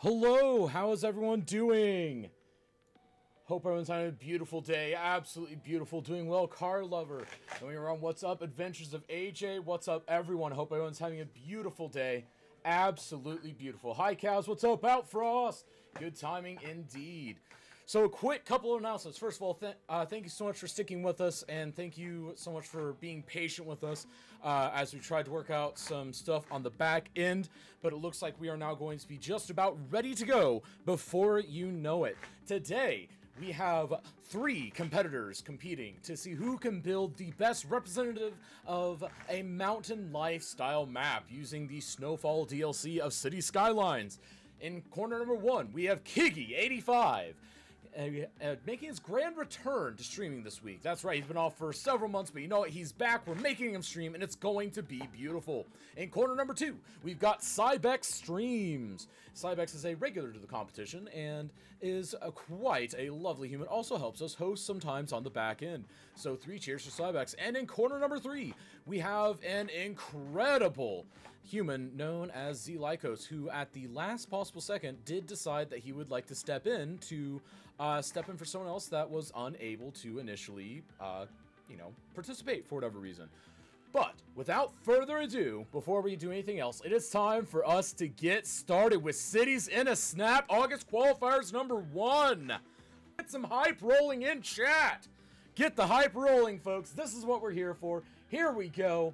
Hello, how is everyone doing? Hope everyone's having a beautiful day. Absolutely beautiful. Doing well, car lover. And we are on What's Up Adventures of AJ. What's up, everyone? Hope everyone's having a beautiful day. Absolutely beautiful. Hi, cows. What's up, Outfrost? Good timing indeed. So, a quick couple of announcements. First of all, thank you so much for sticking with us, and thank you so much for being patient with us as we tried to work out some stuff on the back end. But it looks like we are now going to be just about ready to go before you know it. Today, we have 3 competitors competing to see who can build the best representative of a mountain lifestyle map using the Snowfall DLC of City Skylines. In corner number 1, we have Kiggy85. Making his grand return to streaming this week. That's right, he's been off for several months, but you know what? He's back. We're making him stream, and it's going to be beautiful. In corner number 2, we've got Cybex Streams. Cybex is a regular to the competition and is quite a lovely human. Also helps us host sometimes on the back end. So 3 cheers for Cybex. And in corner number 3, we have an incredible human known as Z Lycos, who at the last possible second did decide that he would like to step in for someone else that was unable to initially, participate for whatever reason. But without further ado, before we do anything else, it is time for us to get started with Cities in a Snap August qualifiers number 1. Get some hype rolling in chat. Get the hype rolling, folks. This is what we're here for. Here we go.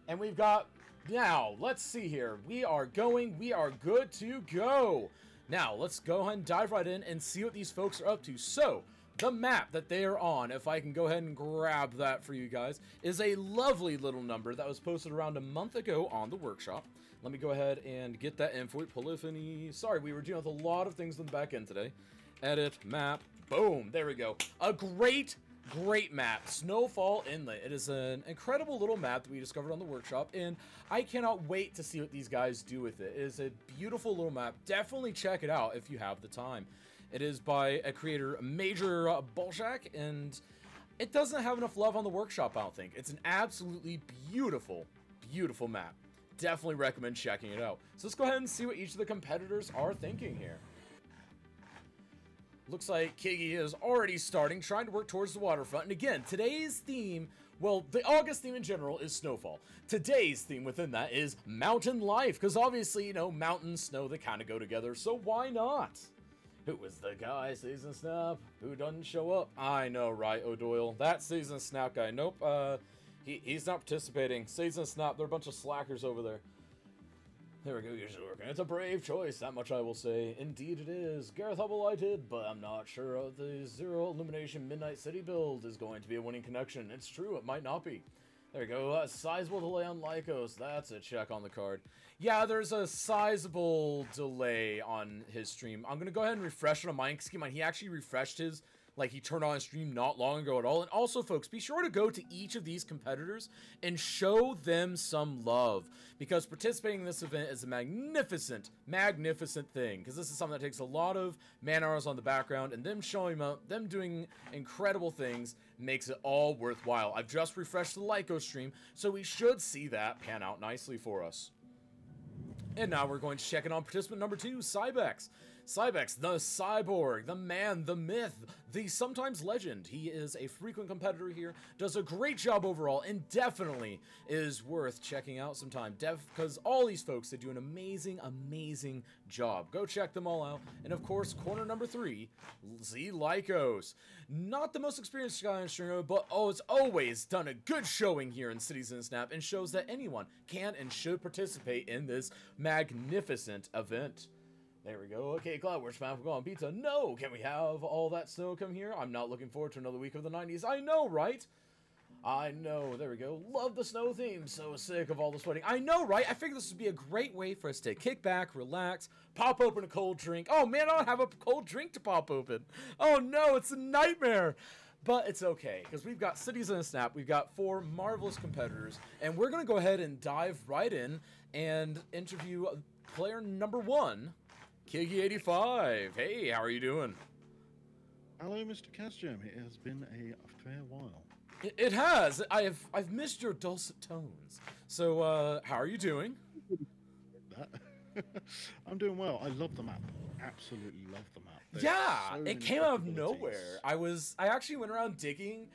And we've got, now, let's see here. We are good to go. Now, let's go ahead and dive right in and see what these folks are up to. So, the map that they are on, if I can go ahead and grab that for you guys, is a lovely little number that was posted around a month ago on the workshop. Let me go ahead and get that info. Polyphony. Sorry, we were dealing with a lot of things on the back end today. Edit, map, boom, there we go. A great map, Snowfall Inlet. It is an incredible little map that we discovered on the workshop, and I cannot wait to see what these guys do with it. It is a beautiful little map. Definitely check it out if you have the time. It is by a creator, Major Bolshak, and it doesn't have enough love on the workshop, I don't think. It's an absolutely beautiful, beautiful map. Definitely recommend checking it out. So let's go ahead and see what each of the competitors are thinking here. Looks like Kiggy is already trying to work towards the waterfront. And again, today's theme, well, the August theme in general is Snowfall. Today's theme within that is mountain life, because obviously, you know, mountain, snow, they kind of go together, so why not? Who was the guy, Season Snap, who doesn't show up? I know, right, O'Doyle? That Season Snap guy. Nope, he's not participating. Season Snap, they're a bunch of slackers over there. There we go, usually working. It's a brave choice, that much I will say. Indeed it is. Gareth Hubble I did, but I'm not sure the Zero Illumination Midnight City build is going to be a winning connection. It's true, it might not be. There we go, a sizable delay on Lycos. That's a check on the card. Yeah, there's a sizable delay on his stream. I'm going to go ahead and refresh it on mine, because keep in mind, he actually refreshed his, like, he turned on his stream not long ago at all. And also, folks, be sure to go to each of these competitors and show them some love, because participating in this event is a magnificent, magnificent thing, because this is something that takes a lot of man hours on the background, and them showing up, them doing incredible things makes it all worthwhile. I've just refreshed the Lyco stream, so we should see that pan out nicely for us. And now we're going to check in on participant number 2, Cybex. Cybex, the cyborg, the man, the myth, the sometimes legend. He is a frequent competitor here, does a great job overall, and definitely is worth checking out sometime. Because all these folks, they do an amazing, amazing job. Go check them all out. And of course, corner number 3, Z Lycos. Not the most experienced guy in streamer, but it's always done a good showing here in Cities in a Snap, and shows that anyone can and should participate in this magnificent event. There we go. Okay, Cloud, where's Fan go on pizza? No! Can we have all that snow come here? I'm not looking forward to another week of the 90s. I know, right? I know. There we go. Love the snow theme. So sick of all the sweating. I know, right? I figured this would be a great way for us to kick back, relax, pop open a cold drink. Oh, man, I don't have a cold drink to pop open. Oh, no, it's a nightmare. But it's okay, because we've got Cities in a Snap, we've got 4 marvelous competitors, and we're going to go ahead and dive right in and interview player number 1, Kiggy85. Hey, how are you doing? Hello, Mr. Casjam. It has been a fair while. It has. I've missed your dulcet tones. So, how are you doing? That. I'm doing well. I love the map. Absolutely love the map. There's Yeah, so it many came out of possibilities. nowhere. I actually went around digging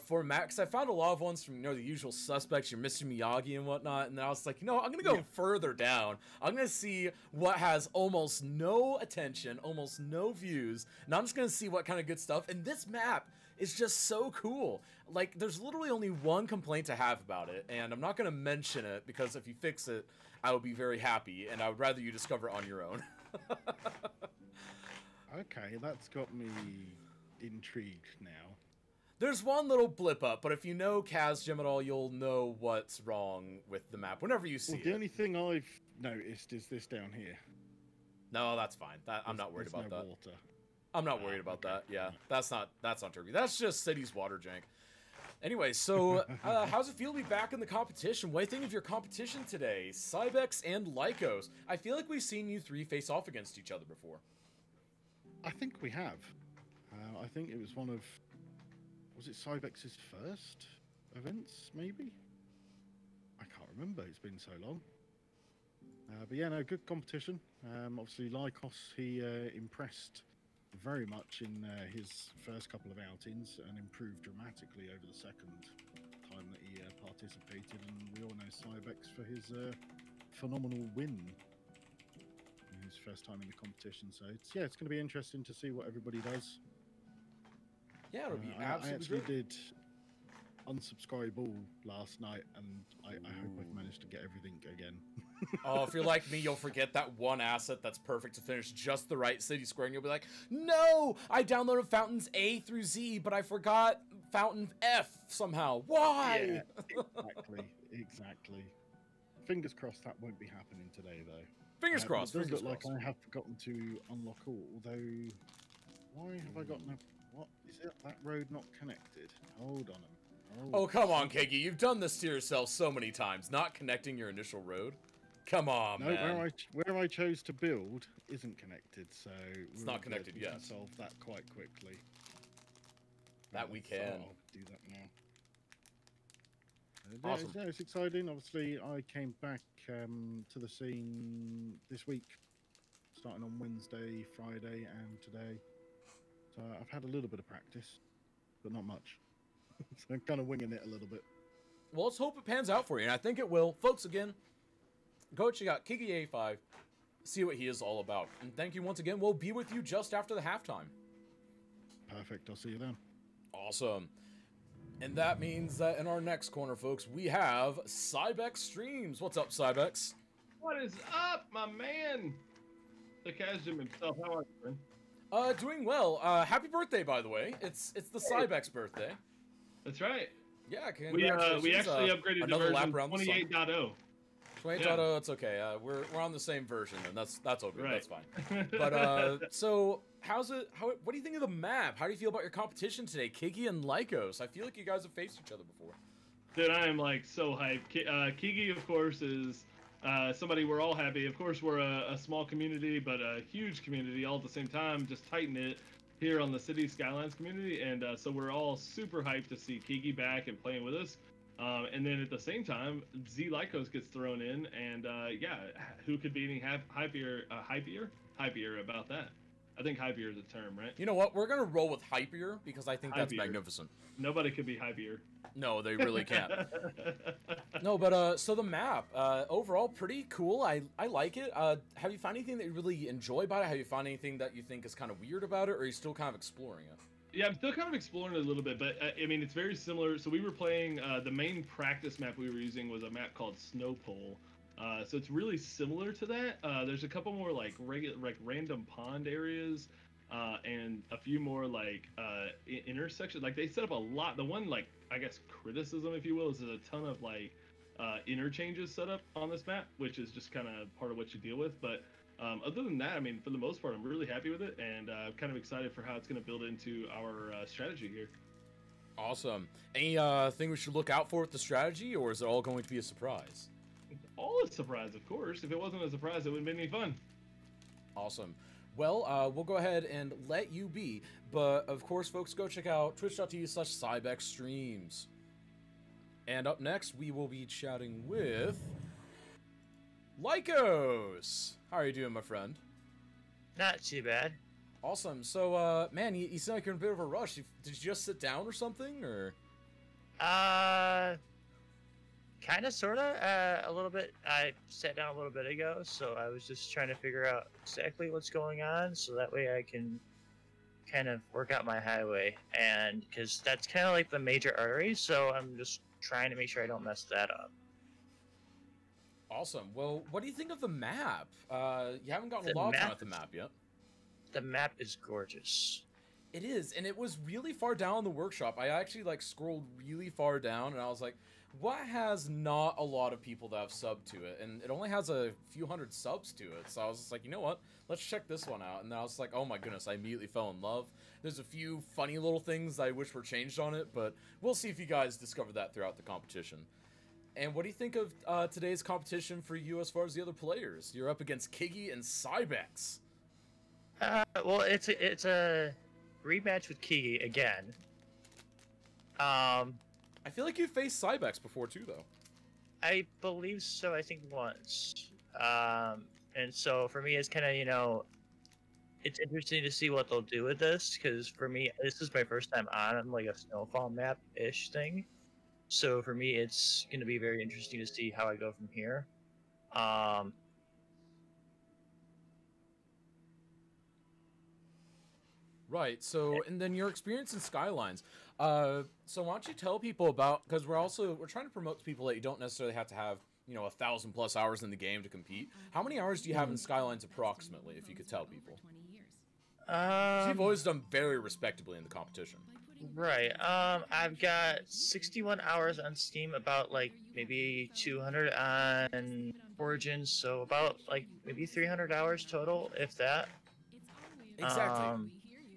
for maps. I found a lot of ones from, the usual suspects, your Mr. Miyagi and whatnot, and then I was like, I'm gonna go further down. I'm gonna see what has almost no attention, almost no views, and I'm just gonna see what kind of good stuff. And this map is just so cool. Like, there's literally only one complaint to have about it, and I'm not gonna mention it because if you fix it, I will be very happy, and I would rather you discover it on your own. Okay, that's got me intrigued now. There's one little blip up, but if you know Kazjim at all, you'll know what's wrong with the map whenever you see Well, it. the only thing I've noticed is this down here. No, that's fine. I'm not worried about no that. Water. I'm not worried about that. Yeah, that's not Turkey. That's just City's water jank. Anyway, so how's it feel to be back in the competition? What do you think of your competition today? Cybex and Lycos. I feel like we've seen you three face off against each other before. I think we have. I think it was one of... Was it Cybex's first events, maybe? I can't remember. It's been so long. But yeah, no, good competition. Obviously, Lycos, he impressed very much in his first couple of outings and improved dramatically over the second time that he participated. And we all know Cybex for his phenomenal win in his first time in the competition. So it's going to be interesting to see what everybody does. Yeah, it'll be I absolutely actually great. did unsubscribe all last night, and I hope I've managed to get everything again. Oh, if you're like me, you'll forget that one asset that's perfect to finish just the right city square, and you'll be like, no, I downloaded fountains A through Z, but I forgot fountain F somehow. Why? Yeah, exactly. Fingers crossed that won't be happening today, though. Fingers crossed. It does Fingers look crossed. like I have forgotten to unlock all, although... Why have I got no... What? Is it that road not connected? Hold on. Oh, come on, Kegi. You've done this to yourself so many times, not connecting your initial road. Come on, no, man. where I chose to build isn't connected, so... It's not connected we yet. can solve that quite quickly. That we can. So I'll do that now. Awesome. Yeah, it's exciting. Obviously, I came back to the scene this week, starting on Wednesday, Friday, and today. So I've had a little bit of practice, but not much. So I'm kind of winging it a little bit. Well, let's hope it pans out for you, and I think it will. Folks, again, go check out Kiki85, see what he is all about. And thank you once again. We'll be with you just after the halftime. Perfect. I'll see you then. Awesome. And that means that in our next corner, folks, we have Cybex Streams. What's up, Cybex? What is up, my man? The Kazjim himself. How are you, friend? Doing well. Happy birthday, by the way. It's the Cybex birthday. That's right. Yeah, We congratulations. actually upgraded to another lap version around the sun. 28.0. 28.0, it's okay. We're on the same version, and that's all good. Right. That's fine. But so what do you think of the map? How do you feel about your competition today, Kiki and Lycos? I feel like you guys have faced each other before. Dude, I am like so hyped. Kiki, of course, is somebody we're all happy. Of course, we're a small community, but a huge community all at the same time. Just tighten it here on the City Skylines community, and so we're all super hyped to see Kiki back and playing with us. And then at the same time, Z Lycos gets thrown in, and yeah, who could be any hypier about that? I think hypier is a term, right? You know what? We're gonna roll with hypier because I think that's Hypier. magnificent. Nobody could be hypier. No, they really can't. No, but so the map overall pretty cool. I like it. Have you found anything that you really enjoy about it? Have you found anything that you think is kind of weird about it, or are you still kind of exploring it? Yeah, I'm still kind of exploring it a little bit, but I mean, it's very similar. So we were playing, the main practice map we were using was a map called Snowfall. So it's really similar to that. There's a couple more like random pond areas, and a few more like intersections. Like they set up a lot. The one like I guess criticism, if you will, is there's a ton of like interchanges set up on this map, which is just kind of part of what you deal with. But other than that, I mean, for the most part, I'm really happy with it, and kind of excited for how it's going to build into our strategy here. Awesome. Any thing we should look out for with the strategy, or is it all going to be a surprise? All a surprise, of course. If it wasn't a surprise, it wouldn't be any fun. Awesome. Well, we'll go ahead and let you be, but of course, folks, go check out twitch.tv/CybexStreams. And up next, we will be chatting with Lycos! How are you doing, my friend? Not too bad. Awesome. So, man, you sound like you're in a bit of a rush. Did you just sit down or something, or? Kind of, sort of, a little bit. I sat down a little bit ago, so I was just trying to figure out exactly what's going on, so that way I can kind of work out my highway, and because that's kind of like the major artery, so I'm just trying to make sure I don't mess that up. Awesome. Well, what do you think of the map? You haven't gotten The a log map at the map yet. The map is gorgeous. It is, and it was really far down in the workshop. I actually like scrolled really far down, and I was like, what has not a lot of people that have subbed to it? And it only has a few hundred subs to it. So I was just like, you know what? Let's check this one out. And then I was like, oh my goodness, I immediately fell in love. There's a few funny little things I wish were changed on it, but we'll see if you guys discover that throughout the competition. And what do you think of today's competition for you as far as the other players? You're up against Kiggy and Cybex. Well, it's a rematch with Kiki again. I feel like you faced Cybex before too, though. I believe so. I think once. And so for me, it's kind of, you know, it's interesting to see what they'll do with this, because for me, this is my first time on like a Snowfall map-ish thing. So for me, it's going to be very interesting to see how I go from here. Right, so, and then your experience in Skylines. So why don't you tell people about, because we're trying to promote to people that you don't necessarily have to have, you know, 1,000+ hours in the game to compete. How many hours do you have in Skylines approximately, if you could tell people? You've always done very respectably in the competition. Right. I've got 61 hours on Steam, about like maybe 200 on Origins, so about like maybe 300 hours total, if that. Exactly.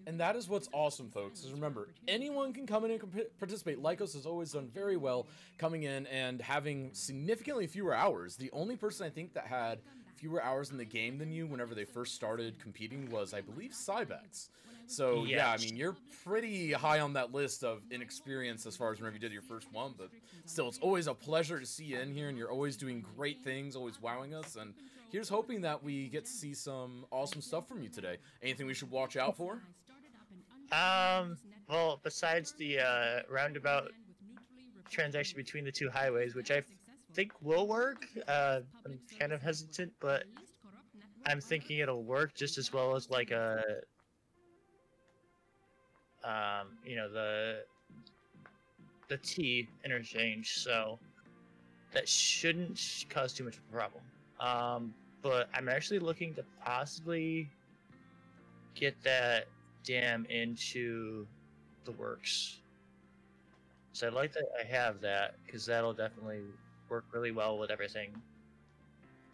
And that is what's awesome, folks, is remember, anyone can come in and participate. Lycos has always done very well coming in and having significantly fewer hours. The only person I think that had fewer hours in the game than you whenever they first started competing was, I believe, Cybex. So, Yes. yeah, I mean, you're pretty high on that list of inexperience as far as whenever you did your first one, but still, it's always a pleasure to see you in here, and you're always doing great things, always wowing us, and here's hoping that we get to see some awesome stuff from you today. Anything we should watch out for? Well, besides the roundabout transaction between the two highways, which I think will work, I'm kind of hesitant, but I'm thinking it'll work just as well as like a, you know, the T interchange, so that shouldn't cause too much of a problem. But I'm actually looking to possibly get that dam into the works. So I'd like that I have that, because that'll definitely work really well with everything.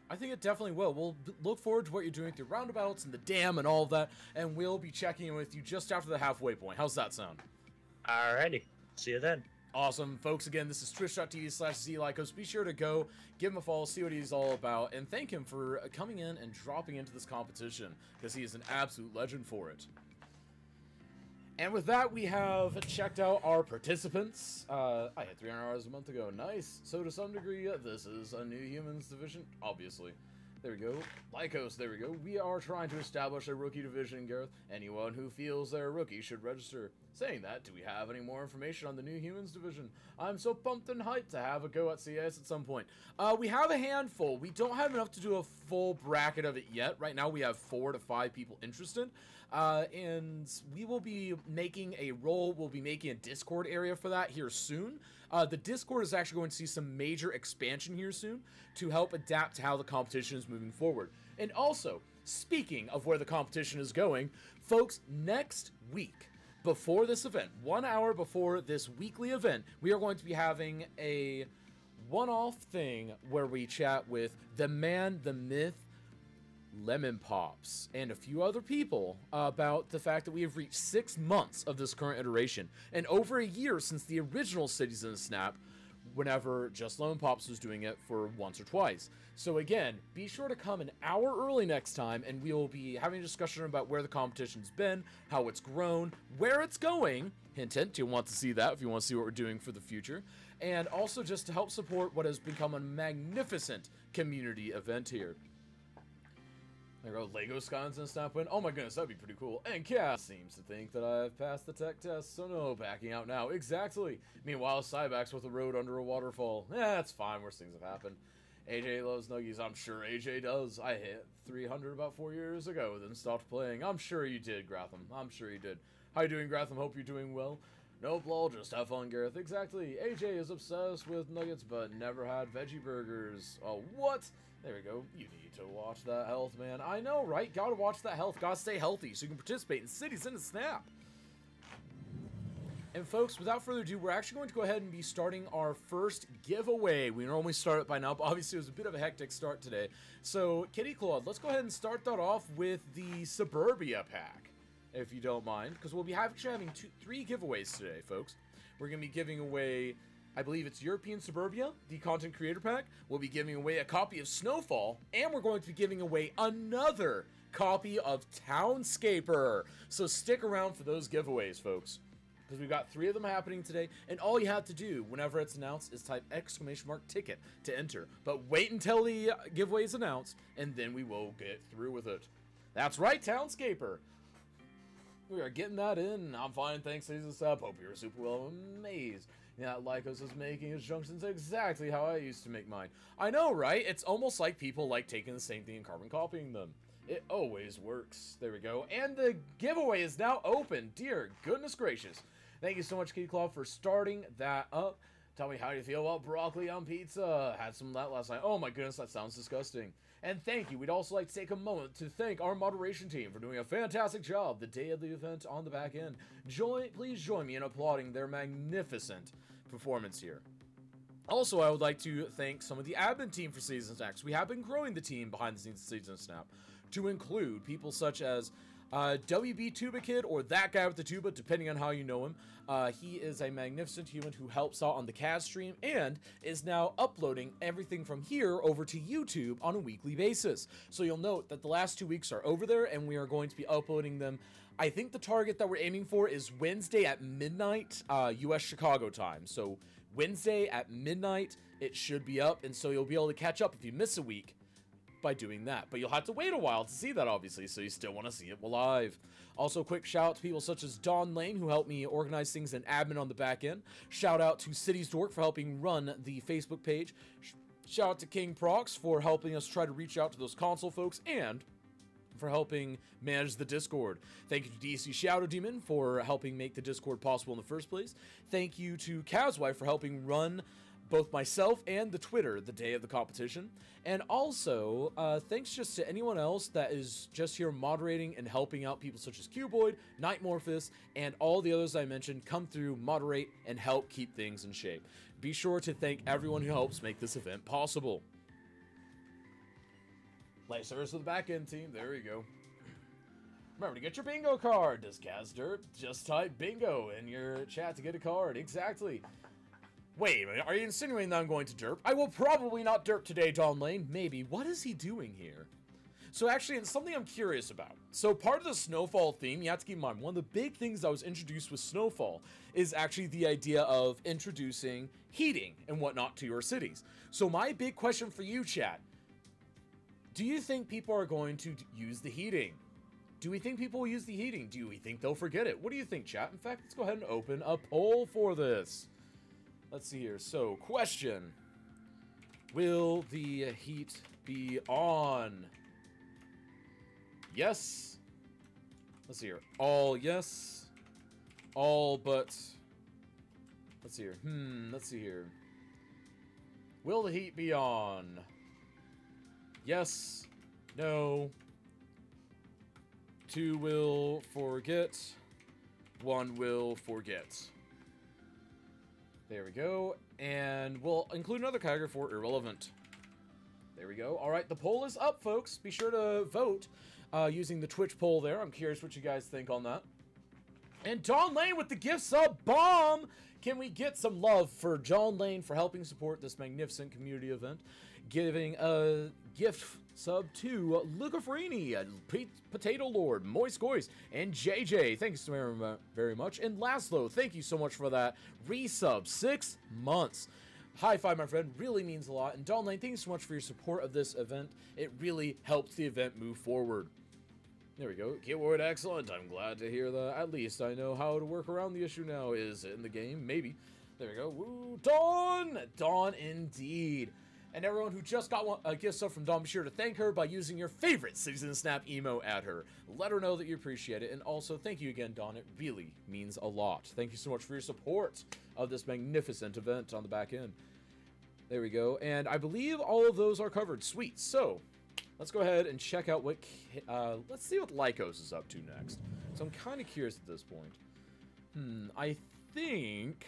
I think it definitely will. We'll look forward to what you're doing through roundabouts and the dam and all of that, and we'll be checking in with you just after the halfway point. How's that sound? Alrighty. See you then. Awesome. Folks, again, this is twitch.tv/zlycos. Be sure to go, give him a follow, see what he's all about, and thank him for coming in and dropping into this competition, because he is an absolute legend for it. And with that, we have checked out our participants. I had 300 hours a month ago. Nice. So to some degree, this is a New Humans division, obviously. There we go. Lycos, there we go. We are trying to establish a rookie division, Gareth. Anyone who feels they're a rookie should register. Saying that, do we have any more information on the New Humans division? I'm so pumped and hyped to have a go at CS at some point. We have a handful. We don't have enough to do a full bracket of it yet. Right now, we have 4 to 5 people interested. And we will be making a role, we'll be making a Discord area for that here soon. The Discord is actually going to see some major expansion here soon to help adapt to how the competition is moving forward. And also, speaking of where the competition is going, folks, next week, before this event, 1 hour before this weekly event, we are going to be having a one-off thing where we chat with the man, the myth, Lemon Pops, and a few other people about the fact that we have reached 6 months of this current iteration, and over a year since the original Cities in the Snap. whenever Just Lone Pops was doing it for once or twice. So again, be sure to come an hour early next time, and we will be having a discussion about where the competition's been, how it's grown, where it's going. Hint, hint, you'll want to see that if you want to see what we're doing for the future. And also just to help support what has become a magnificent community event here. There we go, Lego Wisconsin Snapwind. Oh my goodness, that'd be pretty cool. And Cass seems to think that I've passed the tech test, so no backing out now. Exactly. Meanwhile, Cybax with a road under a waterfall. That's fine, worse things have happened. AJ loves Nuggies. I'm sure AJ does. I hit 300 about 4 years ago, then stopped playing. I'm sure you did, Gratham. I'm sure you did. How you doing, Gratham? Hope you're doing well. Nope, lol, just have fun, Gareth. Exactly. AJ is obsessed with nuggets, but never had veggie burgers. Oh, what? There we go. You need to watch that health, man. I know, right? Gotta watch that health. Gotta stay healthy so you can participate in Cities in a Snap. And folks, without further ado, we're actually going to go ahead and be starting our first giveaway. We normally start it by now, but obviously it was a bit of a hectic start today. So, Kitty Claude, let's go ahead and start that off with the Suburbia pack, if you don't mind, because we'll be actually having three giveaways today, folks. We're going to be giving away, I believe it's European Suburbia, the Content Creator Pack. We'll be giving away a copy of Snowfall, and we're going to be giving away another copy of Townscaper. So stick around for those giveaways, folks, because we've got 3 of them happening today, and all you have to do whenever it's announced is type !ticket to enter. But wait until the giveaway is announced, and then we will get through with it. That's right, Townscaper. We are getting that in. I'm fine, thanks, Season Sub. Hope you're super well amazed. Yeah, Lycos is making his junctions exactly how I used to make mine. I know, right? It's almost like people like taking the same thing and carbon copying them. It always works. There we go. And the giveaway is now open. Dear goodness gracious. Thank you so much, Kitty Claw, for starting that up. Tell me how you feel about broccoli on pizza. Had some of that last night. Oh my goodness, that sounds disgusting. And thank you. We'd also like to take a moment to thank our moderation team for doing a fantastic job the day of the event on the back end. Please join me in applauding their magnificent performance here. Also, I would like to thank some of the admin team for Season Snacks. We have been growing the team behind the scenes of Season Snap to include people such as WB Tuba Kid, or that guy with the tuba, depending on how you know him. He is a magnificent human who helps out on the CAD stream and is now uploading everything from here over to YouTube on a weekly basis. So you'll note that the last 2 weeks are over there, and we are going to be uploading them. I think the target that we're aiming for is Wednesday at midnight, US Chicago time. So Wednesday at midnight, it should be up, and so you'll be able to catch up if you miss a week by doing that. But you'll have to wait a while to see that, obviously, so you still want to see it live. Also, quick shout out to people such as Don Lane, who helped me organize things and admin on the back end. Shout out to Cities Dork for helping run the Facebook page. Shout out to King Prox for helping us try to reach out to those console folks, and for helping manage the Discord. Thank you to DC Shadow Demon for helping make the Discord possible in the first place. Thank you to Kazwife for helping run both myself and the Twitter the day of the competition. And also, thanks just to anyone else that is just here moderating and helping out, people such as Cuboid, Nightmorphus, and all the others I mentioned come through, moderate, and help keep things in shape. Be sure to thank everyone who helps make this event possible. Life service with the back-end team, there you go. Remember to get your bingo card. Does Kaz derp? Just type bingo in your chat to get a card. Exactly. Wait a minute, are you insinuating that I'm going to derp? I will probably not derp today, Don Lane. Maybe. What is he doing here? So actually, it's something I'm curious about. So part of the Snowfall theme, you have to keep in mind, one of the big things that was introduced with Snowfall is actually the idea of introducing heating and whatnot to your cities. So my big question for you, chat, do you think people are going to use the heating? Do we think people will use the heating? Do we think they'll forget it? What do you think, chat? In fact, let's go ahead and open a poll for this. Let's see here. So, question. Will the heat be on? Yes. Let's see here. All yes. All but. Let's see here. Let's see here. Will the heat be on? Yes. No. 2 will forget. 1 will forget. There we go. And we'll include another category for irrelevant. There we go. All right, the poll is up, folks. Be sure to vote using the Twitch poll there. I'm curious what you guys think on that. And John Lane with the gift sub bomb. Can we get some love for John Lane for helping support this magnificent community event? Giving a gift sub to Luca Farini, Potato Lord, Moist Goys, and JJ. Thank you so very much. And Laszlo, thank you so much for that resub. 6 months. High five, my friend. Really means a lot. And John Lane, thank you so much for your support of this event. It really helps the event move forward. There we go. Keyword excellent. I'm glad to hear that. At least I know how to work around the issue now. Is it in the game? Maybe. There we go. Woo, Dawn! Dawn indeed. And everyone who just got a gift sub from Dawn, be sure to thank her by using your favorite Cities in the Snap emo at her. Let her know that you appreciate it. And also, thank you again, Dawn. It really means a lot. Thank you so much for your support of this magnificent event on the back end. There we go. And I believe all of those are covered. Sweet. So, let's go ahead and check out what, let's see what Lycos is up to next. So I'm kind of curious at this point. I think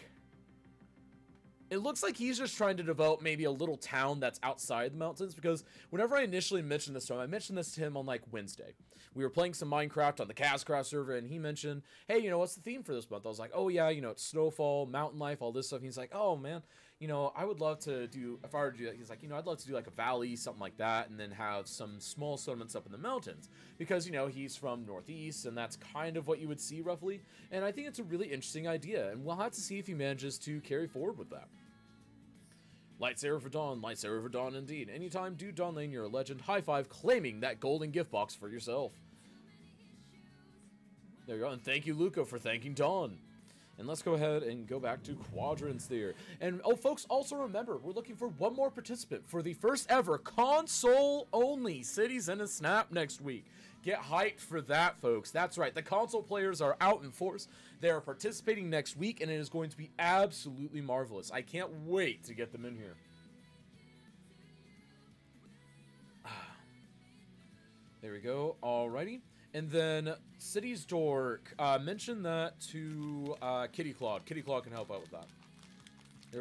it looks like he's just trying to develop maybe a little town that's outside the mountains, because whenever I initially mentioned this to him, I mentioned this to him on like Wednesday. We were playing some Minecraft on the Castcraft server, and he mentioned, hey, you know, what's the theme for this month? I was like, oh yeah, you know, it's Snowfall, mountain life, all this stuff. And he's like, oh man, you know, I would love to do, if I were to do that, he's like, you know, I'd love to do like a valley, something like that, and then have some small settlements up in the mountains. Because, you know, he's from Northeast, and that's kind of what you would see roughly. And I think it's a really interesting idea, and we'll have to see if he manages to carry forward with that. Lightsaber for Dawn indeed. Anytime, dude, Dawn Lane, you're a legend. High five, claiming that golden gift box for yourself. There you go, and thank you, Luca, for thanking Dawn. And let's go ahead and go back to quadrants there. And, oh, folks, also remember, we're looking for one more participant for the first ever console-only Cities in a Snap next week. Get hyped for that, folks. That's right, the console players are out in force. They are participating next week, and it is going to be absolutely marvelous. I can't wait to get them in here. There we go, alrighty. And then City's Dork, mention that to Kitty Claude. Kitty Claude can help out with that.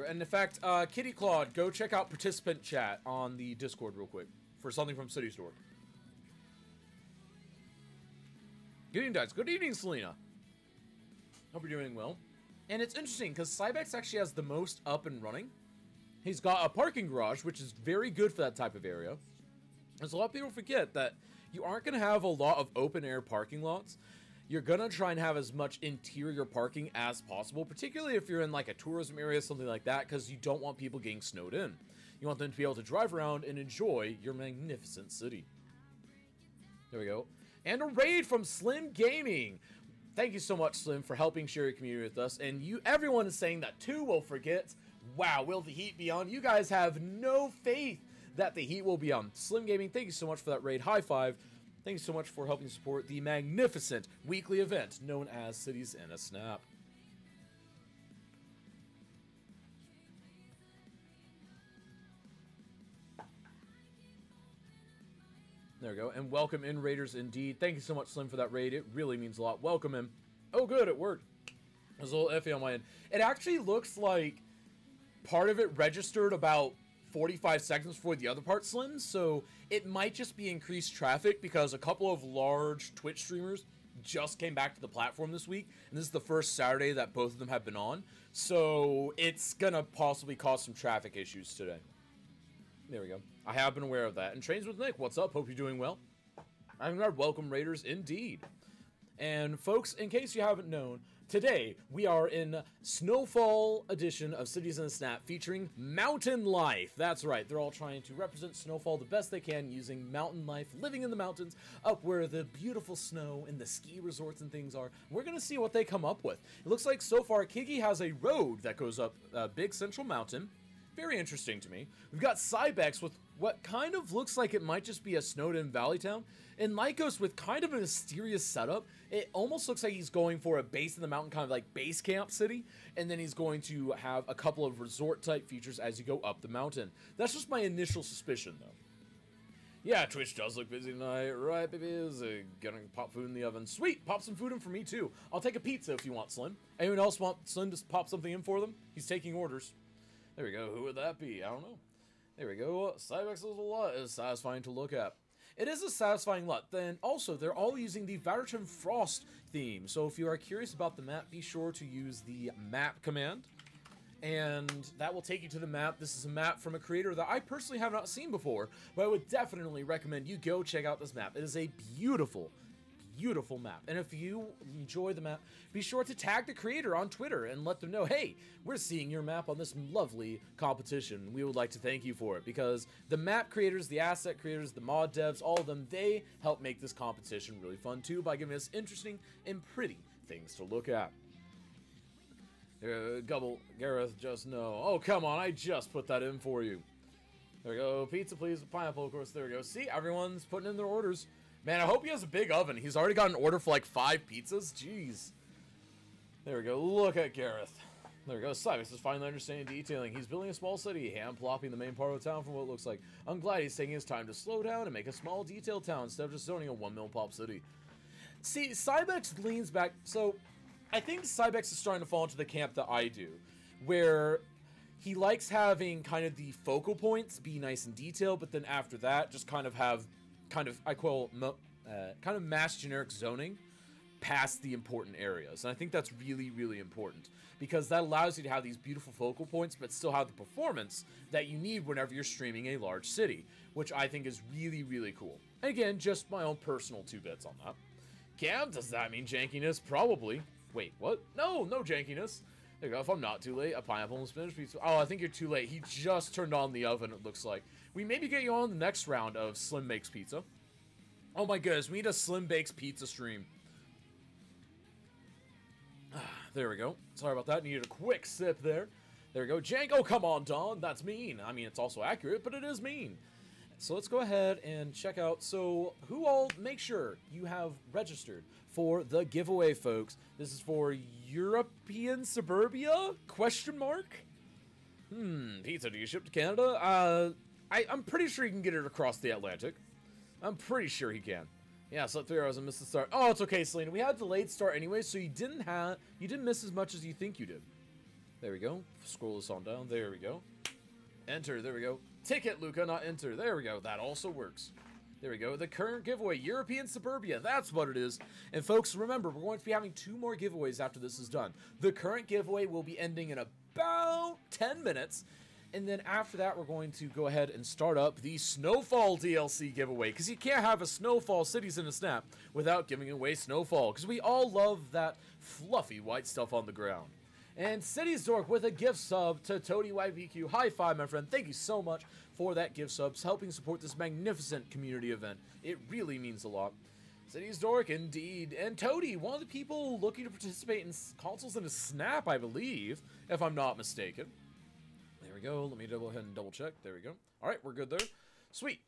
And in fact, Kitty Claude, go check out participant chat on the Discord real quick for something from City's Dork. Good evening, guys. Good evening, Selena. Hope you're doing well. And it's interesting because Cybex actually has the most up and running. He's got a parking garage, which is very good for that type of area. There's a lot of people forget that you aren't going to have a lot of open-air parking lots. You're going to try and have as much interior parking as possible, particularly if you're in like a tourism area, something like that, because you don't want people getting snowed in. You want them to be able to drive around and enjoy your magnificent city. There we go. And a raid from Slim Gaming. Thank you so much, Slim, for helping share your community with us. And everyone is saying that 2 will forget. Wow, will the heat be on? You guys have no faith that the heat will be on. Slim Gaming, thank you so much for that raid. High five. Thank you so much for helping support the magnificent weekly event known as Cities in a Snap. There we go. And welcome in, Raiders, indeed. Thank you so much, Slim, for that raid. It really means a lot. Welcome him. Oh, good. It worked. There's a little iffy on my end. It actually looks like part of it registered about 45 seconds before the other part, Slim. So it might just be increased traffic because a couple of large Twitch streamers just came back to the platform this week. And this is the first Saturday that both of them have been on. So it's going to possibly cause some traffic issues today. There we go. I have been aware of that. And Trains with Nick, what's up? Hope you're doing well. I'm glad. Welcome, Raiders, indeed. And folks, in case you haven't known, today we are in Snowfall edition of Cities in a Snap featuring mountain life. That's right. They're all trying to represent Snowfall the best they can using mountain life, living in the mountains, up where the beautiful snow and the ski resorts and things are. We're going to see what they come up with. It looks like so far Kigi has a road that goes up a big central mountain. Very interesting to me. We've got Cybex with what kind of looks like it might just be a snowed-in valley town, and Lycos with kind of a mysterious setup. It almost looks like he's going for a base in the mountain, kind of like base camp city, and then he's going to have a couple of resort-type features as you go up the mountain. That's just my initial suspicion, though. Yeah, Twitch does look busy tonight, right, babies? Gonna pop food in the oven. Sweet! Pop some food in for me, too. I'll take a pizza if you want, Slim. Anyone else want Slim to pop something in for them? He's taking orders. There we go. Who would that be? I don't know. There we go. Cybex is a lot. It's satisfying to look at. It is a satisfying LUT. Then also, they're all using the Vaterton Frost theme. So if you are curious about the map, be sure to use the map command. And that will take you to the map. This is a map from a creator that I personally have not seen before, but I would definitely recommend you go check out this map. It is a beautiful, beautiful map. And if you enjoy the map, be sure to tag the creator on Twitter and let them know, hey, we're seeing your map on this lovely competition. We would like to thank you for it, because the map creators, the asset creators, the mod devs, all of them, they help make this competition really fun too by giving us interesting and pretty things to look at. Gubble, Gareth, just no. Oh, come on, I just put that in for you. There we go. Pizza, please. Pineapple, of course. There we go. See, everyone's putting in their orders. Man, I hope he has a big oven. He's already got an order for like 5 pizzas. Jeez. There we go. Look at Gareth. There we go. Cybix is finally understanding detailing. He's building a small city, hand-plopping the main part of the town from what it looks like. I'm glad he's taking his time to slow down and make a small detailed town instead of just zoning a 1 mil pop city. See, Cybix leans back. So, I think Cybix is starting to fall into the camp that I do, where he likes having kind of the focal points be nice and detailed, but then after that, just kind of have kind of, I call kind of mass generic zoning past the important areas. And I think that's really, really important, because that allows you to have these beautiful focal points, but still have the performance that you need whenever you're streaming a large city, which I think is really, really cool. And again, just my own personal 2 bits on that. Cam, does that mean jankiness? Probably. Wait, what? No, no jankiness. There you go. If I'm not too late, a pineapple and spinach pizza. Oh, I think you're too late. He just turned on the oven, it looks like. We maybe get you on the next round of Slim Bakes Pizza. Oh my goodness, we need a Slim Bakes Pizza stream. There we go. Sorry about that. Needed a quick sip there. There we go. Jank. Oh, come on, Don. That's mean. I mean, it's also accurate, but it is mean. So let's go ahead and check out. So who all, make sure you have registered for the giveaway, folks. This is for European Suburbia? Question mark? Pizza, do you ship to Canada? I'm pretty sure you can get it across the Atlantic. I'm pretty sure he can. Yeah, slept 3 hours and missed the start. Oh, it's okay, Selena. We had a delayed start anyway, so you didn't miss as much as you think you did. There we go. Scroll this on down. There we go. Enter. There we go. Ticket, Luca, not enter. There we go. That also works. There we go. The current giveaway, European Suburbia. That's what it is. And folks, remember, we're going to be having 2 more giveaways after this is done. The current giveaway will be ending in about 10 minutes. And then after that, we're going to go ahead and start up the Snowfall DLC giveaway. Because you can't have a Snowfall Cities in a Snap without giving away Snowfall. Because we all love that fluffy white stuff on the ground. And Cities Dork with a gift sub to Toady YBQ. High five, my friend. Thank you so much for that gift subs, helping support this magnificent community event. It really means a lot. Cities Dork, indeed. And Toady, one of the people looking to participate in consoles in a Snap, I believe, if I'm not mistaken. There we go. Let me go ahead and double check. There we go. All right, we're good there. Sweet.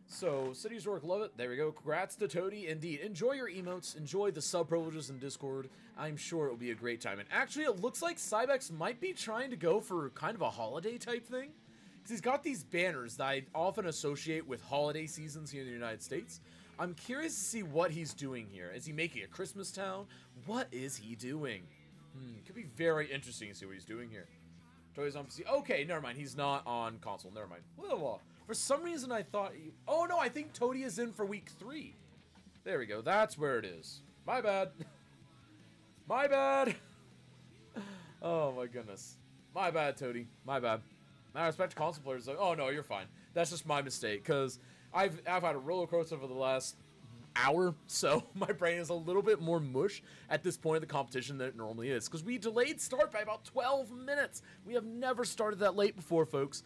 So, Cities Dork, love it. There we go. Congrats to Toady. Indeed. Enjoy your emotes. Enjoy the sub privileges in Discord. I'm sure it will be a great time. And actually, it looks like Cybex might be trying to go for kind of a holiday type thing. Because he's got these banners that I often associate with holiday seasons here in the United States. I'm curious to see what he's doing here. Is he making a Christmas town? What is he doing? Could be very interesting to see what he's doing here. Toady's on PC. Okay, never mind. He's not on console. Never mind. Well, for some reason, I thought... Oh, no, I think Toady is in for week 3. There we go. That's where it is. My bad. My bad. Oh, my goodness. My bad, Toady. My bad. I respect console players. Like, oh, no, you're fine. That's just my mistake, because I've had a roller coaster over the last hour, so my brain is a little bit more mush at this point of the competition than it normally is, because we delayed start by about 12 minutes. We have never started that late before, folks.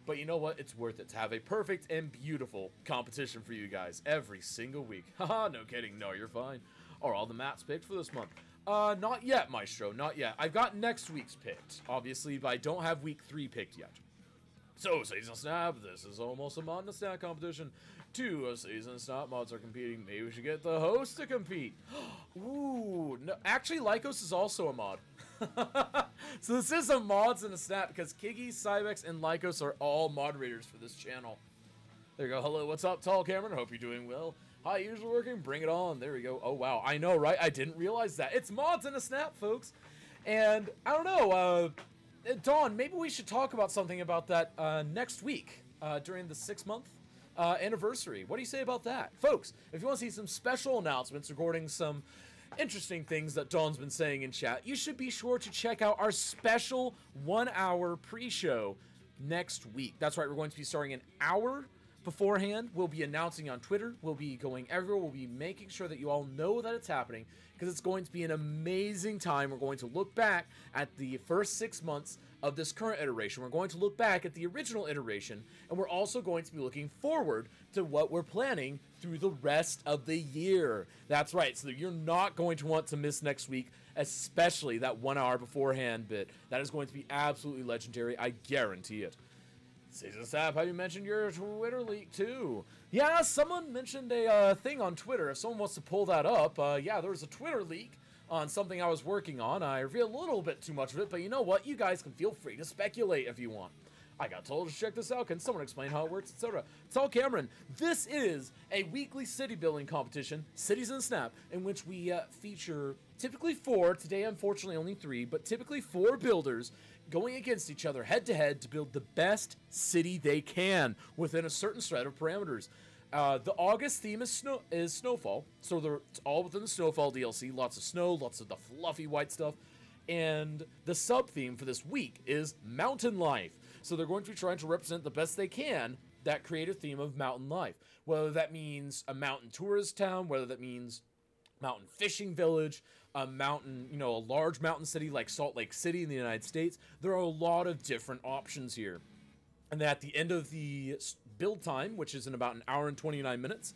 But you know what? It's worth it to have a perfect and beautiful competition for you guys every single week. Haha, no kidding. No, you're fine. Are all the maps picked for this month? Not yet, Maestro. Not yet. I've got next week's picked, obviously, but I don't have week 3 picked yet. So, Season Snap, this is almost a mod and a snack competition. 2 Season Snap mods are competing. Maybe we should get the host to compete. Ooh, no, actually, Lycos is also a mod. So this is a mods and a snap, because Kiggy, Cybex, and Lycos are all moderators for this channel. There you go. Hello, what's up, Tall Cameron? Hope you're doing well. Hi, usually working. Bring it on. There we go. Oh, wow. I know, right? I didn't realize that. It's mods and a snap, folks. And I don't know, Dawn, maybe we should talk about something about that next week during the 6-month anniversary. What do you say about that? Folks, if you want to see some special announcements regarding some interesting things that Dawn's been saying in chat, you should be sure to check out our special 1-hour pre-show next week. That's right, we're going to be starting an hour beforehand. We'll be announcing on Twitter. We'll be going everywhere. We'll be making sure that you all know that it's happening, because it's going to be an amazing time. We're going to look back at the first 6 months of this current iteration. We're going to look back at the original iteration, and we're also going to be looking forward to what we're planning through the rest of the year. That's right, so that you're not going to want to miss next week, especially that 1 hour beforehand bit. That is going to be absolutely legendary. I guarantee it. Season Sap, have you mentioned your Twitter leak too? Yeah, someone mentioned a thing on Twitter. If someone wants to pull that up, yeah, there was a Twitter leak on something I was working on. I revealed a little bit too much of it, but you know what? You guys can feel free to speculate if you want. I got told to check this out. Can someone explain how it works, etc.? Tell Cameron, this is a weekly city building competition, Cities in Snap, in which we feature typically 4, today unfortunately only 3, but typically 4 builders going against each other head-to-head to build the best city they can within a certain set of parameters. The August theme is Snowfall, so it's all within the Snowfall DLC. Lots of snow, lots of the fluffy white stuff. And the sub-theme for this week is Mountain Life. So they're going to be trying to represent the best they can that creative theme of mountain life. Whether that means a mountain tourist town, whether that means mountain fishing village, a mountain, a large mountain city like Salt Lake City in the United States. There are a lot of different options here. And at the end of the build time, which is in about an hour and 29 minutes,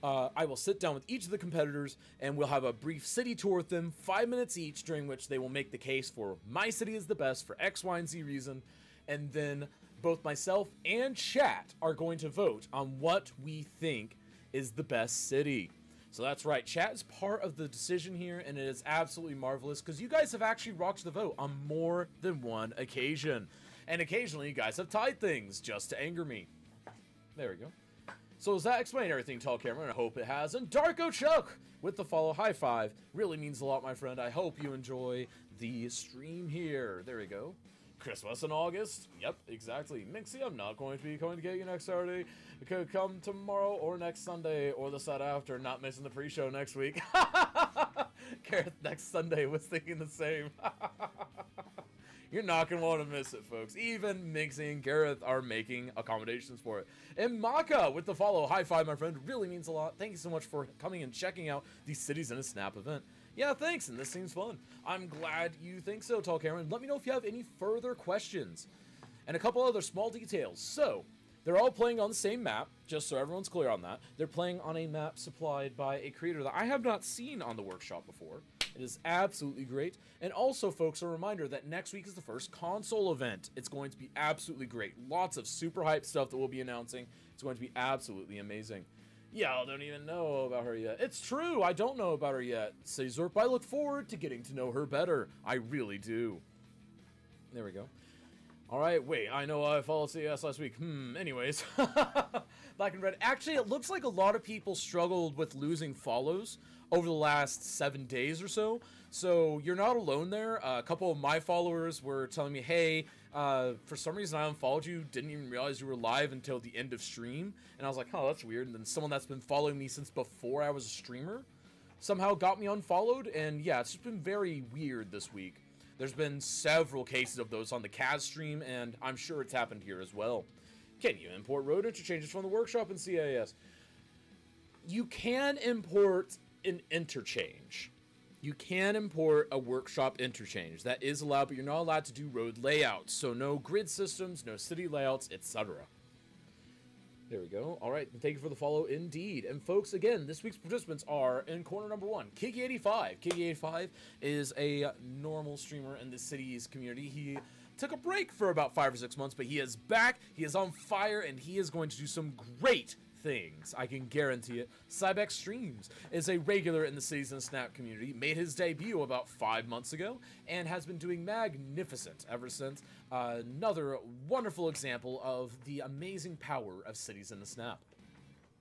I will sit down with each of the competitors and we'll have a brief city tour with them, 5 minutes each, during which they will make the case for my city is the best for X, Y, and Z reason. And then both myself and chat are going to vote on what we think is the best city. So that's right, chat is part of the decision here, and it is absolutely marvelous because you guys have actually rocked the vote on more than one occasion. And occasionally you guys have tied things just to anger me. There we go. So does that explain everything, Tall Cameron? I hope it has. And Darko Chuck with the follow. High five. Really means a lot, my friend. I hope you enjoy the stream here. There we go. Christmas in August? Yep, exactly. Minxie, I'm not going to be coming to get you next Saturday. It could come tomorrow or next Sunday or the Saturday after, not missing the pre-show next week. Gareth, next Sunday was thinking the same. You're not going to want to miss it, folks. Even Minxie and Gareth are making accommodations for it. And Maka with the follow. High five, my friend. Really means a lot. Thank you so much for coming and checking out the Cities in a Snap event. Yeah, thanks, and this seems fun. I'm glad you think so, Tall Cameron. Let me know if you have any further questions. And a couple other small details. So, they're all playing on the same map, just so everyone's clear on that. They're playing on a map supplied by a creator that I have not seen on the workshop before. It is absolutely great. And also, folks, a reminder that next week is the first console event. It's going to be absolutely great. Lots of super hype stuff that we'll be announcing. It's going to be absolutely amazing. Y'all don't even know about her yet. It's true, I don't know about her yet. Cesarp, I look forward to getting to know her better. I really do. There we go. Alright, wait, I know I followed CS last week. Anyways. Black and Red. Actually, it looks like a lot of people struggled with losing follows over the last 7 days or so. So, you're not alone there. A couple of my followers were telling me, hey, for some reason I unfollowed you, didn't even realize you were live until the end of stream. And I was like, oh, that's weird. And then someone that's been following me since before I was a streamer somehow got me unfollowed. And yeah, it's just been very weird this week. There's been several cases of those on the Kaz stream, and I'm sure it's happened here as well. Can you import road interchanges from the workshop in CAS? You can import an interchange. You can import a workshop interchange. That is allowed, but you're not allowed to do road layouts. So no grid systems, no city layouts, etc. There we go. All right, thank you for the follow indeed. And folks, again, this week's participants are in corner number 1, Kiki85. Kiki85 is a normal streamer in the city's community. He took a break for about 5 or 6 months, but he is back, he is on fire, and he is going to do some great things. I can guarantee it. Cybex Streams is a regular in the Cities in Snap community, made his debut about 5 months ago, and has been doing magnificent ever since. Another wonderful example of the amazing power of Cities in the Snap.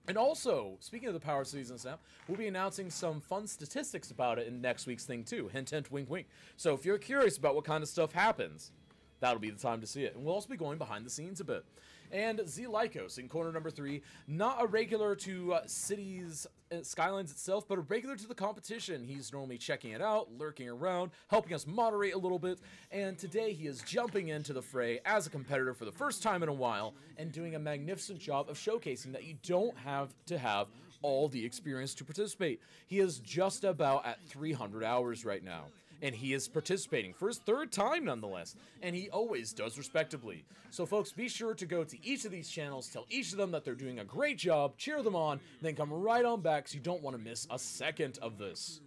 And also, speaking of the power of Cities in the Snap, we'll be announcing some fun statistics about it in next week's thing too. Hint, hint, wink, wink. So if you're curious about what kind of stuff happens, that'll be the time to see it. And we'll also be going behind the scenes a bit. And Z Lycos in corner number 3. Not a regular to Cities Skylines itself, but a regular to the competition. He's normally checking it out, lurking around, helping us moderate a little bit, and today he is jumping into the fray as a competitor for the first time in a while and doing a magnificent job of showcasing that you don't have to have all the experience to participate. He is just about at 300 hours right now, and he is participating for his 3rd time nonetheless, and he always does respectably. So folks, be sure to go to each of these channels, tell each of them that they're doing a great job, cheer them on, then come right on back because you don't want to miss a second of this.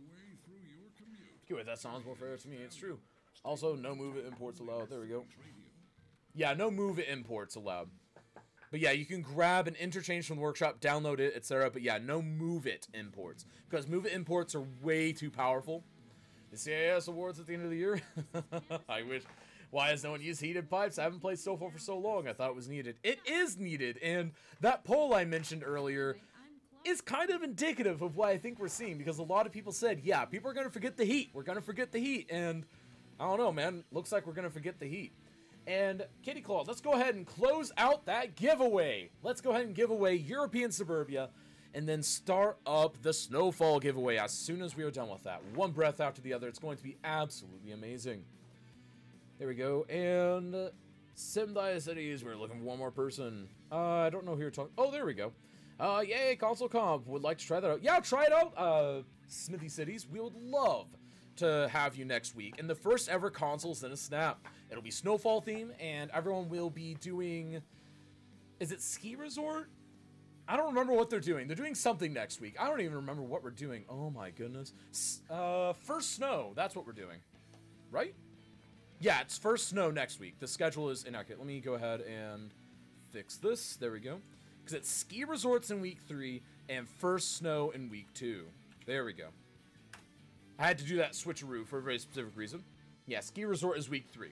Okay, that sounds more fair to me, it's true. Also, no move it imports allowed, there we go. Yeah, no move it imports allowed. But yeah, you can grab an interchange from the workshop, download it, etc. But yeah, no move it imports, because move it imports are way too powerful. The CIS awards at the end of the year? I wish. Why has no one used heated pipes? I haven't played Snowfall for so long. I thought it was needed. It is needed, and that poll I mentioned earlier is kind of indicative of what I think we're seeing, because a lot of people said, yeah, people are going to forget the heat. We're going to forget the heat, and I don't know, man. Looks like we're going to forget the heat. And Kitty Claw, let's go ahead and close out that giveaway. Let's go ahead and give away European Suburbia, and then start up the Snowfall giveaway as soon as we are done with that. One breath after the other. It's going to be absolutely amazing. There we go. And Sim Cities, we're looking for one more person. I don't know who you're talking. Oh, there we go. Yay, console comp. Would like to try that out. Yeah, try it out. Smithy Cities, we would love to have you next week in the first ever Consoles in a Snap. It'll be Snowfall theme, and everyone will be doing. Is it Ski Resort? I don't remember what they're doing. They're doing something next week. I don't even remember what we're doing. Oh my goodness. First snow. That's what we're doing. Right? Yeah, it's first snow next week. The schedule is inaccurate. Let me go ahead and fix this. There we go. Because it's ski resorts in week 3 and first snow in week 2. There we go. I had to do that switcheroo for a very specific reason. Yeah, ski resort is week 3.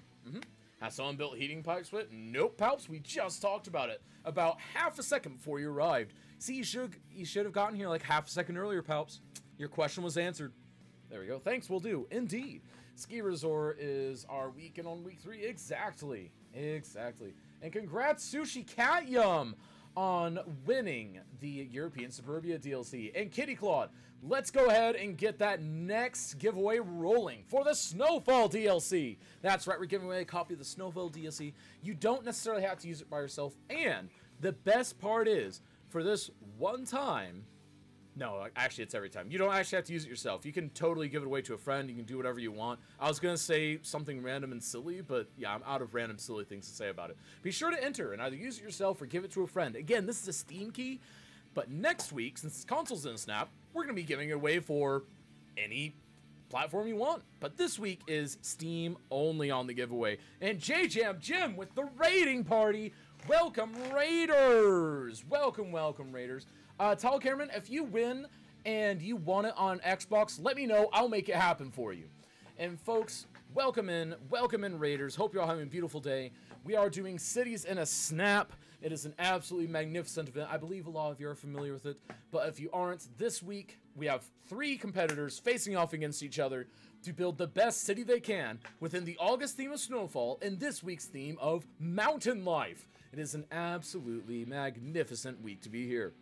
Has someone built heating pipes with? Nope, Palps. We just talked about it about half a second before you arrived. See, you should have gotten here like half a second earlier, Palps. Your question was answered. There we go. Thanks, will do. Indeed. Ski Resort is our weekend on week 3. Exactly. Exactly. And congrats, Sushi Cat Yum, on winning the European Suburbia DLC. And Kitty Claude, let's go ahead and get that next giveaway rolling for the Snowfall DLC. That's right, we're giving away a copy of the Snowfall DLC. You don't necessarily have to use it by yourself. And the best part is, for this one time, no, actually it's every time. You don't actually have to use it yourself. You can totally give it away to a friend. You can do whatever you want. I was going to say something random and silly, but yeah, I'm out of random silly things to say about it. Be sure to enter and either use it yourself or give it to a friend. Again, this is a Steam key, but next week, since it's Consoles in a Snap, we're going to be giving it away for any platform you want. But this week is Steam only on the giveaway. And JJam Jim with the raiding party. Welcome, Raiders! Welcome, welcome, Raiders. Tall Cameron, if you win and you want it on Xbox, let me know. I'll make it happen for you. And folks, welcome in Raiders. Hope you're all having a beautiful day. We are doing Cities in a Snap. It is an absolutely magnificent event. I believe a lot of you are familiar with it. But if you aren't, this week we have 3 competitors facing off against each other to build the best city they can within the August theme of Snowfall and this week's theme of Mountain Life. It is an absolutely magnificent week to be here.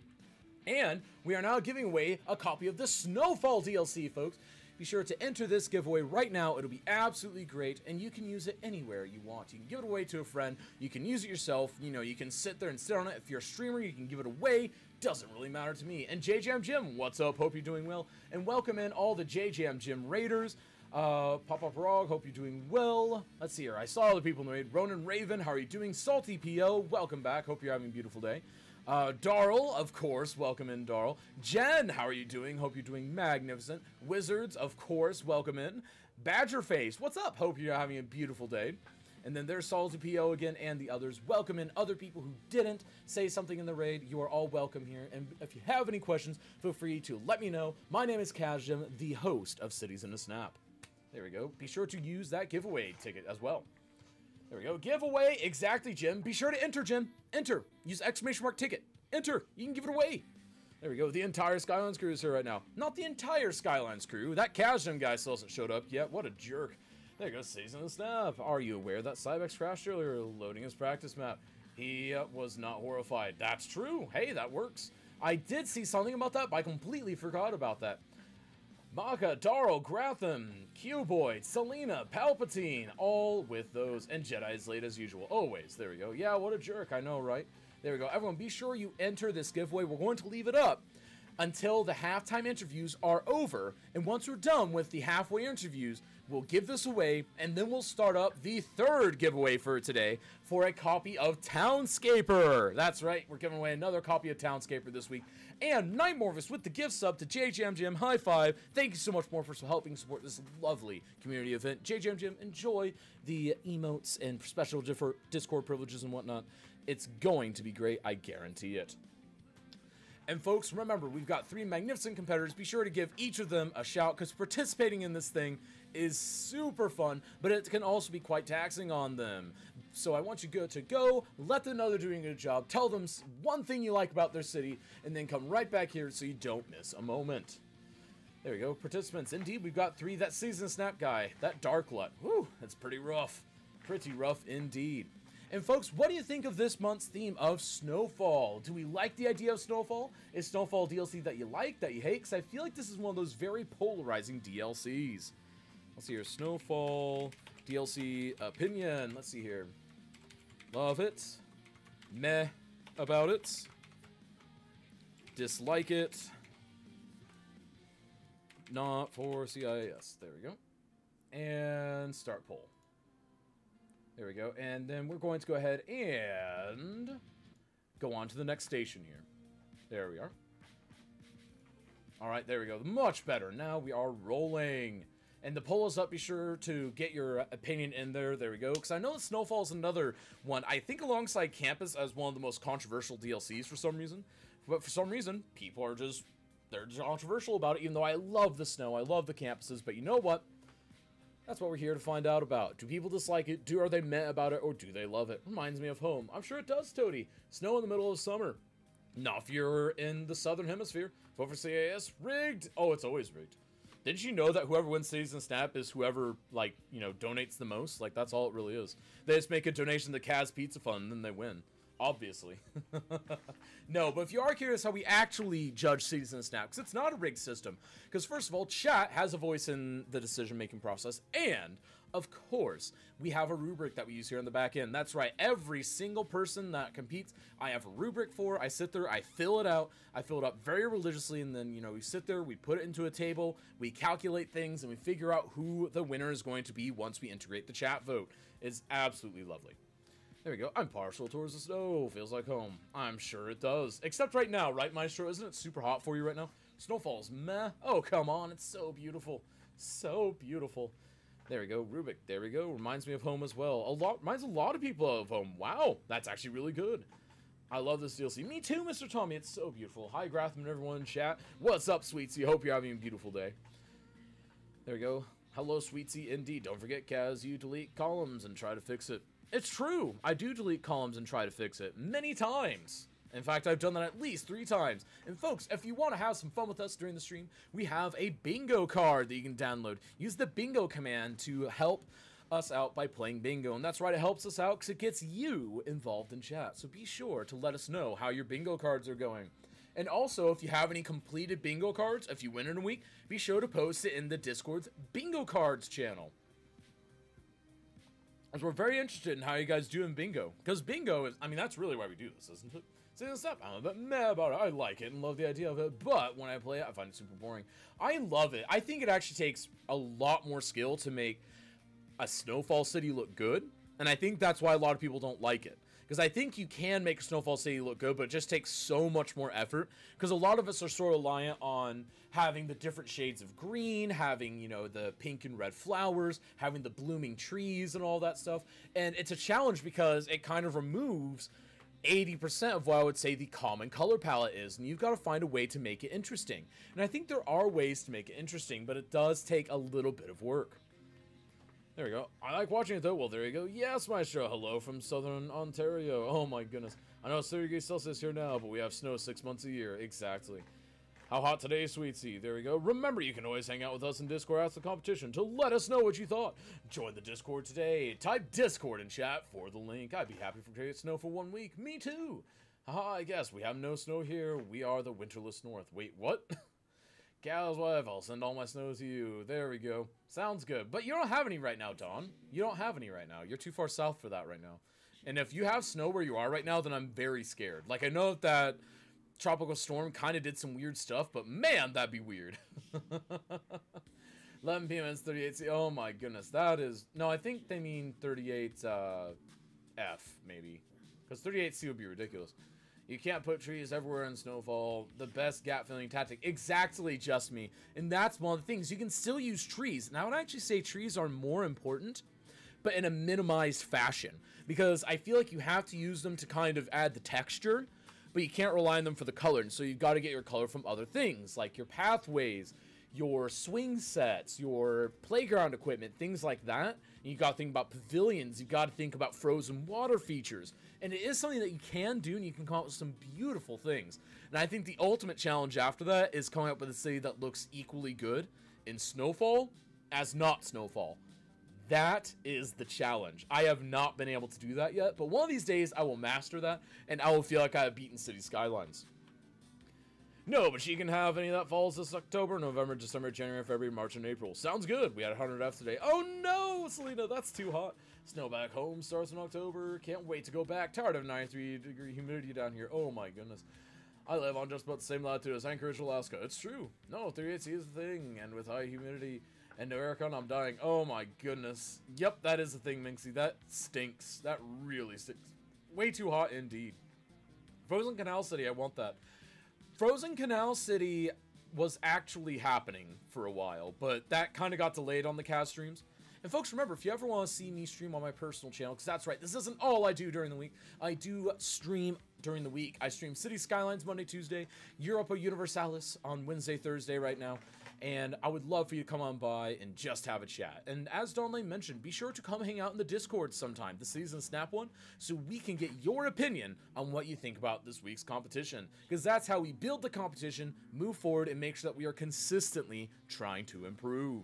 And we are now giving away a copy of the Snowfall DLC, folks. Be sure to enter this giveaway right now. It'll be absolutely great, and you can use it anywhere you want. You can give it away to a friend. You can use it yourself. You know, you can sit there and sit on it. If you're a streamer, you can give it away. Doesn't really matter to me. And JJam Jim, what's up? Hope you're doing well. And welcome in all the JJam Jim Raiders. Pop-Up Rog, hope you're doing well. Let's see here. I saw other people in the raid. Ronan Raven, how are you doing? Salty PO, welcome back. Hope you're having a beautiful day. Darl, of course, welcome in, Darl. Jen, how are you doing? Hope you're doing magnificent. Wizards, of course, welcome in. Badgerface, what's up? Hope you're having a beautiful day. And then there's Salty PO again and the others. Welcome in other people who didn't say something in the raid. You are all welcome here. And if you have any questions, feel free to let me know. My name is Kazjim, the host of Cities in a Snap. There we go. Be sure to use that giveaway ticket as well. There we go. Giveaway. Exactly, Jim. Be sure to enter, Jim. Enter. Use ! ticket. Enter. You can give it away. There we go. The entire Skylines crew is here right now. Not the entire Skylines crew. That Kazjim guy still hasn't showed up yet. What a jerk. There goes Season of the Snap. Are you aware that Cybex crashed earlier loading his practice map? He was not horrified. That's true. Hey, that works. I did see something about that, but I completely forgot about that. Maka, Darl, Gratham, Cuboid, Selena, Palpatine, all with those, and Jedi's late as usual. Always. There we go. Yeah, what a jerk. I know, right? There we go. Everyone, be sure you enter this giveaway. We're going to leave it up until the halftime interviews are over, and once we're done with the halfway interviews, we'll give this away, and then we'll start up the third giveaway for today for a copy of Townscaper. That's right, we're giving away another copy of Townscaper this week. And Night Morphus with the gift sub to JJMGM. High five. Thank you so much, Morphus, for helping support this lovely community event. JJMGM, enjoy the emotes and special Discord privileges and whatnot. It's going to be great, I guarantee it. And folks, remember, we've got 3 magnificent competitors. Be sure to give each of them a shout, because participating in this thing is super fun, but it can also be quite taxing on them. So I want you to go, let them know they're doing a good job, tell them one thing you like about their city, and then come right back here so you don't miss a moment. There we go, participants. Indeed, we've got 3. That Season Snap guy, that Darklut. Whew, that's pretty rough. Pretty rough indeed. And folks, what do you think of this month's theme of Snowfall? Do we like the idea of Snowfall? Is Snowfall DLC that you like, that you hate? Because I feel like this is one of those very polarizing DLCs. Let's see here, Snowfall DLC opinion. Let's see here. Love it. Meh about it. Dislike it. Not for CIS. There we go. And start poll. There we go. And then we're going to go ahead and go on to the next station here. There we are. All right, there we go. Much better. Now we are rolling. And the poll is up. Be sure to get your opinion in there. There we go. Because I know that Snowfall is another one, I think alongside Campus, as one of the most controversial DLCs for some reason. But for some reason, people are just, they're just controversial about it, even though I love the snow. I love the campuses. But you know what? That's what we're here to find out about. Do people dislike it? Are they meh about it? Or do they love it? Reminds me of home. I'm sure it does, Toady. Snow in the middle of summer. Not if you're in the southern hemisphere. Vote for CAS. Rigged. Oh, it's always rigged. Didn't you know that whoever wins Season Snap is whoever, like, you know, donates the most? Like, that's all it really is. They just make a donation to Kaz Pizza Fund, and then they win. Obviously. No, but if you are curious how we actually judge Season Snap, because it's not a rigged system. Because first of all, chat has a voice in the decision-making process, and of course, we have a rubric that we use here on the back end. That's right, every single person that competes, I have a rubric for. I sit there, I fill it out. I fill it up very religiously, and then, you know, we sit there, we put it into a table, we calculate things, and we figure out who the winner is going to be once we integrate the chat vote. It's absolutely lovely. There we go. I'm partial towards the snow. Feels like home. I'm sure it does. Except right now, right, Maestro? Isn't it super hot for you right now? Snowfall's meh. Oh, come on. It's so beautiful. So beautiful. There we go. Rubik. There we go. Reminds me of home as well. Reminds a lot of people of home. Wow. That's actually really good. I love this DLC. Me too, Mr. Tommy. It's so beautiful. Hi, Gratham and everyone in chat. What's up, Sweetsy? Hope you're having a beautiful day. There we go. Hello, Sweetsy. Indeed. Don't forget, Kaz, you delete columns and try to fix it. It's true. I do delete columns and try to fix it many times. In fact, I've done that at least 3 times. And folks, if you want to have some fun with us during the stream, we have a bingo card that you can download. Use the bingo command to help us out by playing bingo. And that's right, it helps us out because it gets you involved in chat. So be sure to let us know how your bingo cards are going. And also, if you have any completed bingo cards, if you win in a week, be sure to post it in the Discord's bingo cards channel. As we're very interested in how you guys do in bingo. Because bingo is, I mean, that's really why we do this, isn't it? Season Snap, I'm a bit meh about it. I like it and love the idea of it, but when I play it, I find it super boring. I love it. I think it actually takes a lot more skill to make a Snowfall City look good, and I think that's why a lot of people don't like it. Because I think you can make Snowfall City look good, but it just takes so much more effort. Because a lot of us are sort of reliant on having the different shades of green, having, you know, the pink and red flowers, having the blooming trees and all that stuff. And it's a challenge because it kind of removes 80% of what I would say the common color palette is, and you've got to find a way to make it interesting. And I think there are ways to make it interesting, but it does take a little bit of work. There we go. I like watching it though. Well, there you go. Yes, Maestro. Hello from Southern Ontario. Oh my goodness. I know it's 30 degrees Celsius here now, but we have snow 6 months a year. Exactly. How hot today, Sweet Sea? There we go. Remember, you can always hang out with us in Discord after the competition to let us know what you thought. Join the Discord today. Type Discord in chat for the link. I'd be happy for create snow for 1 week. Me too. Haha, I guess we have no snow here. We are the winterless north. Wait, what? Gal's wife, I'll send all my snow to you. There we go. Sounds good. But you don't have any right now, Dawn. You don't have any right now. You're too far south for that right now. And if you have snow where you are right now, then I'm very scared. Like, I know that tropical storm kind of did some weird stuff, but man, that'd be weird. 11 p.m. it's 38 C. Oh my goodness, that is... No, I think they mean 38 F, maybe. Because 38 C would be ridiculous. You can't put trees everywhere in Snowfall. The best gap filling tactic. Exactly, just me. And that's one of the things. You can still use trees. And I would actually say trees are more important, but in a minimized fashion. Because I feel like you have to use them to kind of add the texture, but you can't rely on them for the color. And so you've got to get your color from other things, like your pathways, your swing sets, your playground equipment, things like that. And you got to think about pavilions. You've got to think about frozen water features. And it is something that you can do, and you can come up with some beautiful things. And I think the ultimate challenge after that is coming up with a city that looks equally good in Snowfall as not Snowfall. That is the challenge. I have not been able to do that yet, but one of these days I will master that, and I will feel like I have beaten City Skylines. No, but she can have any that falls this October, November, December, January, February, March, and April. Sounds good. We had 100 F today. Oh no, Selena, that's too hot. Snow back home starts in October. Can't wait to go back. Tired of 93-degree humidity down here. Oh my goodness. I live on just about the same latitude as Anchorage, Alaska. It's true. No, 38C is the thing, and with high humidity and no aircon, I'm dying. Oh my goodness. Yep, that is the thing, Minxie. That stinks. That really stinks. Way too hot indeed. Frozen Canal City, I want that. Frozen Canal City was actually happening for a while, but that kind of got delayed on the cast streams. And folks, remember, if you ever want to see me stream on my personal channel, because that's right, this isn't all I do during the week. I do stream during the week. I stream City Skylines Monday, Tuesday, Europa Universalis on Wednesday, Thursday right now. And I would love for you to come on by and just have a chat. And as Dawnlane mentioned, be sure to come hang out in the Discord sometime, the Season Snap one, so we can get your opinion on what you think about this week's competition. Because that's how we build the competition, move forward, and make sure that we are consistently trying to improve.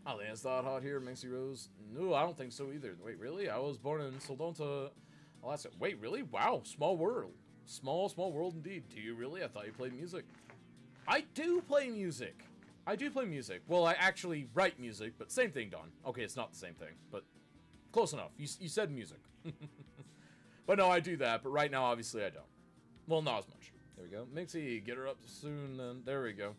I think it's not hot here, Minxie Rose. No, I don't think so either. Wait, really? I was born in Soldota, Alaska. Wait, really? Wow, small world. Small world indeed. Do you really? I thought you played music. I do play music. I do play music. Well, I actually write music, but same thing, Don. Okay, it's not the same thing, but close enough. You said music. But no, I do that, but right now, obviously, I don't. Well, not as much. There we go. Mixie, get her up soon, then. There we go.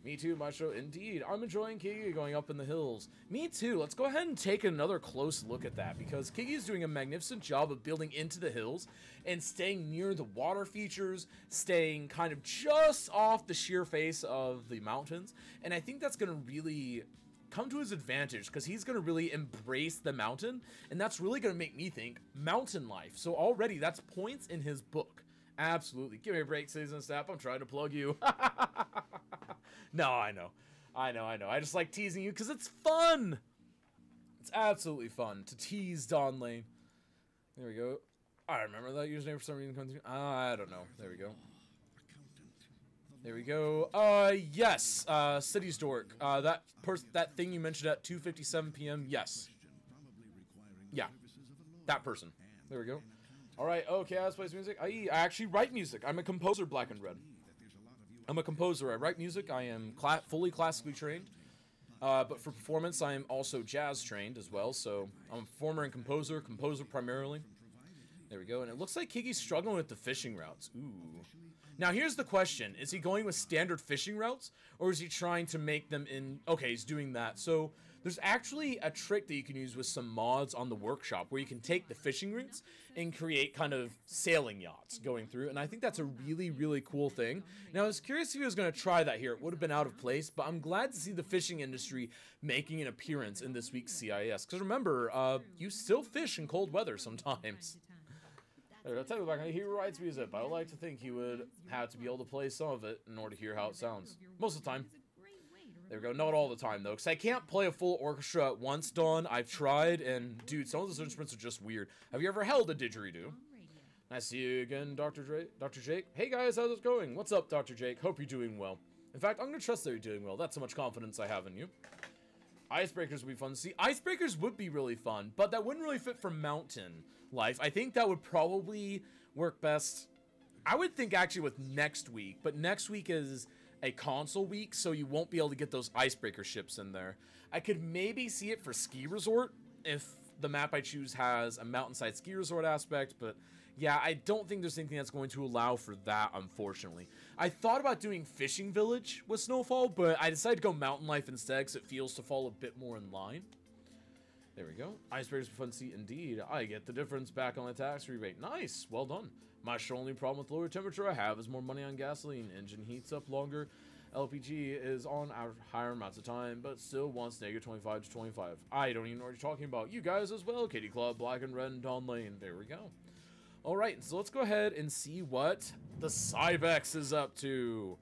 Me too, Maestro. Indeed. I'm enjoying Kiki going up in the hills. Me too. Let's go ahead and take another close look at that, because Kiki is doing a magnificent job of building into the hills and staying near the water features, staying kind of just off the sheer face of the mountains. And I think that's going to really come to his advantage, because he's going to really embrace the mountain, and that's really going to make me think mountain life. So already that's points in his book. Absolutely. Give me a break, Season Snap. I'm trying to plug you. No, I know. I just like teasing you because it's fun. It's absolutely fun to tease Dawnlane. There we go. I remember that username for some reason comes through. I don't know. There we go. There we go. Yes. City's Dork. That thing you mentioned at 2:57 p.m. Yes. Yeah. That person. There we go. All right. Okay. Let's play some music. I actually write music. I'm a composer, Black and Red. I'm a composer. I write music. I am fully classically trained. But for performance, I am also jazz trained as well. So I'm a performer and composer primarily. There we go. And it looks like Kiki's struggling with the fishing routes. Ooh. Now, here's the question. Is he going with standard fishing routes, or is he trying to make them in... Okay, he's doing that. So there's actually a trick that you can use with some mods on the workshop where you can take the fishing routes and create kind of sailing yachts going through. And I think that's a really, really cool thing. Now, I was curious if he was going to try that here. It would have been out of place, but I'm glad to see the fishing industry making an appearance in this week's CIS. Because remember, you still fish in cold weather sometimes. I'll tell you back, he writes music, but I would like to think he would have to be able to play some of it in order to hear how it sounds. Most of the time. There we go. Not all the time, though, because I can't play a full orchestra at once, Dawn. I've tried, and, dude, some of those instruments are just weird. Have you ever held a didgeridoo? Nice to see you again, Dr. Jake. Hey guys, how's it going? What's up, Dr. Jake? Hope you're doing well. In fact, I'm gonna trust that you're doing well. That's how much confidence I have in you. Icebreakers would be fun to see. Icebreakers would be really fun, but that wouldn't really fit for mountain life. I think that would probably work best, I would think, actually with next week, but next week is a console week, so you won't be able to get those icebreaker ships in there. I could maybe see it for ski resort if the map I choose has a mountainside ski resort aspect, but yeah, I don't think there's anything that's going to allow for that, unfortunately. I thought about doing fishing village with Snowfall, but I decided to go mountain life instead because it feels to fall a bit more in line. There we go. Icebreakers for fun to see, indeed. I get the difference back on the tax rebate. Nice, well done. My only problem with lower temperature I have is more money on gasoline. Engine heats up longer. LPG is on higher amounts of time, but still wants -25 to 25. I don't even know what you're talking about. You guys as well. Katie Club, Black and Red, and Dawn Lane. There we go. Alright, so let's go ahead and see what the Cybex is up to.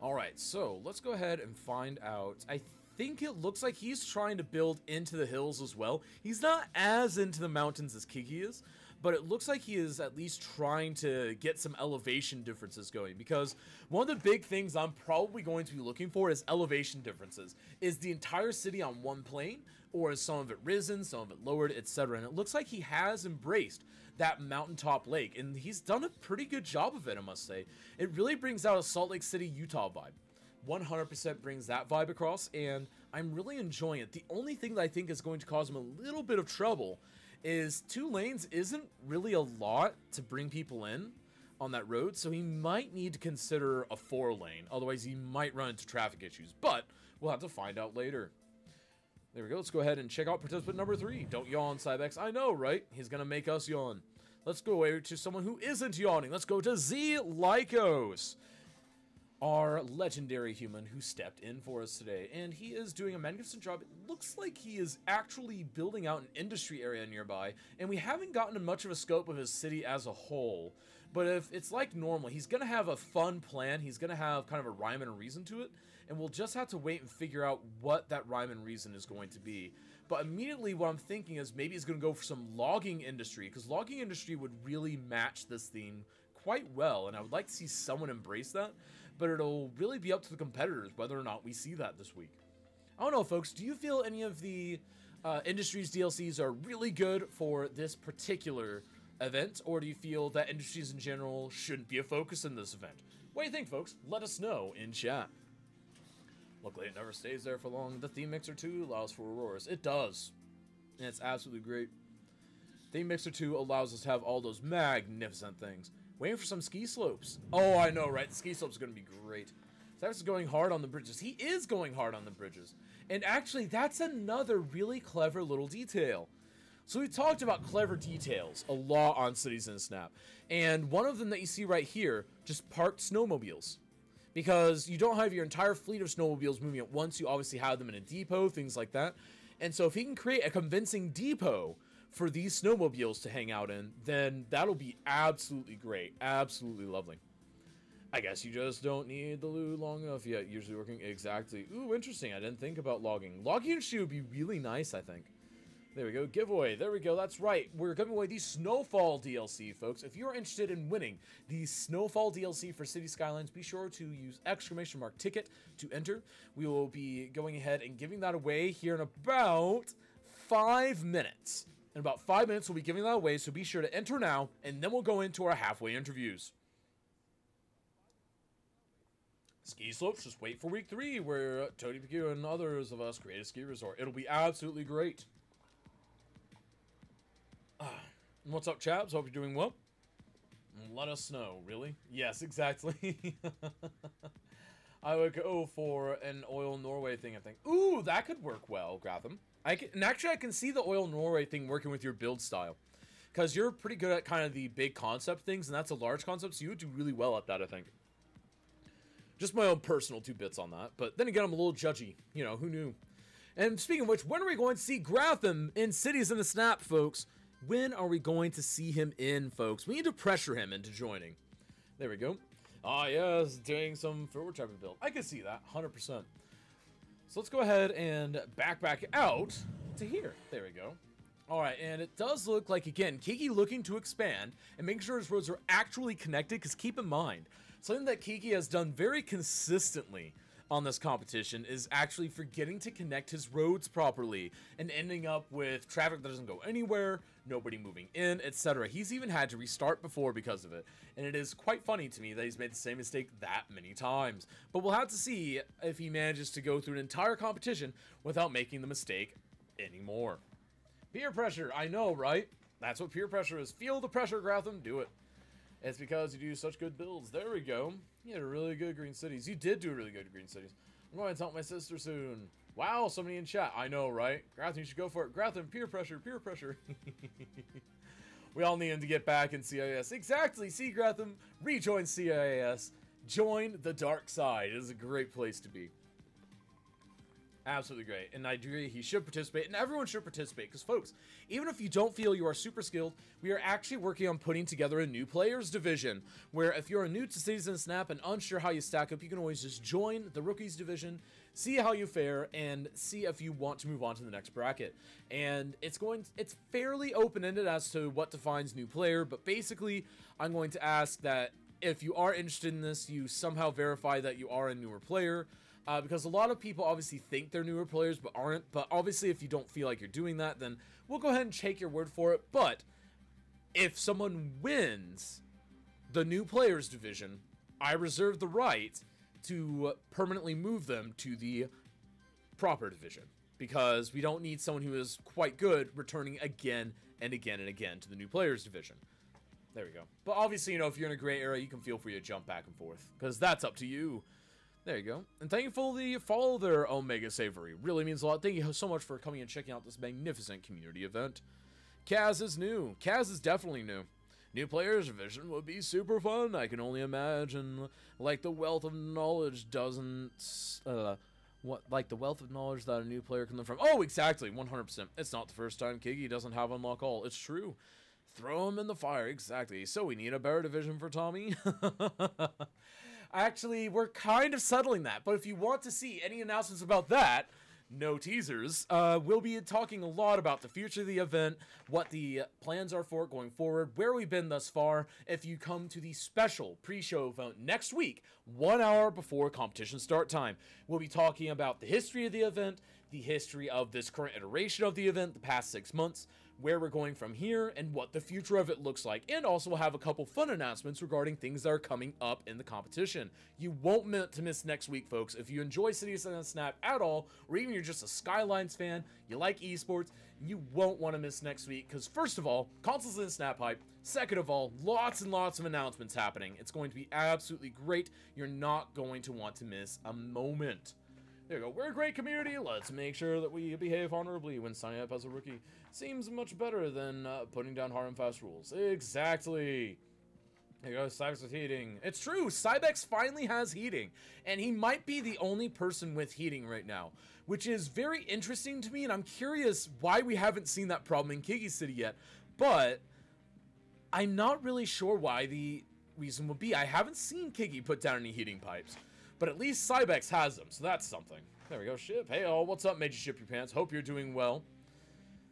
Alright, so let's go ahead and find out. I think it looks like he's trying to build into the hills as well. He's not as into the mountains as Kiki is, but it looks like he is at least trying to get some elevation differences going, because one of the big things I'm probably going to be looking for is elevation differences. Is the entire city on one plane, or is some of it risen, some of it lowered, etc.? And it looks like he has embraced that mountaintop lake, and he's done a pretty good job of it, I must say. It really brings out a Salt Lake City, Utah vibe. 100% brings that vibe across, and I'm really enjoying it. The only thing that I think is going to cause him a little bit of trouble is 2 lanes isn't really a lot to bring people in on that road, so he might need to consider a 4 lane, otherwise he might run into traffic issues, but we'll have to find out later. There we go, let's go ahead and check out participant number 3. Don't yawn, Cybex. I know, right? He's gonna make us yawn. Let's go over to someone who isn't yawning. Let's go to Z Lycos, our legendary human who stepped in for us today, and he is doing a magnificent job. It looks like he is actually building out an industry area nearby, and we haven't gotten much of a scope of his city as a whole. But if it's like normal, he's gonna have a fun plan. He's gonna have kind of a rhyme and a reason to it, and we'll just have to wait and figure out what that rhyme and reason is going to be. But immediately what I'm thinking is maybe he's going to go for some logging industry, because logging industry would really match this theme quite well, and I would like to see someone embrace that, but it'll really be up to the competitors whether or not we see that this week. I don't know, folks, do you feel any of the Industries DLCs are really good for this particular event, or do you feel that Industries in general shouldn't be a focus in this event? What do you think, folks? Let us know in chat. Luckily, it never stays there for long. The Theme Mixer 2 allows for Auroras. It does. And it's absolutely great. Theme Mixer 2 allows us to have all those magnificent things. Waiting for some ski slopes. Oh, I know, right? The ski slopes are going to be great. Cyrus is going hard on the bridges. He is going hard on the bridges. And actually, that's another really clever little detail. So we talked about clever details a lot on Cities in a Snap. And one of them that you see right here, just parked snowmobiles. Because you don't have your entire fleet of snowmobiles moving at once. You obviously have them in a depot, things like that. And so if he can create a convincing depot for these snowmobiles to hang out in, then that'll be absolutely great. Absolutely lovely. I guess you just don't need the loo long enough yet. Usually working exactly. Ooh, interesting. I didn't think about logging. Logging industry would be really nice, I think. There we go, giveaway. There we go, that's right. We're giving away the Snowfall DLC, folks. If you're interested in winning the Snowfall DLC for City Skylines, be sure to use !ticket to enter. We will be going ahead and giving that away here in about 5 minutes. In about 5 minutes, we'll be giving that away, so be sure to enter now, and then we'll go into our halfway interviews. Ski slopes, just wait for week 3, where Tony PQ and others of us create a ski resort. It'll be absolutely great. What's up, chaps? Hope you're doing well. Let us know, really? Yes, exactly. I would go for an Oil Norway thing, I think. Ooh, that could work well, Gratham. And actually, I can see the Oil Norway thing working with your build style. Because you're pretty good at kind of the big concept things, and that's a large concept, so you would do really well at that, I think. Just my own personal 2 bits on that. But then again, I'm a little judgy. You know, who knew? And speaking of which, when are we going to see Gratham in Cities in a Snap, folks? When are we going to see him in, folks? We need to pressure him into joining. There we go. Ah, yes, doing some forward trapping build. I can see that, 100%. So let's go ahead and back out to here. There we go. All right, and it does look like, again, Kiki looking to expand and making sure his roads are actually connected, because keep in mind, something that Kiki has done very consistently on this competition is actually forgetting to connect his roads properly and ending up with traffic that doesn't go anywhere, nobody moving in, etc. He's even had to restart before because of it, and it is quite funny to me that he's made the same mistake that many times. But we'll have to see if he manages to go through an entire competition without making the mistake anymore. Peer pressure, I know, right? That's what peer pressure is. Feel the pressure, Gratham, do it. It's because you do such good builds. There we go. You had a really good Green Cities. You did do really good Green Cities. I'm going to tell my sister soon. Wow, somebody in chat. I know, right? Gratham, you should go for it. Gratham, peer pressure, peer pressure. We all need him to get back in CIS. Exactly. See, Gratham, rejoin CIS. Join the dark side. It is a great place to be. Absolutely great. And I agree, he should participate, and everyone should participate, because folks, even if you don't feel you are super skilled, we are actually working on putting together a new players division, where if you're new to Cities and Snap and unsure how you stack up, you can always just join the rookies division, see how you fare, and see if you want to move on to the next bracket. And it's fairly open-ended as to what defines new player, but basically, I'm going to ask that if you are interested in this, you somehow verify that you are a newer player, because a lot of people obviously think they're newer players but aren't. But obviously if you don't feel like you're doing that, then we'll go ahead and take your word for it. But if someone wins the new players division, I reserve the right to permanently move them to the proper division, because we don't need someone who is quite good returning again and again and again to the new players division. There we go. But obviously, you know, if you're in a gray area, you can feel free to jump back and forth, because that's up to you. There you go. And thank you for the follow there, Omega Savory. Really means a lot. Thank you so much for coming and checking out this magnificent community event. Kaz is new. Kaz is definitely new. New players division would be super fun. I can only imagine, like, the wealth of knowledge doesn't, like the wealth of knowledge that a new player can learn from. Oh, exactly, 100%. It's not the first time Kiki doesn't have unlock all. It's true. Throw him in the fire, exactly. So we need a better division for Tommy. Actually, we're kind of settling that, but if you want to see any announcements about that, no teasers, we'll be talking a lot about the future of the event, what the plans are for it going forward, where we've been thus far, if you come to the special pre-show event next week, 1 hour before competition start time. We'll be talking about the history of the event, the history of this current iteration of the event, the past 6 months, where we're going from here, and what the future of it looks like. And also we'll have a couple fun announcements regarding things that are coming up in the competition. You won't want to miss next week, folks. If you enjoy Cities and Snap at all, or even you're just a Skylines fan, you like esports, you won't want to miss next week, because first of all, consoles and Snap hype. Second of all, lots and lots of announcements happening. It's going to be absolutely great. You're not going to want to miss a moment. There you go. We're a great community. Let's make sure that we behave honorably when signing up as a rookie. Seems much better than putting down hard and fast rules. Exactly. There you go. Cybex with heating. It's true. Cybex finally has heating. And he might be the only person with heating right now, which is very interesting to me. And I'm curious why we haven't seen that problem in Kiki City yet. But I'm not really sure why the reason would be. I haven't seen Kiki put down any heating pipes. But at least Cybex has them, so that's something. There we go, Ship. Hey, all, what's up, Made You Ship Your Pants? Hope you're doing well.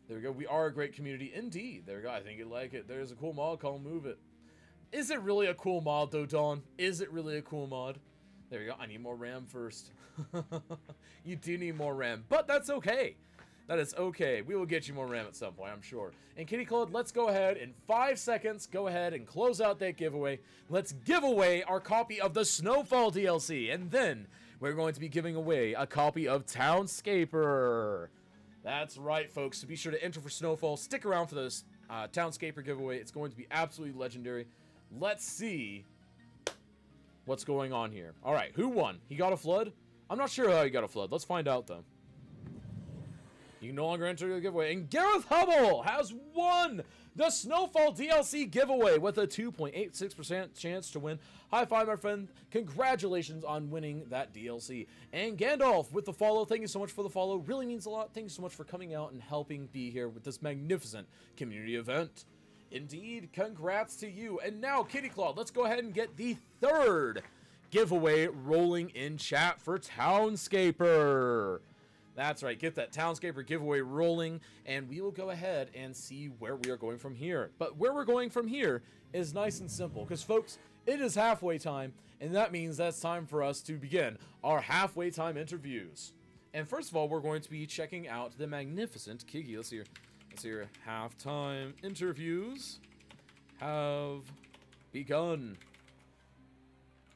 There we go. We are a great community, indeed. There we go. I think you'd like it. There's a cool mod called Move It. Is it really a cool mod, though, Dawn? Is it really a cool mod? There we go. I need more RAM first. You do need more RAM, but that's okay. That is okay. We will get you more RAM at some point, I'm sure. And Kitty Claude, let's go ahead in 5 seconds. Go ahead and close out that giveaway. Let's give away our copy of the Snowfall DLC. And then we're going to be giving away a copy of Townscaper. That's right, folks. So be sure to enter for Snowfall. Stick around for this Townscaper giveaway. It's going to be absolutely legendary. Let's see what's going on here. All right, who won? He got a flood? I'm not sure how he got a flood. Let's find out, though. You can no longer enter the giveaway. And Gareth Hubble has won the Snowfall DLC giveaway with a 2.86% chance to win. High five, my friend. Congratulations on winning that DLC. And Gandalf with the follow. Thank you so much for the follow. Really means a lot. Thank you so much for coming out and helping be here with this magnificent community event. Indeed, congrats to you. And now, Kitty Claw, let's go ahead and get the third giveaway rolling in chat for Townscaper. That's right, get that Townscaper giveaway rolling, and we will go ahead and see where we are going from here. But where we're going from here is nice and simple, because folks, it is halfway time, and that means that's time for us to begin our halfway time interviews. And first of all, we're going to be checking out the magnificent Kiki. Let's see here. Halftime interviews have begun.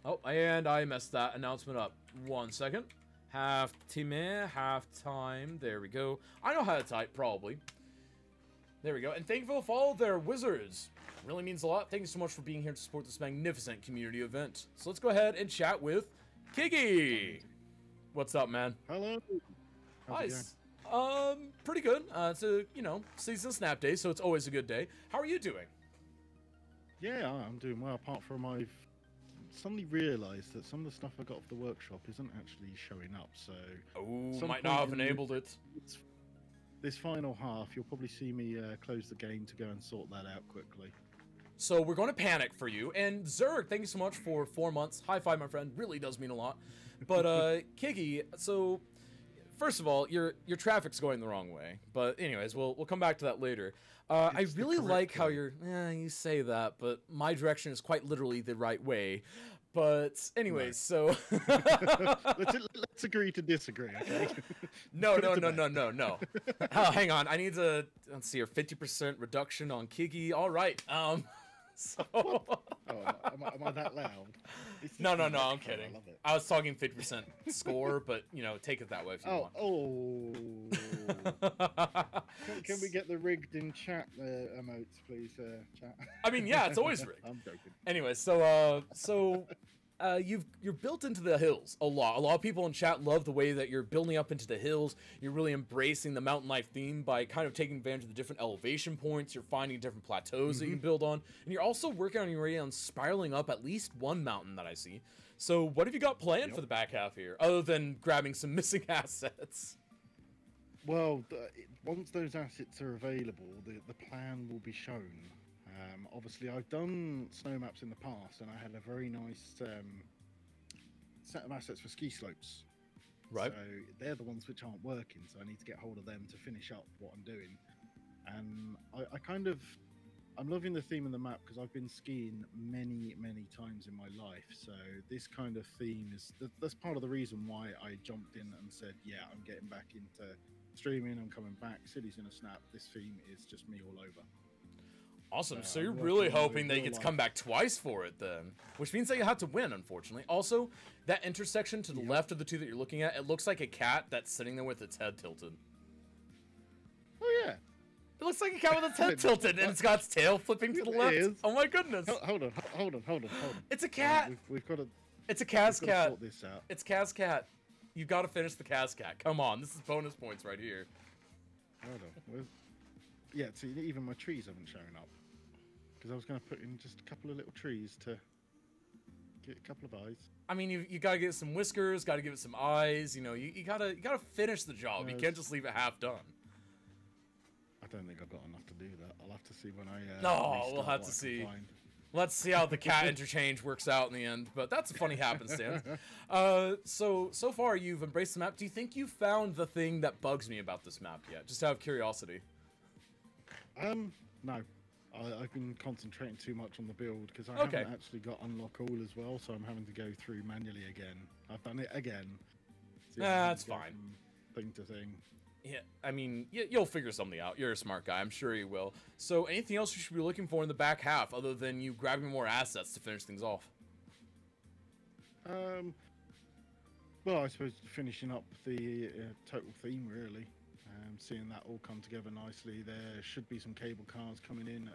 Oh, and I messed that announcement up. 1 second. Halftime. There we go. I know how to type, probably. There we go. And thank you for the follow there, Wizards. Really means a lot. Thank you so much for being here to support this magnificent community event. So let's go ahead and chat with Kiki. What's up, man? Hello. Nice. Pretty good. It's a, season snap day, so it's always a good day. How are you doing? Yeah, I'm doing well, apart from I've suddenly realised that some of the stuff I got off the workshop isn't actually showing up, so... Oh, might not have enabled it. This final half, you'll probably see me close the game to go and sort that out quickly. So we're going to panic for you. And Zerg, thank you so much for 4 months. High five, my friend. Really does mean a lot. But, Kiki, so... First of all, your traffic's going the wrong way. But anyways, we'll come back to that later. I really like how you say that, but my direction is quite literally the right way. But anyways, so let's agree to disagree, okay? No. Oh, hang on. I need to let's see here. 50% reduction on Kiki. All right. So. Oh, am I that loud? No, I'm kidding. I was talking 50% score, but take it that way if you want. Can we get the rigged in chat emotes, please, chat? I mean, yeah, it's always rigged. I'm joking. Anyway, you're built into the hills a lot. A lot of people in chat love the way that you're building up into the hills. You're really embracing the mountain life theme by kind of taking advantage of the different elevation points. You're finding different plateaus that you can build on, and you're also working on your way on spiraling up at least one mountain that I see. So what have you got planned for the back half here, other than grabbing some missing assets? Well, once those assets are available, the plan will be shown. Obviously, I've done snow maps in the past, and I had a very nice set of assets for ski slopes. Right. So they're the ones which aren't working, so I need to get hold of them to finish up what I'm doing. And I'm loving the theme of the map because I've been skiing many times in my life. So this kind of theme that's part of the reason why I jumped in and said, yeah, I'm getting back into streaming. I'm coming back. City's gonna snap. This theme is just me all over. Awesome. So you're really hoping that you get to come back twice for it then, which means that you have to win, unfortunately. Also, that intersection to the left of the two that you're looking at, it looks like a cat that's sitting there with its head tilted. Oh yeah. It looks like a cat with its head tilted, and it's got its tail flipping to the left. Oh my goodness. Hold on. It's a cat. We've got to. It's a Kaz cat. Sort this out. It's Kaz cat. You've got to finish the Kaz cat. Come on, this is bonus points right here. Hold on. Yeah, see, even my trees haven't shown up. Because I was going to put in just a couple of little trees to get a couple of eyes. I mean, you got to give it some whiskers, got to give it some eyes. You gotta finish the job. You can't just leave it half done. I don't think I've got enough to do that. I'll have to see when I. No, we'll have to see. Let's see how the cat interchange works out in the end. But that's a funny happenstance. So far you've embraced the map. Do you think you found the thing that bugs me about this map yet? Just out of curiosity. No. I've been concentrating too much on the build because I haven't actually got unlock all as well, so I'm having to go through manually again. I've done it again. So that's fine. Thing to thing. Yeah, I mean, you'll figure something out. You're a smart guy. I'm sure you will. So anything else you should be looking for in the back half other than you grabbing more assets to finish things off? Well, I suppose finishing up the total theme, really. Seeing that all come together nicely. There should be some cable cars coming in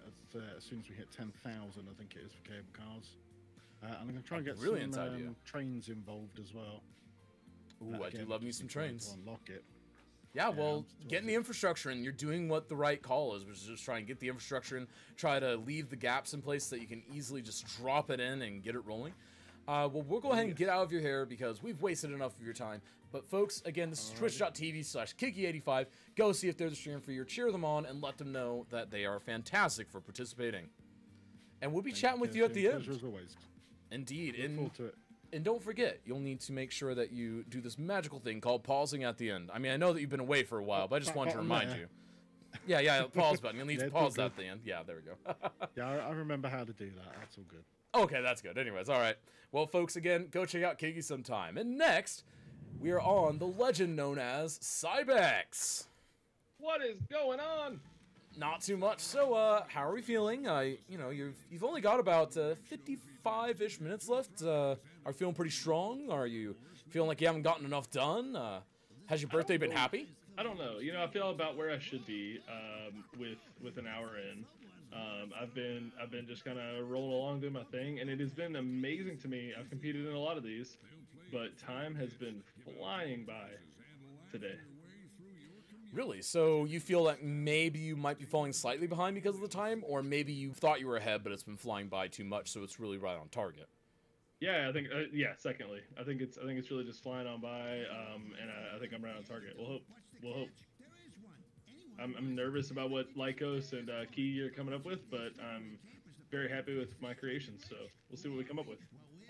as soon as we hit 10,000, I think it is, for cable cars. And I'm going to try and get some trains involved as well. Ooh, I do love me some trains. To unlock it. Yeah, well, getting the infrastructure in, you're doing what the right call is, which is just try and get the infrastructure in, try to leave the gaps in place so that you can easily just drop it in and get it rolling. Well, we'll go ahead and get out of your hair because we've wasted enough of your time. But folks, again, this is twitch.tv/Kiki85. Go see if they're the streamer for you, cheer them on, and let them know that they are fantastic for participating. And we'll be chatting with you at the end. As always. Indeed. Look forward to it. And don't forget, you'll need to make sure that you do this magical thing called pausing at the end. I mean, I know that you've been away for a while, but I just wanted to remind you. Yeah, pause button. You'll need to pause that at the end. Yeah, there we go. Yeah, I remember how to do that. That's all good. Okay, that's good. Anyways, all right. Well, folks, again, go check out Kiki sometime. And next, we are on the legend known as Cybex. What is going on? Not too much. So, how are we feeling? You know, you've only got about 55-ish minutes left. Are you feeling pretty strong? Are you feeling like you haven't gotten enough done? Has your birthday been happy? I don't know. You know, I feel about where I should be with an hour in. I've been just kind of rolling along doing my thing, and it has been amazing to me. I've competed in a lot of these, but time has been flying by today. Really? So you feel like maybe you might be falling slightly behind because of the time, or maybe you thought you were ahead, but it's been flying by too much, so it's really right on target. Yeah, I think. Secondly, I think it's really just flying on by, and I think I'm right on target. We'll hope. We'll hope. I'm nervous about what Lycos and Key are coming up with, but I'm very happy with my creations. So we'll see what we come up with.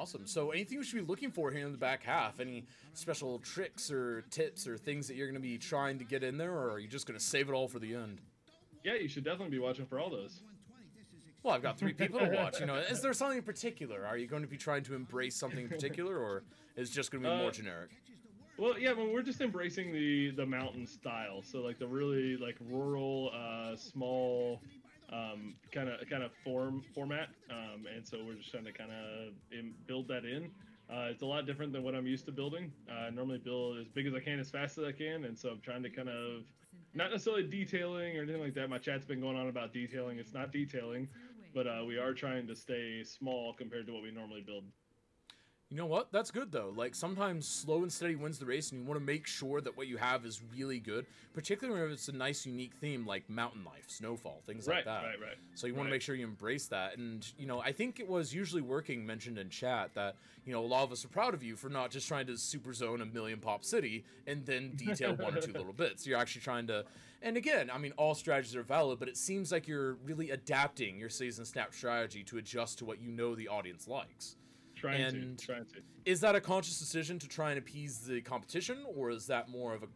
Awesome. So anything we should be looking for here in the back half? Any special tricks or tips or things that you're going to be trying to get in there, or are you just going to save it all for the end? Yeah, you should definitely be watching for all those. Well, I've got 3 people to watch. You know, is there something in particular? Are you going to be trying to embrace something in particular, or is it just going to be more generic? Well, yeah, we're just embracing the mountain style. So like the really like rural, small, kind of format, and so we're just trying to kind of build that in. It's a lot different than what I'm used to building. I normally build as big as I can, as fast as I can, and so I'm trying to kind of not necessarily detailing or anything like that. My chat's been going on about detailing. It's not detailing, but we are trying to stay small compared to what we normally build. You know what? That's good, though. Like, sometimes slow and steady wins the race, and you want to make sure that what you have is really good, particularly when it's a nice, unique theme like mountain life, snowfall, things like that. Right. So you want to make sure you embrace that. And, you know, I think it was usually working mentioned in chat that, you know, a lot of us are proud of you for not just trying to super zone a million pop city and then detail 1 or 2 little bits. You're actually trying to, and again, I mean, all strategies are valid, but it seems like you're really adapting your season snap strategy to adjust to what you know the audience likes. Trying to. Is that a conscious decision to try and appease the competition, or is that more of a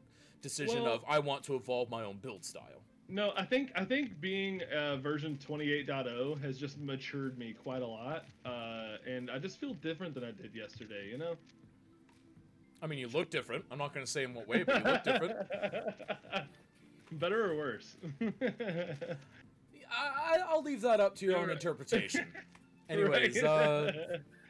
decision of I want to evolve my own build style? No, I think being version 28.0 has just matured me quite a lot, and I just feel different than I did yesterday. You know. I mean, you look different. I'm not going to say in what way, but you look different. Better or worse? I'll leave that up to your own interpretation. Anyways,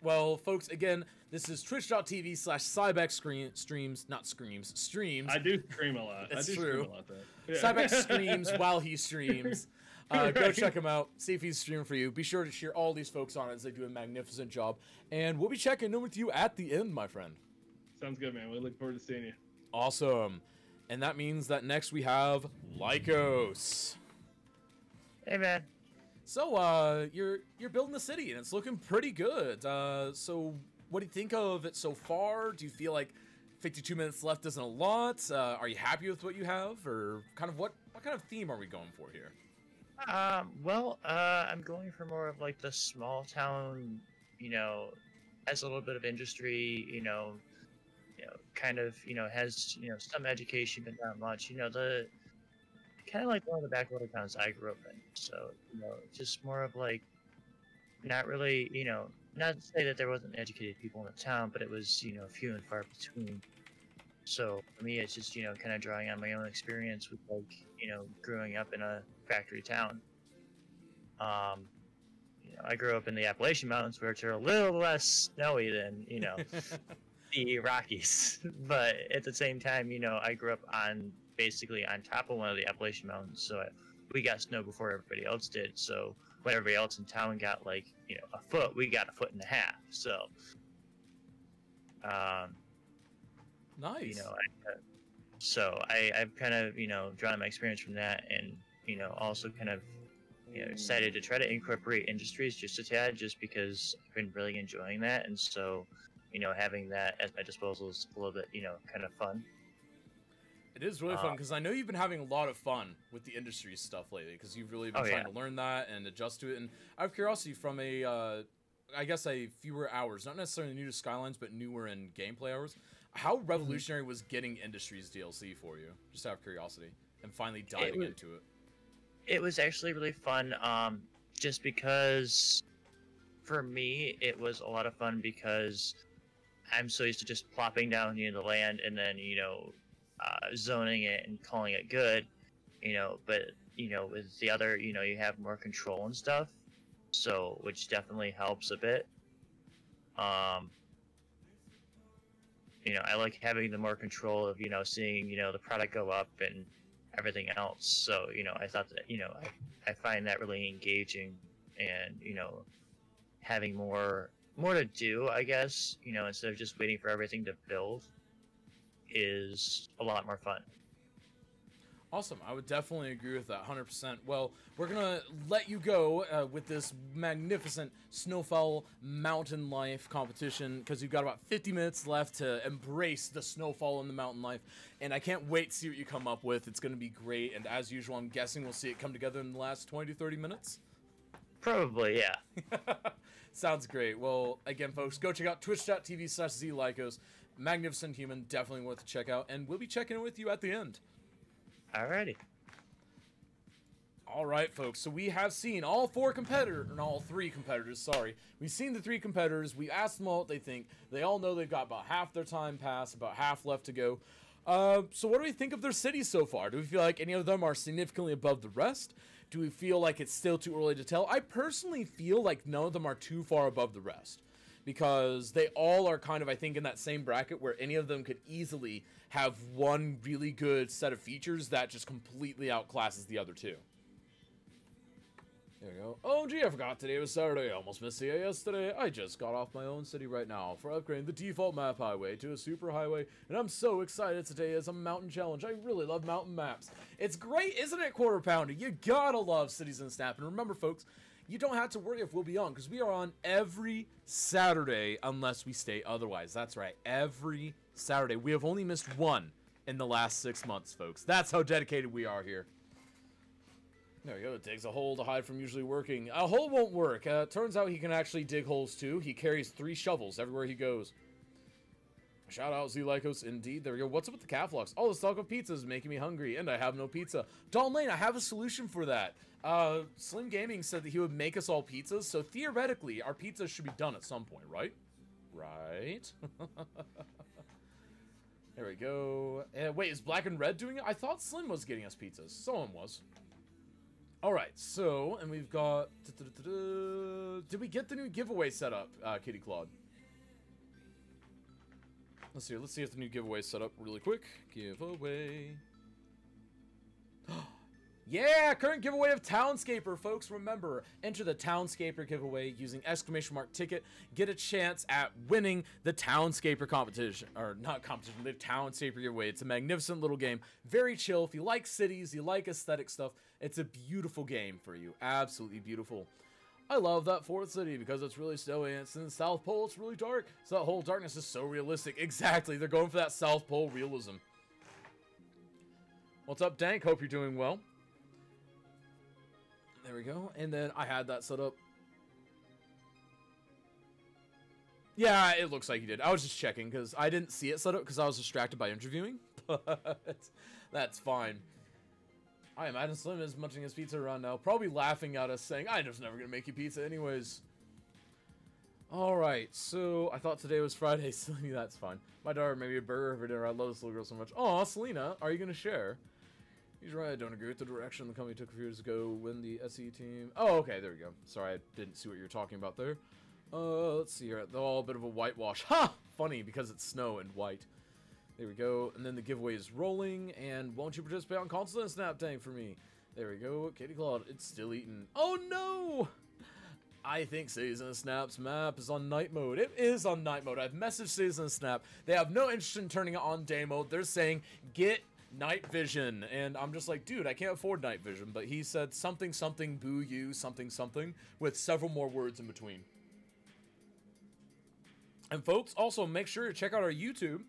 well, folks, again, this is twitch.tv/Cybex streams, not screams, streams. I do scream a lot. That's true. Scream a lot, yeah. Cybex streams while he streams. Go check him out. See if he's streaming for you. Be sure to cheer all these folks on as they do a magnificent job. And we'll be checking in with you at the end, my friend. Sounds good, man. We look forward to seeing you. Awesome. And that means that next we have Lycos. Hey, man. So, you're building the city, and it's looking pretty good. So what do you think of it so far? Do you feel like 52 minutes left isn't a lot? Are you happy with what you have, or kind of what kind of theme are we going for here? I'm going for more of like the small town, you know, has a little bit of industry, kind of, has, some education, but not much, the kind of like one of the backwater towns I grew up in. So, just more of like, not really, not to say that there wasn't educated people in the town, but it was, few and far between. So for me, it's just, kind of drawing on my own experience with like, growing up in a factory town. I grew up in the Appalachian Mountains, which are a little less snowy than, the Rockies. But at the same time, I grew up basically on top of one of the Appalachian Mountains. So we got snow before everybody else did. So when everybody else in town got like, a foot, we got a foot and a half. So, nice. I've kind of, drawn my experience from that, and, also kind of, decided to try to incorporate industries just a tad, just because I've been really enjoying that. And so, having that at my disposal is a little bit, kind of fun. It is really fun, because I know you've been having a lot of fun with the industry stuff lately, because you've really been trying to learn that and adjust to it. And out of curiosity, from a I guess, fewer hours, not necessarily new to Skylines, but newer in gameplay hours. How revolutionary was getting Industries DLC for you? Just out of curiosity, and finally diving into it. It was actually really fun, just because, for me, it was a lot of fun because I'm so used to just plopping down, the land and then, zoning it and calling it good, but, with the other, you have more control and stuff, so, which definitely helps a bit. I like having the more control of, seeing, the product go up and everything else. So, I thought that, I find that really engaging and, having more to do, I guess, instead of just waiting for everything to build is a lot more fun. Awesome. I would definitely agree with that 100%. Well, we're going to let you go with this magnificent Snowfall mountain life competition because you've got about 50 minutes left to embrace the snowfall and the mountain life. And I can't wait to see what you come up with. It's going to be great. And as usual, I'm guessing we'll see it come together in the last 20 to 30 minutes. Probably, yeah. Sounds great. Well, again, folks, go check out twitch.tv/zlycos. Magnificent Human. Definitely worth to check out. And we'll be checking in with you at the end. Alrighty. Alright, folks, so we have seen all three competitors, sorry. We've seen the three competitors, we asked them all what they think. They all know they've got about half their time passed, about half left to go. So what do we think of their cities so far? Do we feel like any of them are significantly above the rest? Do we feel like it's still too early to tell? I personally feel like none of them are too far above the rest. Because they all are kind of, I think, in that same bracket where any of them could easily have one really good set of features that just completely outclasses the other two. There we go. Oh, gee, I forgot today was Saturday. I almost missed CA yesterday. I just got off my own city right now for upgrading the default map highway to a super highway, and I'm so excited today as a mountain challenge. I really love mountain maps. It's great, isn't it, Quarter Pounder? You gotta love Cities in Snap. And remember, folks, you don't have to worry if we'll be on, because we are on every Saturday unless we state otherwise. That's right, every Saturday. We have only missed one in the last 6 months, folks. That's how dedicated we are here. There we go. It digs a hole to hide from usually working. A hole won't work. Turns out he can actually dig holes, too. He carries 3 shovels everywhere he goes. Shout out, Zlycos. Indeed. There we go. What's up with the calf locks? Oh, the stock of pizza is making me hungry, and I have no pizza. Dawn Lane, I have a solution for that. Slim Gaming said that he would make us all pizzas, so theoretically, our pizzas should be done at some point, right? Right? There we go. Wait, is Black and Red doing it? I thought Slim was getting us pizzas. Someone was. Alright, so, and we've got... Did we get the new giveaway set up, Kitty Claude? Let's see if the new giveaway is set up really quick. Giveaway. Yeah, current giveaway of Townscaper, folks. Remember, enter the Townscaper giveaway using !ticket. Get a chance at winning the Townscaper competition, or not competition, the Townscaper giveaway. It's a magnificent little game, very chill. If you like cities, you like aesthetic stuff, it's a beautiful game for you. Absolutely beautiful. I love that fourth city because it's really snowy and it's in the South Pole. It's really dark, so that whole darkness is so realistic. Exactly, they're going for that South Pole realism. What's up, Dank? Hope you're doing well. There we go. And then I had that set up. Yeah, it looks like you did. I was just checking because I didn't see it set up because I was distracted by interviewing. But that's fine. I imagine Slim is munching his pizza around now, probably laughing at us saying, I'm just never going to make you pizza anyways. Alright, so I thought today was Friday. Selena, that's fine. My daughter made me a burger for dinner. I love this little girl so much. Aw, Selena, are you going to share? He's right, I don't agree with the direction the company took a few years ago when the SE team... Oh, okay, there we go. Sorry, I didn't see what you were talking about there. Let's see here. They're all a bit of a whitewash. Ha! Funny, because it's snow and white. There we go. And then the giveaway is rolling. And won't you participate on console and Snap Tank for me? There we go. Katie Claude, it's still eating. Oh, no! I think Season Snap's map is on night mode. It is on night mode. I've messaged Season Snap. They have no interest in turning it on day mode. They're saying, get night vision, and I'm just like, dude, I can't afford night vision, but he said something something boo you something something with several more words in between. And folks, also make sure to check out our YouTube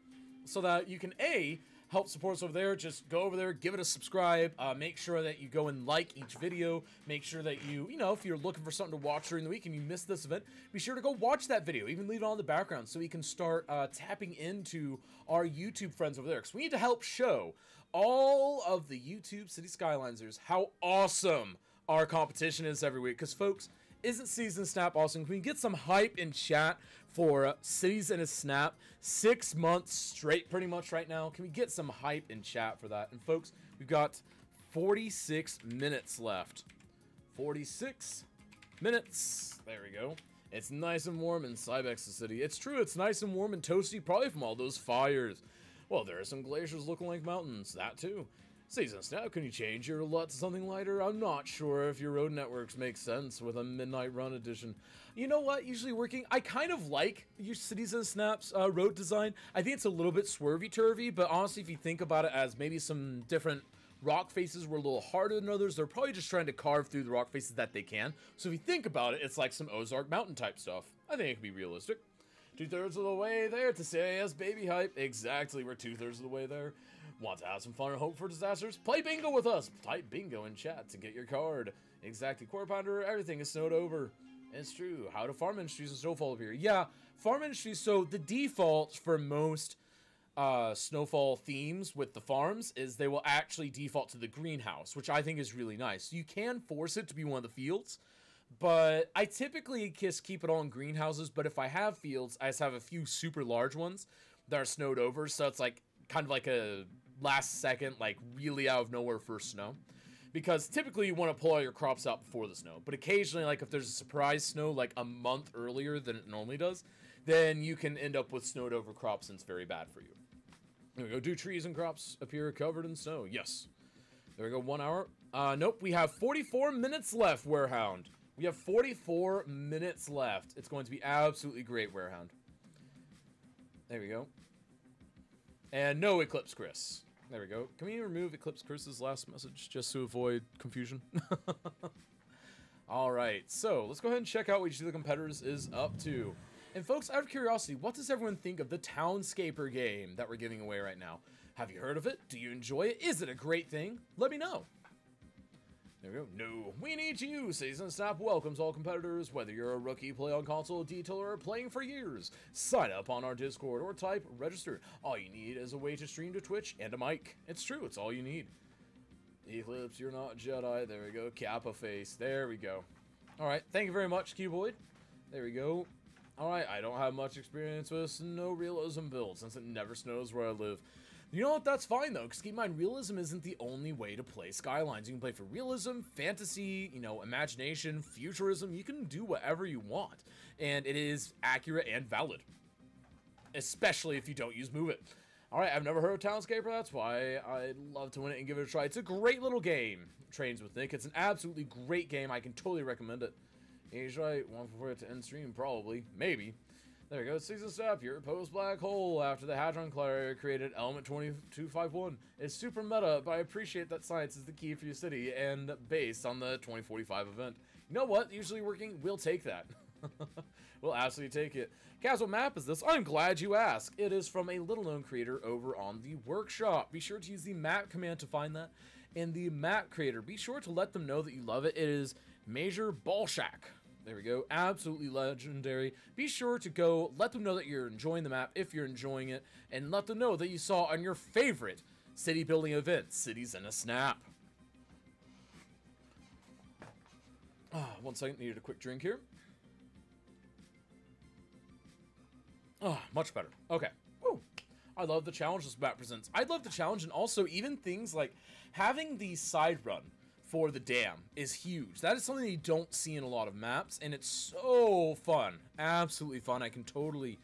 so that you can A, help support us over there, just go over there, give it a subscribe. Make sure that you go and like each video. Make sure that you know, if you're looking for something to watch during the week and you missed this event, be sure to go watch that video. Even leave it on in the background so we can start tapping into our YouTube friends over there. Because we need to help show all of the YouTube City Skylinesers how awesome our competition is every week. Because, folks, isn't Season Snap awesome? Can we get some hype in chat for Cities in a Snap? 6 months straight pretty much right now. Can we get some hype in chat for that? And folks, we've got 46 minutes left. 46 minutes. There we go. It's nice and warm in Cybex's city. It's true, it's nice and warm and toasty, probably from all those fires. Well, there are some glaciers looking like mountains. That too. Season Snap, can you change your LUT to something lighter? I'm not sure if your road networks make sense with a Midnight Run edition. You know what? Usually working, I kind of like your Cities and Snap's road design. I think it's a little bit swervy-turvy, but honestly, if you think about it as maybe some different rock faces were a little harder than others, they're probably just trying to carve through the rock faces that they can. So if you think about it, it's like some Ozark Mountain type stuff. I think it could be realistic. 2/3 of the way there to CIS baby hype. Exactly, we're 2/3 of the way there. Want to have some fun and hope for disasters? Play bingo with us. Type bingo in chat to get your card. Exactly, Quarter Pounder, everything is snowed over. It's true. How do farm industries and Snowfall appear? Yeah, farm industries, so the default for most Snowfall themes with the farms is they will actually default to the greenhouse, which I think is really nice. You can force it to be one of the fields, but I typically just keep it all in greenhouses. But if I have fields, I just have a few super large ones that are snowed over, so it's like kind of like a last second, like really out of nowhere first snow. Because typically you want to pull all your crops out before the snow, but occasionally, like if there's a surprise snow like a month earlier than it normally does, then you can end up with snowed over crops and it's very bad for you. There we go. Do trees and crops appear covered in snow? Yes. There we go. 1 hour. Nope. We have 44 minutes left, Werehound. We have 44 minutes left. It's going to be absolutely great, Werehound. There we go. And no Eclipse Chris. There we go. Can we remove Eclipse Chris's last message just to avoid confusion? All right. So let's go ahead and check out what each of the competitors is up to. And folks, out of curiosity, what does everyone think of the Townscaper game that we're giving away right now? Have you heard of it? Do you enjoy it? Is it a great thing? Let me know. There we go. No, we need you. Season Snap welcomes all competitors, whether you're a rookie, play on console, detailer, or playing for years. Sign up on our Discord or type register. All you need is a way to stream to Twitch and a mic. It's true, it's all you need. Eclipse, you're not Jedi. There we go. Kappa face. There we go. All right, thank you very much, Cuboid. There we go. All right, I don't have much experience with snow realism builds since it never snows where I live. You know what? That's fine, though, because keep in mind, realism isn't the only way to play Skylines. You can play for realism, fantasy, you know, imagination, futurism. You can do whatever you want, and it is accurate and valid, especially if you don't use Move It. All right, I've never heard of Townscaper. That's why I'd love to win it and give it a try. It's a great little game, Trains with Nick. It's an absolutely great game. I can totally recommend it. He's right. One for it to end stream, probably. Maybe. There we go. Season Snap, you're post-black hole after the Hadron Collider created element 2251. It's super meta, but I appreciate that science is the key for your city and based on the 2045 event. You know what? Usually working, we'll take that. We'll absolutely take it. Kaz, what map is this? I'm glad you asked. It is from a little-known creator over on the workshop. Be sure to use the map command to find that. And the map creator, be sure to let them know that you love it. It is Major Ballshack. There we go. Absolutely legendary. Be sure to go let them know that you're enjoying the map if you're enjoying it, and let them know that you saw on your favorite city building event, Cities in a Snap. 1 second. Needed a quick drink here. Much better. Okay. Woo. I love the challenge this map presents. I love the challenge, and also even things like having the side run for the dam is huge. That is something you don't see in a lot of maps, and it's so fun. Absolutely fun. I can totally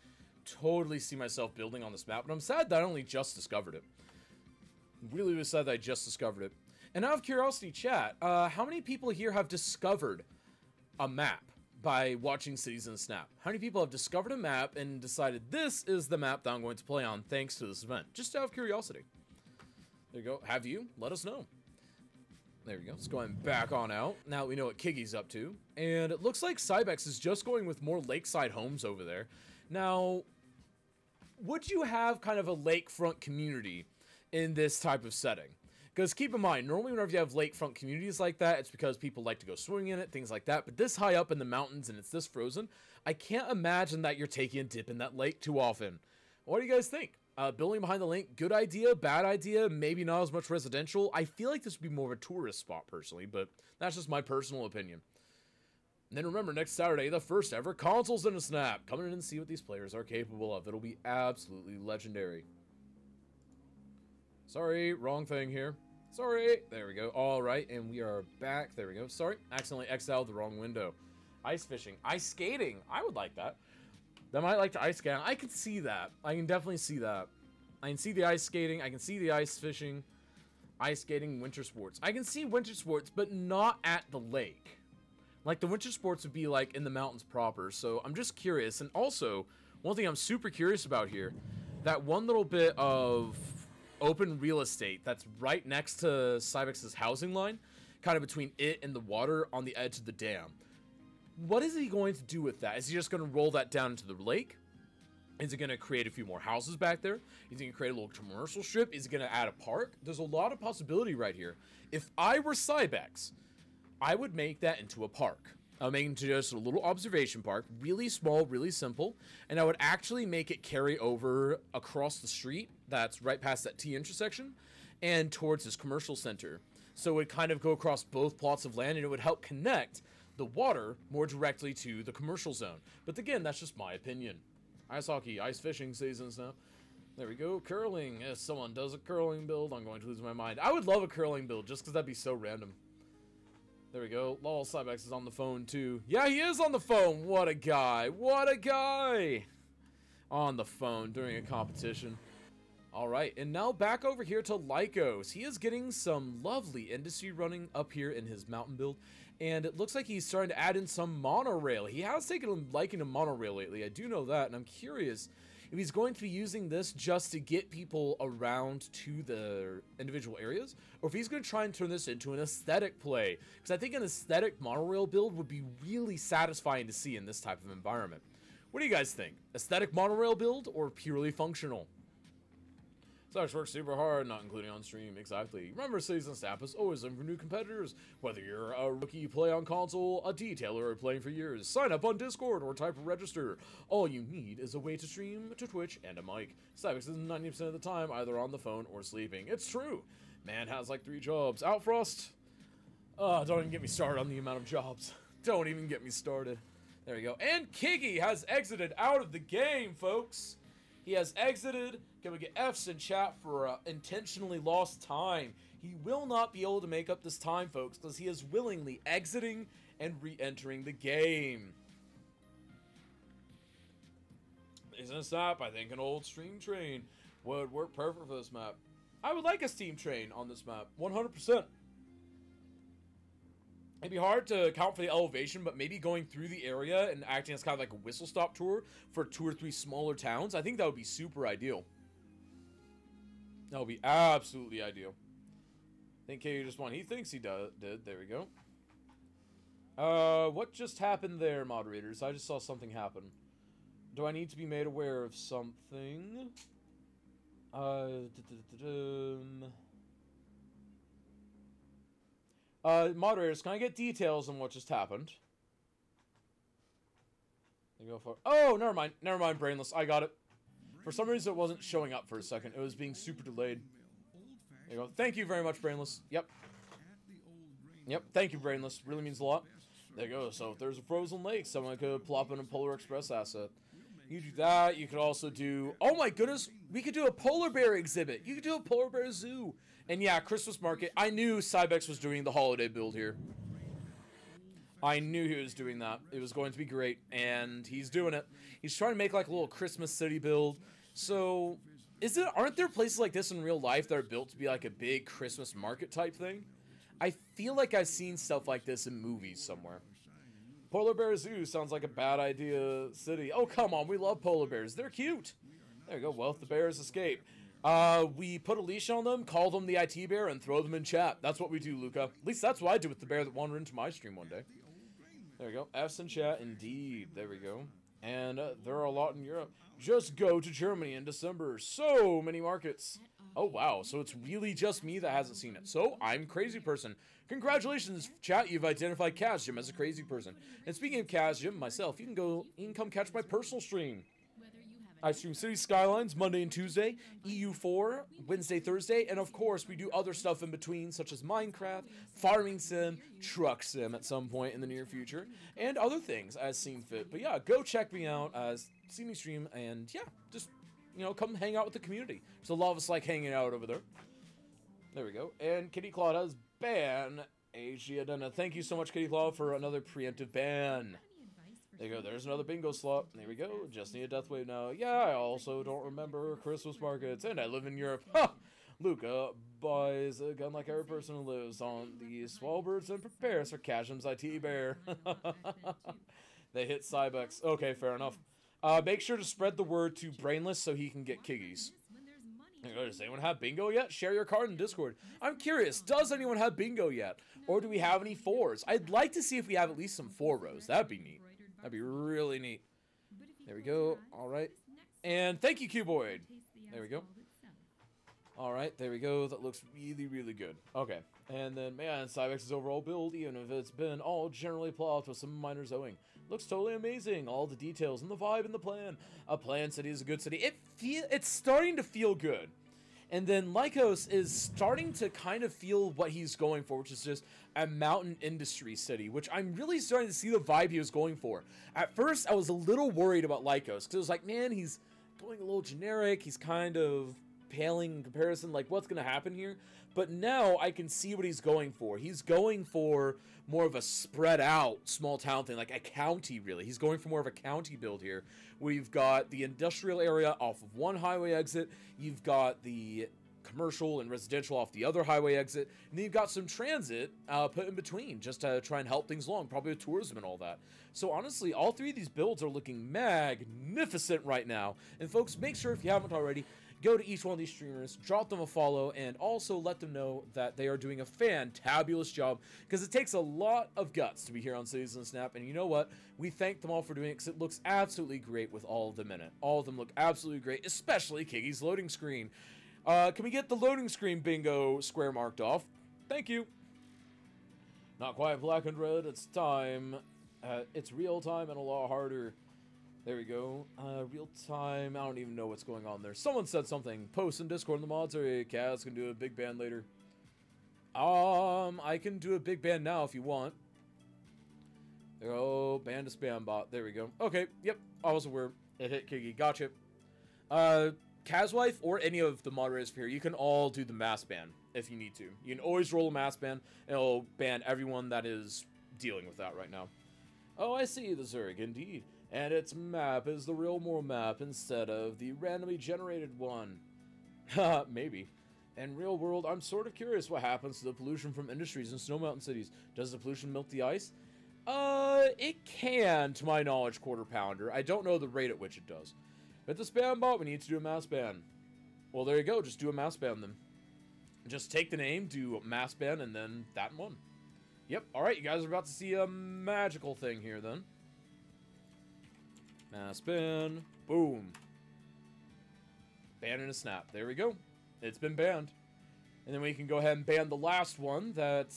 see myself building on this map, but I'm sad that I only just discovered it. Really was sad that I just discovered it. And out of curiosity, chat, how many people here have discovered a map by watching Cities in a Snap? How many people have discovered a map and decided this is the map that I'm going to play on thanks to this event? Just out of curiosity. There you go. Have you? Let us know. There we go. It's going back on out. Now we know what Kiggy's up to. And it looks like Cybex is just going with more lakeside homes over there. Now, would you have kind of a lakefront community in this type of setting. Because keep in mind, normally whenever you have lakefront communities like that, it's because people like to go swimming in it, things like that. But this high up in the mountains and it's this frozen, I can't imagine that you're taking a dip in that lake too often. What do you guys think? Building behind the lake, good idea, bad idea, maybe not as much residential. I feel like this would be more of a tourist spot personally, but that's just my personal opinion. And then remember, next Saturday, the first ever Consoles in a Snap. Come in and see what these players are capable of. It'll be absolutely legendary. Sorry, wrong thing here. Sorry. There we go. All right, and we are back. There we go. Sorry, accidentally exiled the wrong window. Ice fishing. Ice skating. I would like that. I might like to ice skate. I can see that. I can definitely see that. I can see the ice skating. I can see the ice fishing. Ice skating, winter sports. I can see winter sports, but not at the lake. Like, the winter sports would be, like, in the mountains proper. So, I'm just curious. And also, one thing I'm super curious about here, that one little bit of open real estate that's right next to Cybex's housing line, kind of between it and the water on the edge of the dam. What is he going to do with that? Is he just going to roll that down into the lake? Is he going to create a few more houses back there? Is he going to create a little commercial strip? Is he going to add a park? There's a lot of possibility right here. If I were Cybex, I would make that into a park. I would make it into just a little observation park, really small, really simple, and I would actually make it carry over across the street that's right past that T intersection and towards this commercial center. So it would kind of go across both plots of land, and it would help connect the water more directly to the commercial zone. But again, that's just my opinion. Ice hockey, ice fishing seasons now. There we go. Curling. If someone does a curling build, I'm going to lose my mind. I would love a curling build just because that'd be so random. There we go. Lol, Cybex is on the phone too. Yeah, he is on the phone. What a guy. What a guy. On the phone during a competition. Alright, and now back over here to Lycos. He is getting some lovely industry running up here in his mountain build. And it looks like he's starting to add in some monorail. He has taken a liking to monorail lately. I do know that, and I'm curious if he's going to be using this just to get people around to the individual areas, or if he's going to try and turn this into an aesthetic play. Because I think an aesthetic monorail build would be really satisfying to see in this type of environment. What do you guys think? Aesthetic monorail build or purely functional? Cybex works super hard, not including on stream. Exactly. Remember, Season Snap is always looking for new competitors. Whether you're a rookie you play on console, a detailer, or playing for years, sign up on Discord or type register. All you need is a way to stream to Twitch and a mic. Cybex is 90% of the time either on the phone or sleeping. It's true. Man has like 3 jobs. Outfrost? Don't even get me started on the amount of jobs. Don't even get me started. There you go. And Kiggy has exited out of the game, folks. He has exited. Can we get F's in chat for intentionally lost time? He will not be able to make up this time, folks, because he is willingly exiting and re-entering the game. Isn't a snap? I think an old stream train would work perfect for this map. I would like a steam train on this map, 100%. It'd be hard to account for the elevation, but maybe going through the area and acting as kind of like a whistle-stop tour for 2 or 3 smaller towns, I think that would be super ideal. That would be absolutely ideal. I think KU just won. He thinks he did. There we go. What just happened there, moderators? I just saw something happen. Do I need to be made aware of something? Moderators, can I get details on what just happened? They go for. Oh, never mind. Never mind, Brainless. I got it. For some reason, it wasn't showing up for a second. It was being super delayed. There you go. Thank you very much, Brainless. Yep. Yep. Thank you, Brainless. Really means a lot. There you go. So if there's a frozen lake, someone could plop in a Polar Express asset. You do that. You could also do. Oh my goodness, we could do a polar bear exhibit. You could do a polar bear zoo. And yeah, Christmas market. I knew Cybex was doing the holiday build here. I knew he was doing that. It was going to be great, and he's doing it. He's trying to make like a little Christmas city build. So, aren't there places like this in real life that are built to be like a big Christmas market type thing? I feel like I've seen stuff like this in movies somewhere. Polar Bear Zoo sounds like a bad idea city. Oh, come on. We love polar bears. They're cute. There you go. Well, if the bears escape. We put a leash on them, call them the IT bear, and throw them in chat. That's what we do, Luca. At least that's what I did with the bear that wandered into my stream one day. There we go. F's in chat, indeed. There we go. And there are a lot in Europe. Just go to Germany in December. So many markets. Oh, wow. So it's really just me that hasn't seen it. So I'm Crazy Person. Congratulations, chat. You've identified Kaz Jim as a crazy person. And speaking of Kaz Jim, myself, you can come catch my personal stream. I stream City Skylines Monday and Tuesday, EU4 Wednesday, Thursday, and of course we do other stuff in between, such as Minecraft, Farming Sim, Truck Sim at some point in the near future, and other things as seen fit. But yeah, go check me out, see me stream, and yeah, just, you know, come hang out with the community. There's a lot of us like hanging out over there. There we go. And Kitty Claw does ban Asiadana. Thank you so much, Kitty Claw, for another preemptive ban. There you go, there's another bingo slot. There we go, just need a death wave now. Yeah, I also don't remember Christmas markets, and I live in Europe. Ha! Luca buys a gun like every person who lives on the Swallbirds and prepares for Kashim's IT bear. They hit Cybex. Okay, fair enough. Make sure to spread the word to Brainless so he can get Kiggies. Does anyone have bingo yet? Share your card in Discord. I'm curious, does anyone have bingo yet? Or do we have any 4s? I'd like to see if we have at least some 4 rows. That'd be neat. That'd be really neat. There we go. All right. And thank you, Cuboid. There we go. All right. There we go. That looks really, really good. Okay. And then, man, Cybex's overall build, even if it's been all generally plopped with some minor zoning, looks totally amazing. All the details and the vibe and the plan. A planned city is a good city. It's starting to feel good. And then Lycos is starting to kind of feel what he's going for, which is just a mountain industry city, which I'm really starting to see the vibe he was going for. At first, I was a little worried about Lycos, because it was like, man, he's going a little generic, he's kind of paling in comparison, like, what's going to happen here? But now I can see what he's going for. He's going for more of a spread out small town thing, like a county, really. He's going for more of a county build here. We've got the industrial area off of one highway exit. You've got the commercial and residential off the other highway exit. And then you've got some transit put in between just to try and help things along, probably with tourism and all that. So honestly, all 3 of these builds are looking magnificent right now. And folks, make sure if you haven't already, go to each one of these streamers, drop them a follow, and also let them know that they are doing a fantabulous job, because it takes a lot of guts to be here on Cities and Snap, and you know what? We thank them all for doing it, because it looks absolutely great with all of them in it. All of them look absolutely great, especially Kiggy's loading screen. Can we get the loading screen bingo square marked off? Thank you. Not quite black and red, it's time. It's real time and a lot harder. There we go. Real time. I don't even know what's going on there. Someone said something. Post in Discord in the mods. Or hey, Kaz can do a big band later. I can do a big band now if you want. There we go. Band to spam bot. There we go. Okay. Yep. I was aware. It hit Kiggy. Gotcha. Kazwife or any of the moderators here, you can all do the mass ban if you need to. You can always roll a mass ban. It'll ban everyone that is dealing with that right now. Oh, I see the Zerg, indeed. And its map is the real world map instead of the randomly generated one. Haha, maybe. In real world, I'm sort of curious what happens to the pollution from industries in snow mountain cities. Does the pollution melt the ice? It can, to my knowledge, quarter pounder. I don't know the rate at which it does. But the spam bot, we need to do a mass ban. Well, there you go. Just do a mass ban then. Just take the name, do a mass ban, and then that one. Yep. All right, you guys are about to see a magical thing here then. Mass ban. Boom. Ban in a snap. There we go. It's been banned. And then we can go ahead and ban the last one that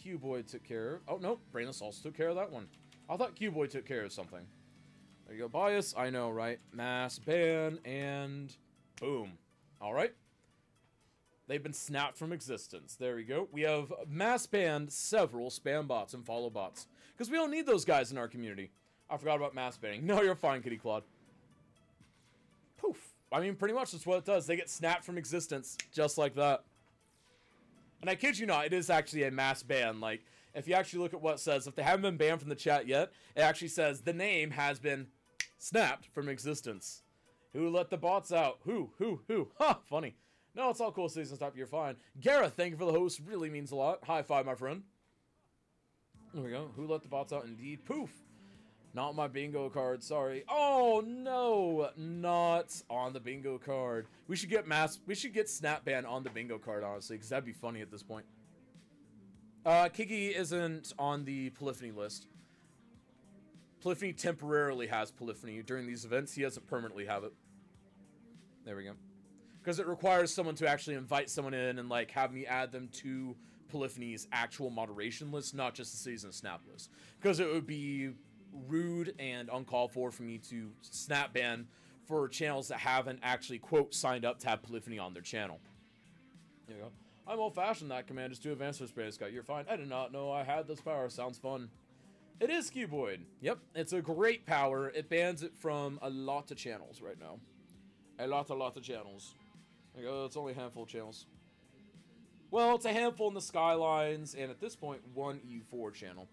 Cuboid took care of. Oh, no. Brainless also took care of that one. I thought Cuboid took care of something. There you go. Bias. I know, right? Mass ban. And boom. All right. They've been snapped from existence. There we go. We have mass banned several spam bots and follow bots. Because we don't need those guys in our community. I forgot about mass banning. No, you're fine, Kitty Claude. Poof. I mean, pretty much that's what it does. They get snapped from existence, just like that. And I kid you not, it is actually a mass ban. Like, if you actually look at what it says, if they haven't been banned from the chat yet, it actually says the name has been snapped from existence. Who let the bots out? Who? Ha, funny. No, it's all cool, Season Stop, you're fine. Gareth, thank you for the host. Really means a lot. High five, my friend. There we go. Who let the bots out? Indeed. Poof. Not my bingo card, sorry. Oh no, not on the bingo card. We should get snap ban on the bingo card, honestly, because that'd be funny at this point. Kiki isn't on the polyphony list. Polyphony temporarily has polyphony during these events. He doesn't permanently have it. There we go. because it requires someone to actually invite someone in and like have me add them to Polyphony's actual moderation list, not just the Season Snap list, because it would be rude and uncalled for me to snap ban for channels that haven't actually, quote, signed up to have Polyphony on their channel. There you go. I'm old-fashioned. That command is too advanced for Space Guy. You're fine. I did not know I had this power. Sounds fun. It is cuboid. Yep, it's a great power. It bans it from a lot of channels right now. A lot of channels. There you go. It's only a handful of channels. Well, it's a handful in the Skylines, and at this point, one EU4 channel.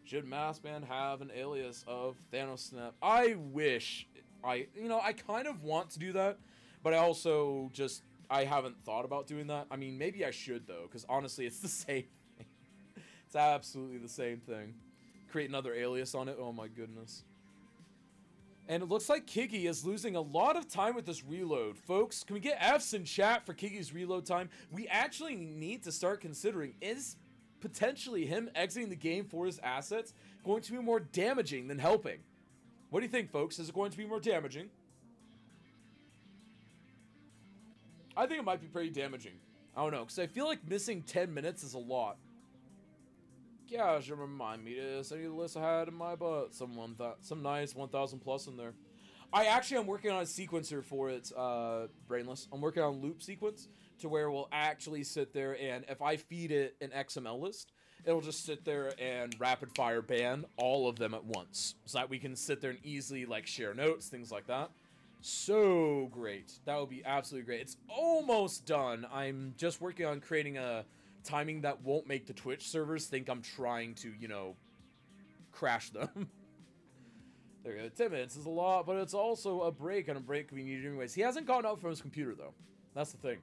Should Massman have an alias of Thanos Snap? I wish. I kind of want to do that, but I also just, I haven't thought about doing that. I mean, maybe I should, though, because honestly, it's the same thing. It's absolutely the same thing. Create another alias on it. Oh, my goodness. And it looks like Kiki is losing a lot of time with this reload. Folks, can we get Fs in chat for Kiki's reload time? We actually need to start considering, is potentially him exiting the game for his assets going to be more damaging than helping? What do you think, folks? Is it going to be more damaging? I think it might be pretty damaging. I don't know, because I feel like missing 10 minutes is a lot. Yeah, should remind me to send you the list I had in my butt. Some nice 1,000 plus in there. I actually am working on a sequencer for it, Brainless. I'm working on loop sequence to where we'll actually sit there and if I feed it an XML list, it'll just sit there and rapid fire ban all of them at once. So that we can sit there and easily like share notes, things like that. So great. That would be absolutely great. It's almost done. I'm just working on creating a timing that won't make the Twitch servers think I'm trying to, you know, crash them. There you go. 10 minutes is a lot, but it's also a break, and a break we need anyways. He hasn't gotten out from his computer, though. That's the thing.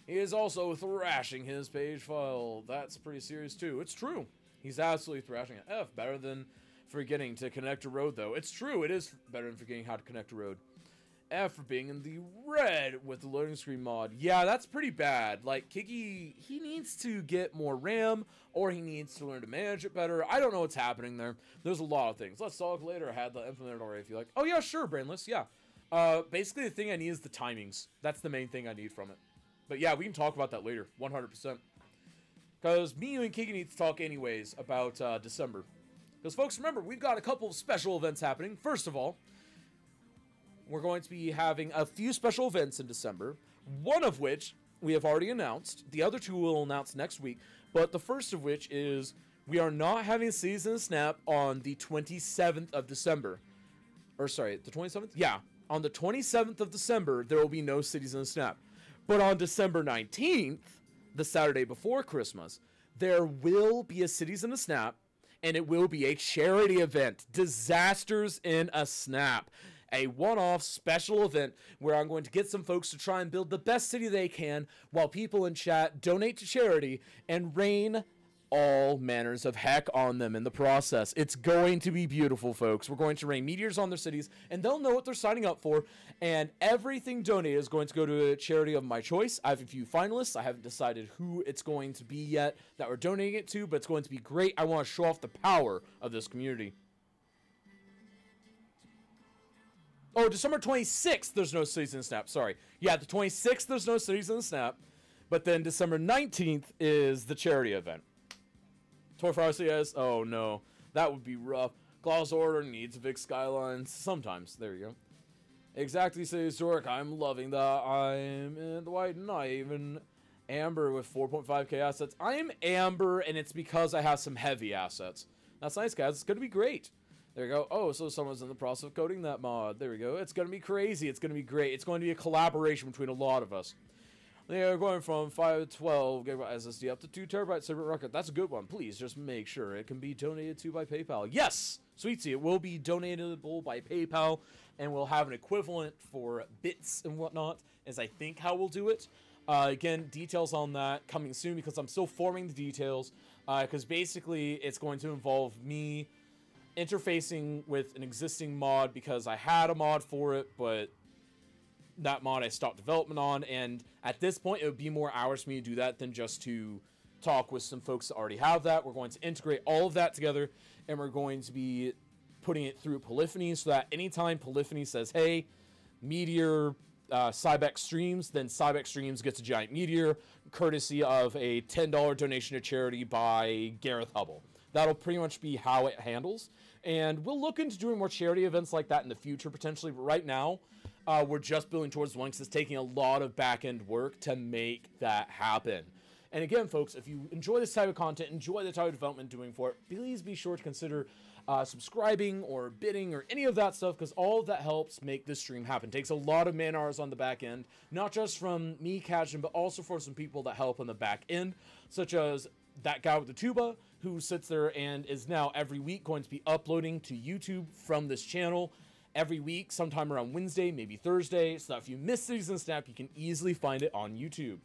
He is also thrashing his page file. That's pretty serious, too. It's true. He's absolutely thrashing it. F, better than forgetting to connect a road, though. It's true. It is better than forgetting how to connect a road. F for being in the red with the loading screen mod. Yeah, that's pretty bad. Like, Kiki, he needs to get more RAM, or he needs to learn to manage it better. I don't know what's happening there. There's a lot of things. Let's talk later. I had that implemented already if you like. Oh, yeah, sure, Brainless. Yeah. Basically, the thing I need is the timings. That's the main thing I need from it. But yeah, we can talk about that later. 100%. Because me and Kiki need to talk anyways about December. Because, folks, remember, we've got a couple of special events happening. First of all, we're going to be having a few special events in December, one of which we have already announced. The other two we'll announce next week, but the first of which is we are not having Season Snap on the 27th of December. Or sorry, the 27th? Yeah, on the 27th of December, there will be no Season Snap. But on December 19th, the Saturday before Christmas, there will be a Cities in a Snap, and it will be a charity event, Disasters in a Snap. A one-off special event where I'm going to get some folks to try and build the best city they can while people in chat donate to charity and rain all manners of heck on them in the process. It's going to be beautiful, folks. We're going to rain meteors on their cities, and they'll know what they're signing up for, and everything donated is going to go to a charity of my choice. I have a few finalists. I haven't decided who it's going to be yet that we're donating it to, but it's going to be great. I want to show off the power of this community. Oh, December 26th, there's no Season Snap. Sorry. Yeah, the 26th, there's no Season Snap. But then December 19th is the charity event. Toy for RCS? Oh, no. That would be rough. Claus Order needs big skylines. Sometimes. There you go. Exactly, says Zork. I'm loving that. I'm in the white and I even Amber with 4.5k assets. I am Amber, and it's because I have some heavy assets. That's nice, guys. It's going to be great. There you go. Oh, so someone's in the process of coding that mod. There we go. It's going to be crazy. It's going to be great. It's going to be a collaboration between a lot of us. They are going from 512 GB SSD up to 2 TB separate record. That's a good one. Please just make sure it can be donated to by PayPal. Yes! Sweetie, it will be donatable by PayPal, and we'll have an equivalent for bits and whatnot, is I think how we'll do it. Again, details on that coming soon because I'm still forming the details. Because basically, it's going to involve me interfacing with an existing mod because I had a mod for it, but that mod I stopped development on, and at this point it would be more hours for me to do that than just to talk with some folks that already have that. We're going to integrate all of that together, and we're going to be putting it through Polyphony so that anytime Polyphony says, hey, Meteor Cybex Streams, then Cybex Streams gets a giant meteor, courtesy of a $10 donation to charity by Gareth Hubble. That'll pretty much be how it handles. And we'll look into doing more charity events like that in the future, potentially. But right now, we're just building towards one because it's taking a lot of back-end work to make that happen. And again, folks, if you enjoy this type of content, enjoy the type of development doing for it, please be sure to consider subscribing or bidding or any of that stuff, because all of that helps make this stream happen. It takes a lot of man hours on the back end, not just from me catching, but also for some people that help on the back end, such as that guy with the tuba who sits there and is now every week going to be uploading to YouTube from this channel every week, sometime around Wednesday, maybe Thursday, so that if you miss Cities in the Snap, you can easily find it on YouTube.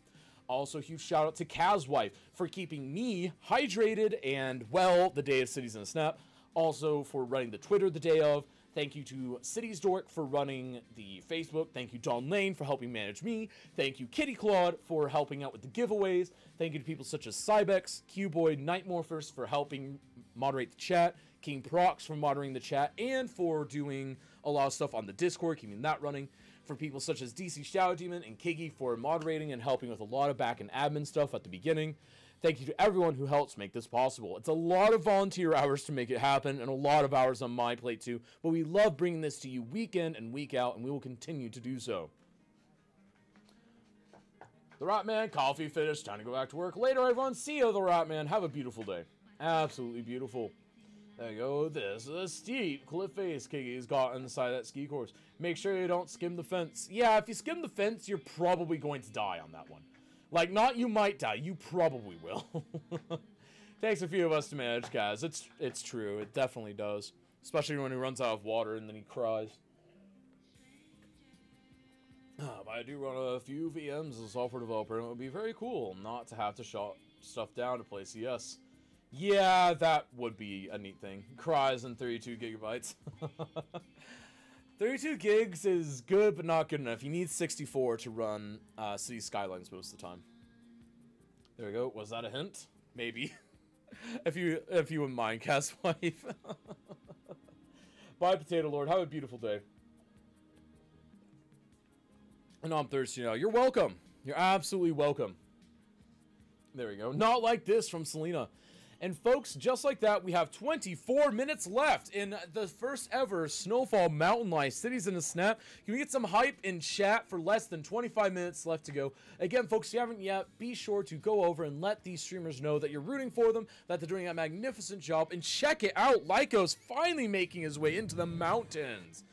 Also, huge shout out to Kaz's wife for keeping me hydrated and well the day of Cities in the Snap. Also for running the Twitter the day of. Thank you to Cities Dork for running the Facebook. Thank you, Don Lane, for helping manage me. Thank you, Kitty Claude, for helping out with the giveaways. Thank you to people such as Cybex, Qboy, Nightmorphers for helping moderate the chat. King Prox for moderating the chat and for doing a lot of stuff on the Discord, keeping that running. For people such as DC Shadow Demon and Kiggy for moderating and helping with a lot of back and admin stuff at the beginning. Thank you to everyone who helps make this possible. It's a lot of volunteer hours to make it happen and a lot of hours on my plate too, but we love bringing this to you week in and week out, and we will continue to do so. The Ratman, coffee finished, time to go back to work. Later, everyone. See you, the Ratman. Have a beautiful day. Absolutely beautiful. There you go. This is a steep cliff face Kiggy's got on the side of that ski course. Make sure you don't skim the fence. Yeah, if you skim the fence, you're probably going to die on that one. Like, not you might die, you probably will. Takes a few of us to manage, guys. It's true. It definitely does. Especially when he runs out of water and then he cries. But I do run a few VMs as a software developer, and it would be very cool not to have to shut stuff down to play CS. Yeah, that would be a neat thing. Cries in 32 gigabytes. 32 gigs is good, but not good enough. You need 64 to run City Skylines most of the time. There we go. Was that a hint? Maybe. if you wouldn't mind, Cass wife. Bye, Potato Lord. Have a beautiful day. I know I'm thirsty now. You're welcome. You're absolutely welcome. There we go. Not like this from Selena. And folks, just like that, we have 24 minutes left in the first ever Snowfall Mountain Life Cities in a Snap. Can we get some hype in chat for less than 25 minutes left to go? Again, folks, if you haven't yet, be sure to go over and let these streamers know that you're rooting for them, that they're doing a magnificent job, and check it out. Lyco's finally making his way into the mountains.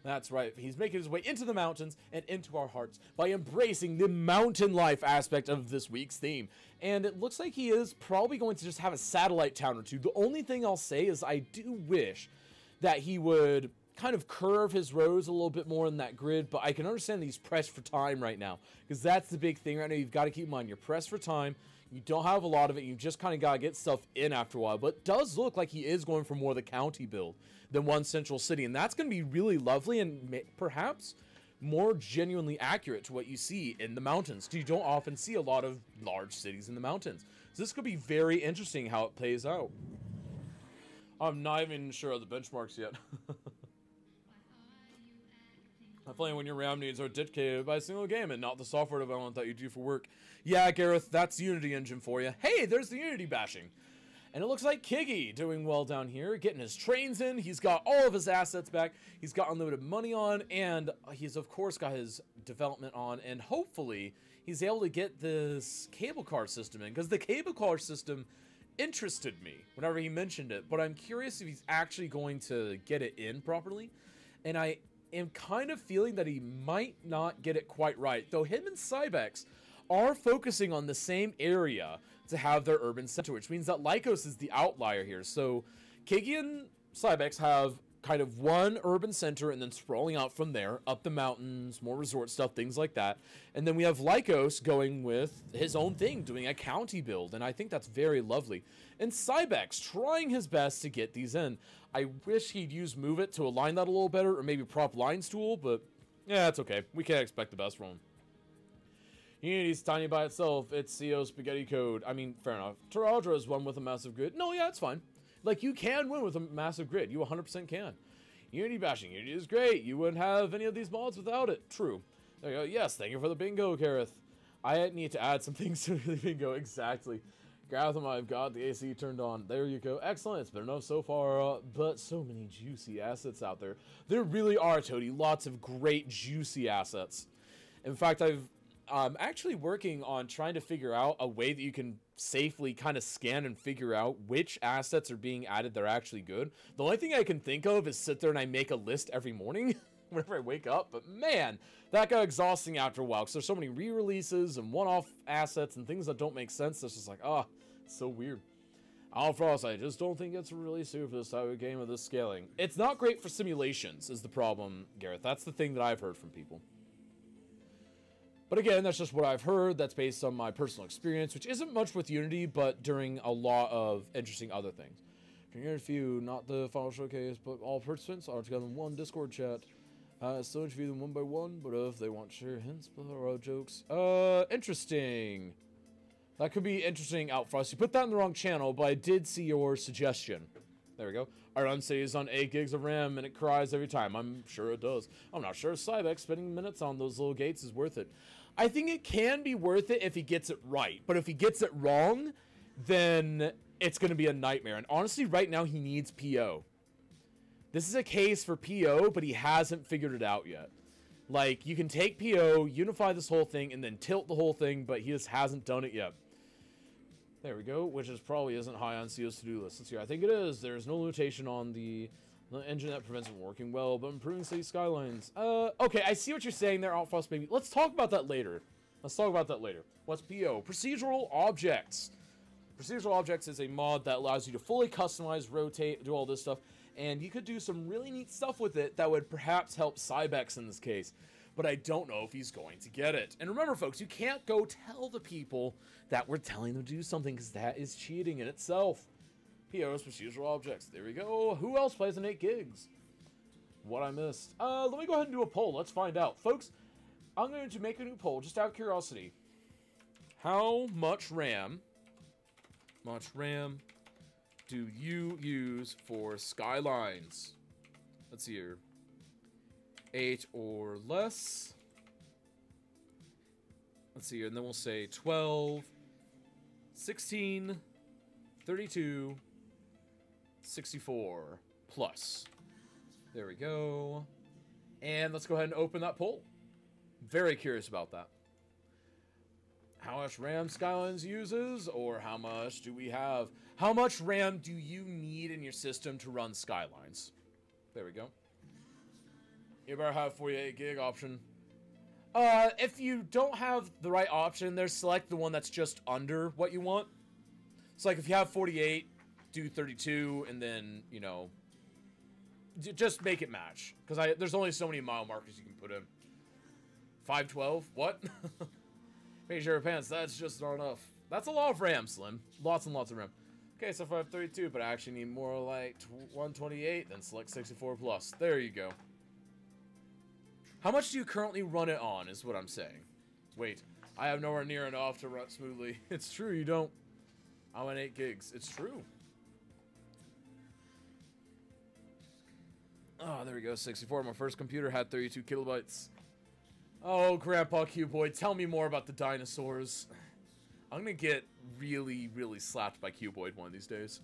That's right, he's making his way into the mountains and into our hearts by embracing the mountain life aspect of this week's theme. And it looks like he is probably going to just have a satellite town or two. The only thing I'll say is I do wish that he would kind of curve his roads a little bit more in that grid, but I can understand that he's pressed for time right now, because that's the big thing right now. You've got to keep in mind, you're pressed for time. You don't have a lot of it. You just kind of got to get stuff in after a while. But it does look like he is going for more of the county build than one central city. And that's going to be really lovely and perhaps more genuinely accurate to what you see in the mountains. You don't often see a lot of large cities in the mountains. So this could be very interesting how it plays out. I'm not even sure of the benchmarks yet. Definitely when your RAM needs are dictated by a single game and not the software development that you do for work. Yeah, Gareth, that's Unity Engine for you. Hey, there's the Unity bashing. And it looks like Kiggy doing well down here, getting his trains in. He's got all of his assets back. He's got unlimited money on, and he's, of course, got his development on. And hopefully, he's able to get this cable car system in, because the cable car system interested me whenever he mentioned it. But I'm curious if he's actually going to get it in properly. And I am kind of feeling that he might not get it quite right, though him and Cybex are focusing on the same area to have their urban center, which means that Lycos is the outlier here. So Kiggy and Cybex have kind of one urban center and then sprawling out from there, up the mountains, more resort stuff, things like that. And then we have Lycos going with his own thing, doing a county build, and I think that's very lovely. And Cybex trying his best to get these in. I wish he'd use Move It to align that a little better, or maybe Prop Lines tool, but yeah, it's okay. We can't expect the best from him. Unity's tiny by itself. It's CO spaghetti code. I mean, fair enough. Taradra is one with a massive grid. No, yeah, it's fine. Like, you can win with a massive grid. You 100% can. Unity bashing. Unity is great. You wouldn't have any of these mods without it. True. There you go. Yes, thank you for the bingo, Kareth. I need to add some things to the bingo. Exactly. Gratham, I've got the AC turned on. There you go. Excellent. It's been enough so far, but so many juicy assets out there. There really are, Toady. Lots of great juicy assets. In fact, I'm actually working on trying to figure out a way that you can safely kind of scan and figure out which assets are being added that are actually good. The only thing I can think of is sit there and I make a list every morning whenever I wake up. But man, that got exhausting after a while because there's so many re-releases and one-off assets and things that don't make sense. It's just like, it's so weird. Alfrost, I just don't think it's really suited for this type of game of this scaling. It's not great for simulations is the problem, Gareth. That's the thing that I've heard from people. But again, that's just what I've heard. That's based on my personal experience, which isn't much with Unity, but during a lot of interesting other things. Can you interview not the final showcase, but all participants are together in one Discord chat. Still interview them one by one, but if they want to share hints, or jokes. Interesting. That could be interesting, Outfrost. You put that in the wrong channel, but I did see your suggestion. There we go. Our run stays on 8 gigs of RAM, and it cries every time. I'm sure it does. I'm not sure Cybex spending minutes on those little gates is worth it. I think it can be worth it if he gets it right. But if he gets it wrong, then it's going to be a nightmare. And honestly, right now, he needs PO. This is a case for PO, but he hasn't figured it out yet. Like, you can take PO, unify this whole thing, and then tilt the whole thing, but he just hasn't done it yet. There we go, which is probably isn't high on CO's to-do list. Let's see, I think it is. There's no limitation on the engine that prevents it from working well, but improving city skylines. Okay, I see what you're saying there, Outfrost Baby. Let's talk about that later. What's PO? Procedural Objects. Procedural Objects is a mod that allows you to fully customize, rotate, do all this stuff, and you could do some really neat stuff with it that would perhaps help Cybex in this case. But I don't know if he's going to get it. And remember, folks, you can't go tell the people that we're telling them to do something, because that is cheating in itself. POs, procedural objects. There we go. Who else plays in 8 gigs? What I missed. Let me go ahead and do a poll. Let's find out. Folks, I'm going to make a new poll, just out of curiosity. How much RAM do you use for Skylines? Let's see here. 8 or less. Let's see here, and then we'll say 12, 16, 32, 64 plus. There we go. And let's go ahead and open that poll. Very curious about that. How much RAM Skylines uses, or how much do we have? How much RAM do you need in your system to run Skylines? There we go. You better have 48 gig option. If you don't have the right option, there's select the one that's just under what you want. It's like if you have 48, do 32, and then, you know, just make it match. Because there's only so many mile markers you can put in. 512? What? Make sure pants, that's just not enough. That's a lot of RAM, Slim. Lots and lots of RAM. Okay, so if I have 32, but I actually need more like 128, then select 64 plus. There you go. How much do you currently run it on, is what I'm saying. Wait, I have nowhere near enough to run smoothly. It's true, you don't. I'm on 8 gigs. It's true. Oh, there we go, 64. My first computer had 32 kilobytes. Oh, Grandpa Cuboid, tell me more about the dinosaurs. I'm gonna get really, really slapped by Cuboid one of these days.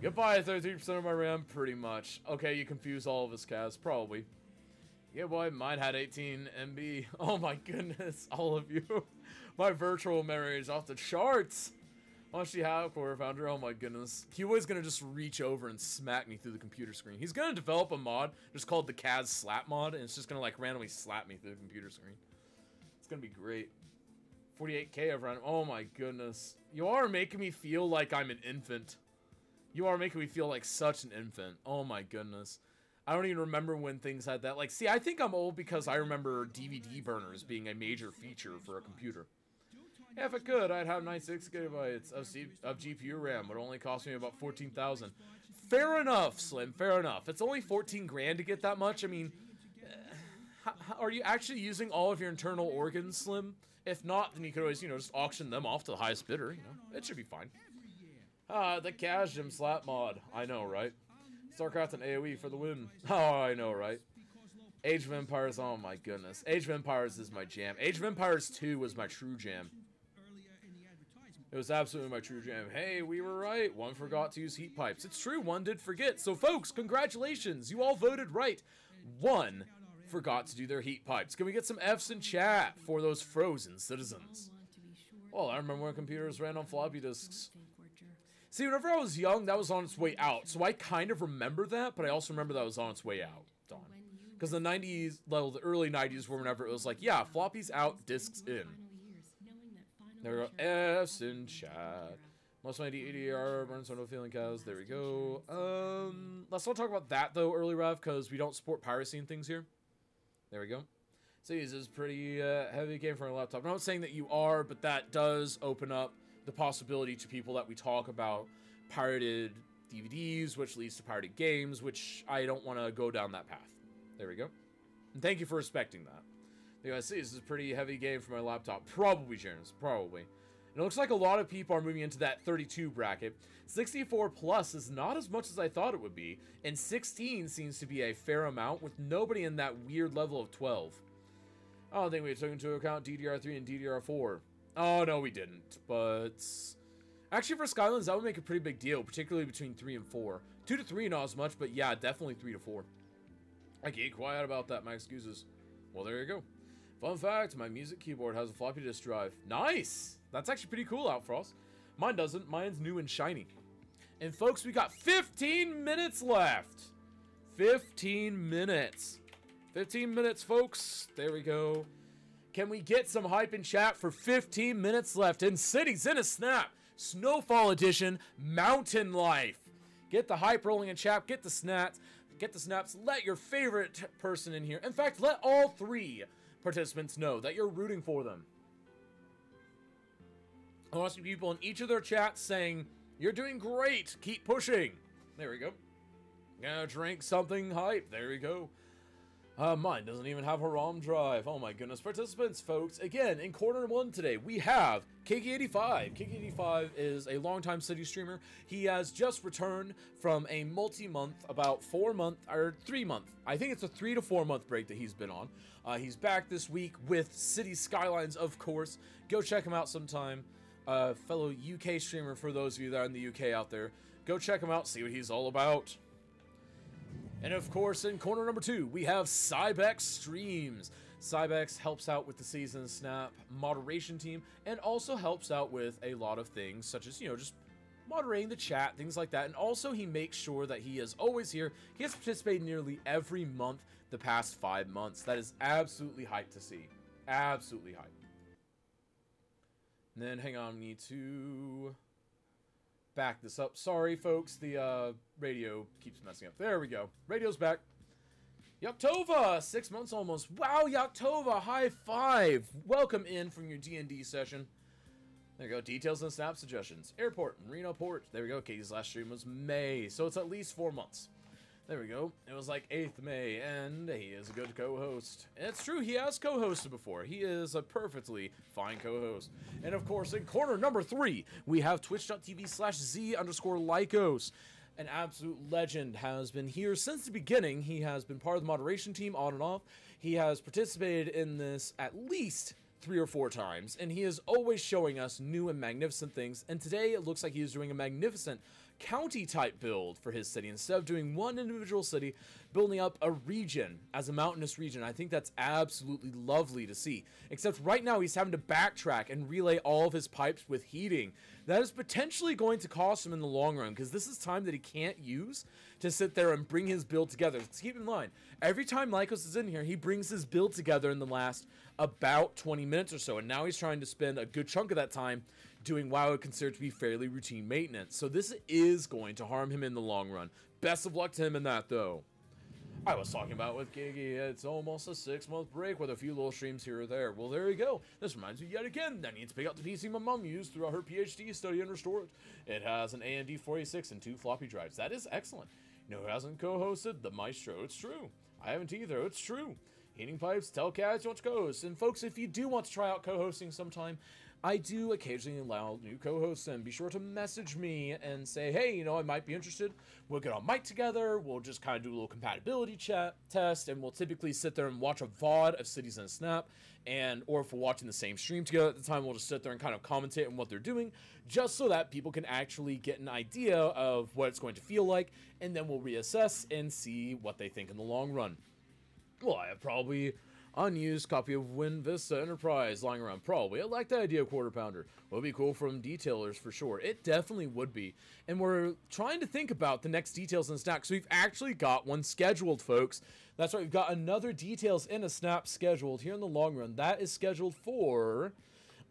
Goodbye, 33% of my RAM, pretty much. Okay, you confuse all of us, Kaz, probably. Yeah, boy, mine had 18 MB. Oh my goodness, all of you. My virtual memory is off the charts. How much do you have, Core Founder? Oh my goodness. Cuboid's gonna just reach over and smack me through the computer screen. He's gonna develop a mod just called the Kaz Slap mod, and it's just gonna like randomly slap me through the computer screen. It's gonna be great. 48K of RAM. Oh my goodness. You are making me feel like I'm an infant. You are making me feel like such an infant. Oh my goodness. I don't even remember when things had that. Like, see, I think I'm old because I remember DVD burners being a major feature for a computer. Yeah, if I could, I'd have 96 gigabytes of GPU RAM. It would only cost me about 14,000. Fair enough, Slim. Fair enough. It's only 14 grand to get that much. I mean, are you actually using all of your internal organs, Slim? If not, then you could always, you know, just auction them off to the highest bidder. You know, it should be fine. The Kazim Slap mod. I know, right? StarCraft and AoE for the win. Oh, I know, right? Age of Empires, oh my goodness. Age of Empires is my jam. Age of Empires 2 was my true jam. It was absolutely my true jam. Hey, we were right. One forgot to use heat pipes. It's true, one did forget. So folks, congratulations. You all voted right. One forgot to do their heat pipes. Can we get some Fs in chat for those frozen citizens? Well, I remember when computers ran on floppy disks. See, whenever I was young, that was on its way out. So I kind of remember that, but I also remember that was on its way out. Because the 90s, well, the early 90s were whenever it was like, yeah, floppies out, disks in. There we go. F's in chat. Most of my DDR burns no feeling cows. There we go. Let's not talk about that though, early rev, because we don't support piracy and things here. There we go. So this is pretty heavy game for a laptop. I'm not saying that you are, but that does open up the possibility to people that we talk about pirated DVDs, which leads to pirated games, which I don't want to go down that path. There we go. And thank you for respecting that. You guys see, this is a pretty heavy game for my laptop. Probably, Janice. Probably. And it looks like a lot of people are moving into that 32 bracket. 64 plus is not as much as I thought it would be. And 16 seems to be a fair amount with nobody in that weird level of 12. I don't think we took into account DDR3 and DDR4. Oh, no, we didn't. But actually, for Skylands, that would make a pretty big deal, particularly between 3 and 4. 2 to 3, not as much, but yeah, definitely 3 to 4. I can't quiet about that, my excuses. Well, there you go. Fun fact, my music keyboard has a floppy disk drive. Nice! That's actually pretty cool, Outfrost. Mine doesn't. Mine's new and shiny. And folks, we got 15 minutes left. 15 minutes. 15 minutes, folks. There we go. Can we get some hype in chat for 15 minutes left in Cities in a Snap? Snowfall Edition, Mountain Life. Get the hype rolling in chat. Get the snaps. Get the snaps. Let your favorite person in here. In fact, let all 3 participants know that you're rooting for them. I want to see people in each of their chats saying, you're doing great, keep pushing. There we go. Gonna drink something hype. There we go. Mine doesn't even have a ROM drive. Oh my goodness. Participants, folks, again, in corner 1 today, we have Kiki85. Kiki85 is a longtime City streamer. He has just returned from a multi-month, about 4-month, or 3-month. I think it's a 3 to 4 month break that he's been on. He's back this week with City Skylines, of course. Go check him out sometime. Fellow UK streamer, for those of you that are in the UK out there. Go check him out, see what he's all about. And of course, in corner number 2, we have Cybex Streams. Cybex helps out with the Season Snap moderation team, and also helps out with a lot of things, such as, you know, just moderating the chat, things like that. And also, he makes sure that he is always here. He has participated nearly every month the past 5 months. That is absolutely hype to see. Absolutely hype. And then, hang on, we need to back this up. Sorry, folks, the radio keeps messing up. There we go. Radio's back. Yaktova, 6 months almost. Wow, Yaktova, high five. Welcome in from your D&D session. There you go. Details and snap suggestions. Airport, Marino Port. There we go. Katie's last stream was May, so it's at least 4 months. There we go. It was like 8th May, and he is a good co-host. And it's true, he has co-hosted before. He is a perfectly fine co-host. And of course, in corner number 3, we have twitch.tv/Z_Lycos. An absolute legend, has been here since the beginning. He has been part of the moderation team on and off. He has participated in this at least 3 or 4 times, and he is always showing us new and magnificent things. And today it looks like he is doing a magnificent county type build for his city. Instead of doing one individual city, building up a region as a mountainous region. I think that's absolutely lovely to see. Except right now he's having to backtrack and relay all of his pipes with heating. That is potentially going to cost him in the long run, because this is time that he can't use to sit there and bring his build together. Let's keep in mind, every time Lycos is in here, he brings his build together in the last about 20 minutes or so, and now he's trying to spend a good chunk of that time doing what I would consider to be fairly routine maintenance. So this is going to harm him in the long run. Best of luck to him in that, though. I was talking about with Gigi, it's almost a 6-month break with a few little streams here or there. Well, there you go. This reminds me yet again that I need to pick up the PC my mom used throughout her PhD study and restore it. It has an AMD 486 and 2 floppy drives. That is excellent. You know who hasn't co-hosted? The Maestro. It's true. I haven't either. It's true. Heating pipes, tell Kaz you want to co-host. And folks, if you do want to try out co-hosting sometime, I do occasionally allow new co-hosts in. Be sure to message me and say, hey, I might be interested. We'll get on mic together. We'll just kind of do a little compatibility test, and we'll typically sit there and watch a VOD of Cities in a Snap, or if we're watching the same stream together at the time, we'll just sit there and kind of commentate on what they're doing, just so that people can actually get an idea of what it's going to feel like, and then we'll reassess and see what they think in the long run. Well, I have probably unused copy of Win Vista Enterprise lying around. Probably. I like the idea of Quarter Pounder. Would be cool from detailers for sure. It definitely would be. And we're trying to think about the next details in Snap. So we've actually got one scheduled, folks. That's right. We've got another details in a Snap scheduled here in the long run. That is scheduled for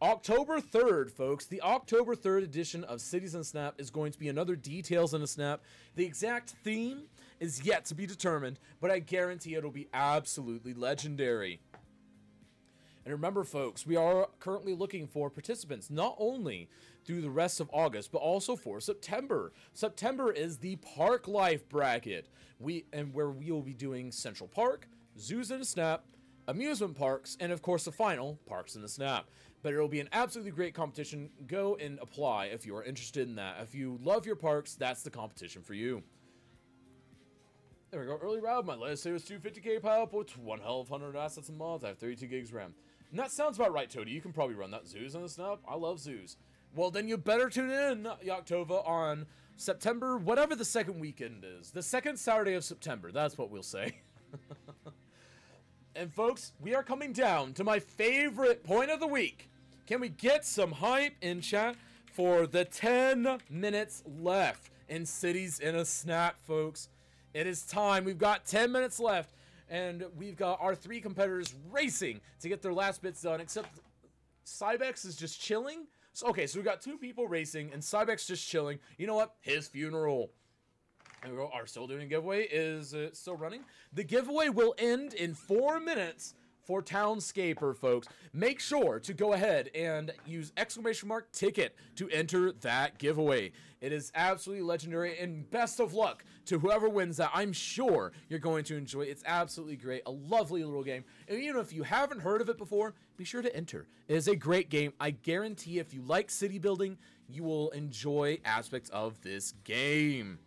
October 3rd, folks. The October 3rd edition of Cities in Snap is going to be another details in a Snap. The exact theme is yet to be determined, but I guarantee it'll be absolutely legendary. And remember, folks, we are currently looking for participants, not only through the rest of August, but also for September. September is the Park Life bracket, where we will be doing Central Park, Zoos in a Snap, amusement parks, and of course the final, Parks in a Snap. But it'll be an absolutely great competition. Go and apply if you are interested in that. If you love your parks, that's the competition for you. There we go. Early route. My latest save was 250k power up with one hell of 100 assets and mods. I have 32 gigs RAM. And that sounds about right, Toady. You can probably run that. Zoos in the Snap. I love zoos. Well, then you better tune in, Yaktova, on September, whatever the second weekend is. The second Saturday of September. That's what we'll say. And folks, we are coming down to my favorite point of the week. Can we get some hype in chat for the 10 minutes left in Cities in a Snap, folks? It is time. We've got 10 minutes left, and we've got our 3 competitors racing to get their last bits done, except Cybex is just chilling. So, okay, so we've got 2 people racing, and Cybex just chilling. You know what? His funeral. There we go. Our still doing giveaway is still running. The giveaway will end in 4 minutes for Townscaper, folks. Make sure to go ahead and use !ticket to enter that giveaway. It is absolutely legendary, and best of luck to whoever wins that. I'm sure you're going to enjoy it. It's absolutely great. A lovely little game. And even if you haven't heard of it before, be sure to enter. It is a great game. I guarantee if you like city building, you will enjoy aspects of this game.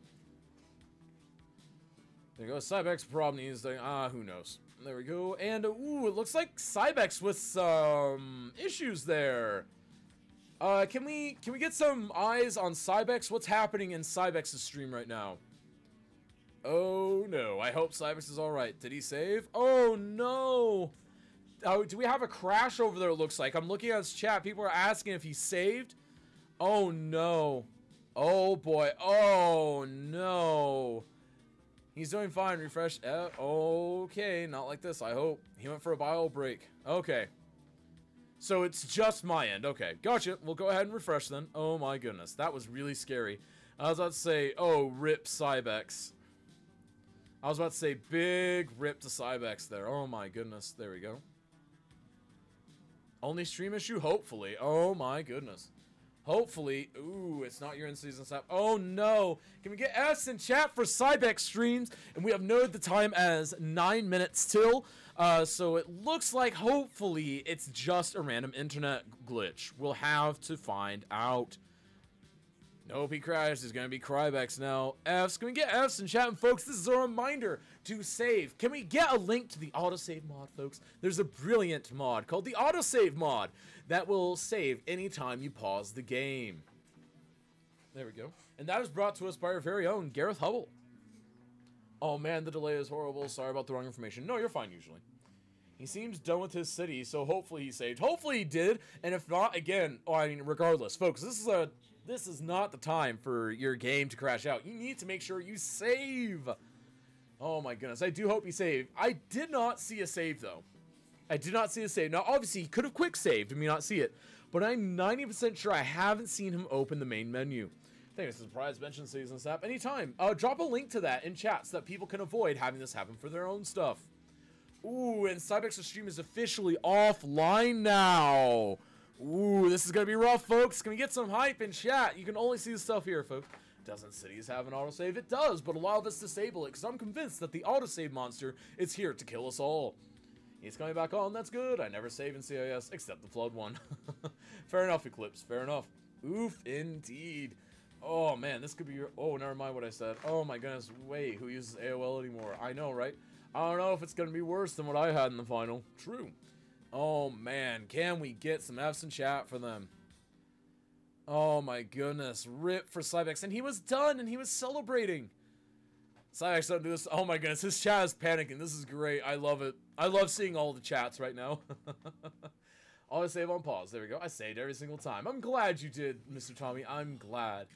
There you go. Cybex probably needs who knows. There we go. And, ooh, it looks like Cybex with some issues there. Can we get some eyes on Cybex? What's happening in Cybex's stream right now? Oh, no. I hope Cybex is alright. Did he save? Oh, no. Oh, do we have a crash over there, it looks like? I'm looking at his chat. People are asking if he saved. Oh, no. Oh, boy. Oh, no. He's doing fine. Refresh. Okay, not like this, I hope. He went for a bio break. Okay. So it's just my end. Okay, gotcha. We'll go ahead and refresh then. Oh my goodness, that was really scary. I was about to say, oh, rip Cybex. I was about to say, big rip to Cybex there. Oh my goodness, there we go. Only stream issue? Hopefully. Oh my goodness. Hopefully. Ooh, it's not your in-season snap. Oh no. Can we get S in chat for Cybex streams? And we have noted the time as 9 minutes till. So it looks like hopefully it's just a random internet glitch. We'll have to find out. Nope, he crashed. It's going to be Crybex now. Fs. Can we get Fs in chat? And folks, this is a reminder to save. Can we get a link to the autosave mod, folks? There's a brilliant mod called the autosave mod that will save anytime you pause the game. There we go. And that is brought to us by our very own Gareth Hubble. Oh man, the delay is horrible. Sorry about the wrong information. No, you're fine usually. He seems done with his city, so hopefully he saved. Hopefully he did, and if not, again, I mean, regardless, folks, this is not the time for your game to crash out. You need to make sure you save. Oh my goodness, I do hope he saved. I did not see a save, though. I did not see a save. Now, obviously, he could have quick saved and me not see it, but I'm 90% sure I haven't seen him open the main menu. I think it's a surprise mention season snap anytime. Drop a link to that in chat so that people can avoid having this happen for their own stuff. Ooh, and Cybex's stream is officially offline now. Ooh, this is going to be rough, folks. Can we get some hype in chat? You can only see the stuff here, folks. Doesn't cities have an autosave? It does, but a lot of us disable it because I'm convinced that the autosave monster is here to kill us all. He's coming back on. That's good. I never save in CIS except the Flood one. Fair enough, Eclipse. Fair enough. Oof, indeed. Oh, man, this could be your... Oh, never mind what I said. Oh, my goodness. Wait, who uses AOL anymore? I know, right? I don't know if it's going to be worse than what I had in the final. True. Oh, man. Can we get some F's in chat for them? Oh, my goodness. Rip for Cybex. And he was done, and he was celebrating. Cybex, don't do this. Oh, my goodness. His chat is panicking. This is great. I love it. I love seeing all the chats right now. Always save on pause. There we go. I saved every single time. I'm glad you did, Mr. Tommy. I'm glad.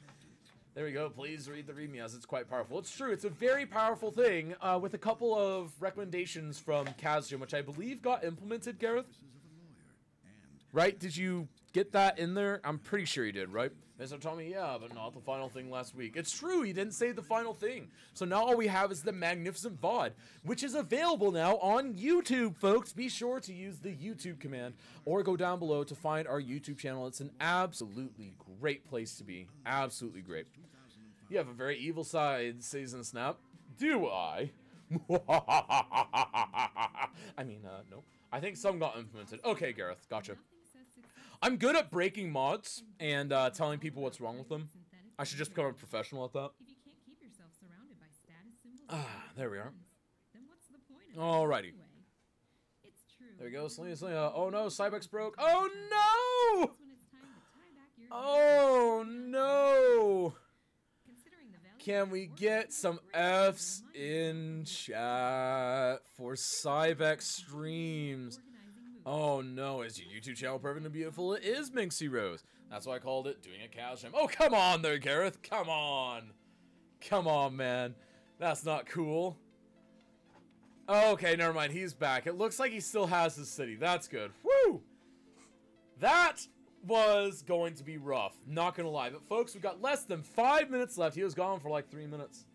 There we go. Please read the readme as it's quite powerful. It's true. It's a very powerful thing with a couple of recommendations from Kazjim, which I believe got implemented, Gareth? Right? Did you get that in there? I'm pretty sure you did, right? Mr. Tommy, yeah, but not the final thing last week. It's true. He didn't say the final thing. So now all we have is the Magnificent VOD, which is available now on YouTube, folks. Be sure to use the YouTube command or go down below to find our YouTube channel. It's an absolutely great place to be. Absolutely great. You have a very evil side, Season Snap. Do I? I mean, no. I think some got implemented. Okay, Gareth, gotcha. I'm good at breaking mods and telling people what's wrong with them. I should just become a professional at that. Ah, there we are. Alrighty. There we go. Oh no, Cybex broke. Oh no! Oh no! Can we get some F's in chat for Cybex streams? Oh no, is your YouTube channel perfect and beautiful? It is, Minxie Rose. That's why I called it doing a cow jam. Oh, come on there, Gareth. Come on. Come on, man. That's not cool. Okay, never mind. He's back. It looks like he still has his city. That's good. Woo! That was going to be rough. Not gonna lie. But folks, we've got less than 5 minutes left. He was gone for like 3 minutes.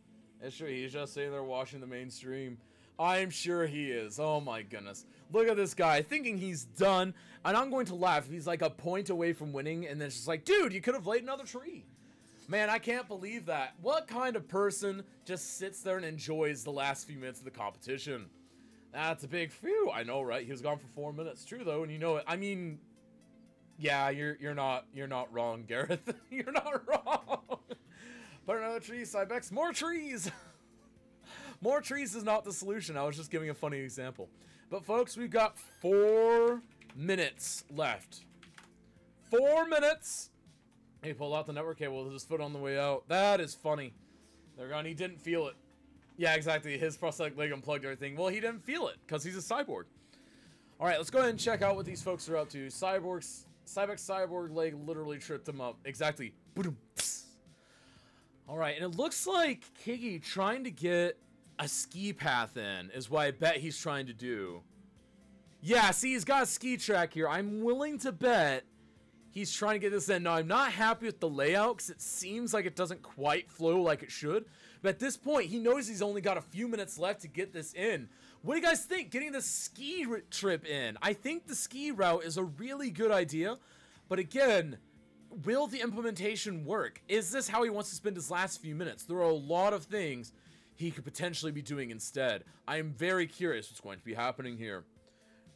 It's true. He's just sitting there watching the main stream. I'm sure he is. Oh my goodness. Look at this guy thinking he's done. And I'm going to laugh if he's like a point away from winning. And then it's just like, dude, you could have laid another tree. Man, I can't believe that. What kind of person just sits there and enjoys the last few minutes of the competition? That's a big phew. I know, right? He was gone for 4 minutes. True though, and you know it. I mean, yeah, you're not wrong, Gareth. You're not wrong. Put another tree, Cybex. More trees. More trees is not the solution. I was just giving a funny example. But folks, we've got 4 minutes left. 4 minutes. He pulled out the network cable with his foot on the way out. That is funny. They're gone. He didn't feel it. Yeah, exactly. His prosthetic leg unplugged everything. Well, he didn't feel it because he's a cyborg. All right, let's go ahead and check out what these folks are up to. Cybex cyborg leg literally tripped him up. Exactly. Boom. All right, and it looks like Kiggy trying to get a ski path in is what I bet he's trying to do. Yeah, see, he's got a ski track here. I'm willing to bet he's trying to get this in. Now, I'm not happy with the layout because it seems like it doesn't quite flow like it should. But at this point, he knows he's only got a few minutes left to get this in. What do you guys think? Getting the ski trip in. I think the ski route is a really good idea. But again, will the implementation work? Is this how he wants to spend his last few minutes? There are a lot of things he could potentially be doing instead. I am very curious what's going to be happening here.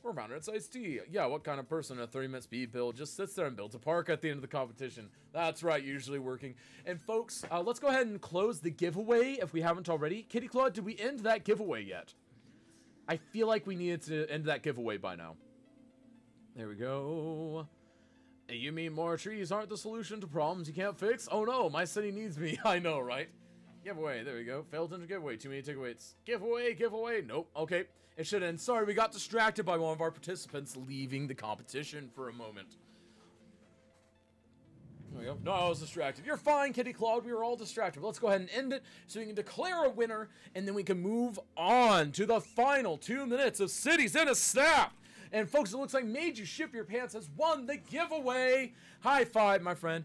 We're around its iced tea. Yeah, what kind of person in a 30-minute speed build just sits there and builds a park at the end of the competition? That's right, usually working. And folks, let's go ahead and close the giveaway if we haven't already. Kitty Claw, did we end that giveaway yet? I feel like we needed to end that giveaway by now. There we go. You mean more trees aren't the solution to problems you can't fix? Oh no, my city needs me. I know, right? Giveaway, there we go. Failed into giveaway, too many takeaways. Giveaway, nope, okay. It should end. Sorry, we got distracted by one of our participants leaving the competition for a moment. There we go. No, I was distracted. You're fine, Kitty Claude. We were all distracted. But let's go ahead and end it so we can declare a winner, and then we can move on to the final 2 minutes of Cities in a Snap. And folks, it looks like Made You Ship Your Pants has won the giveaway. High five, my friend.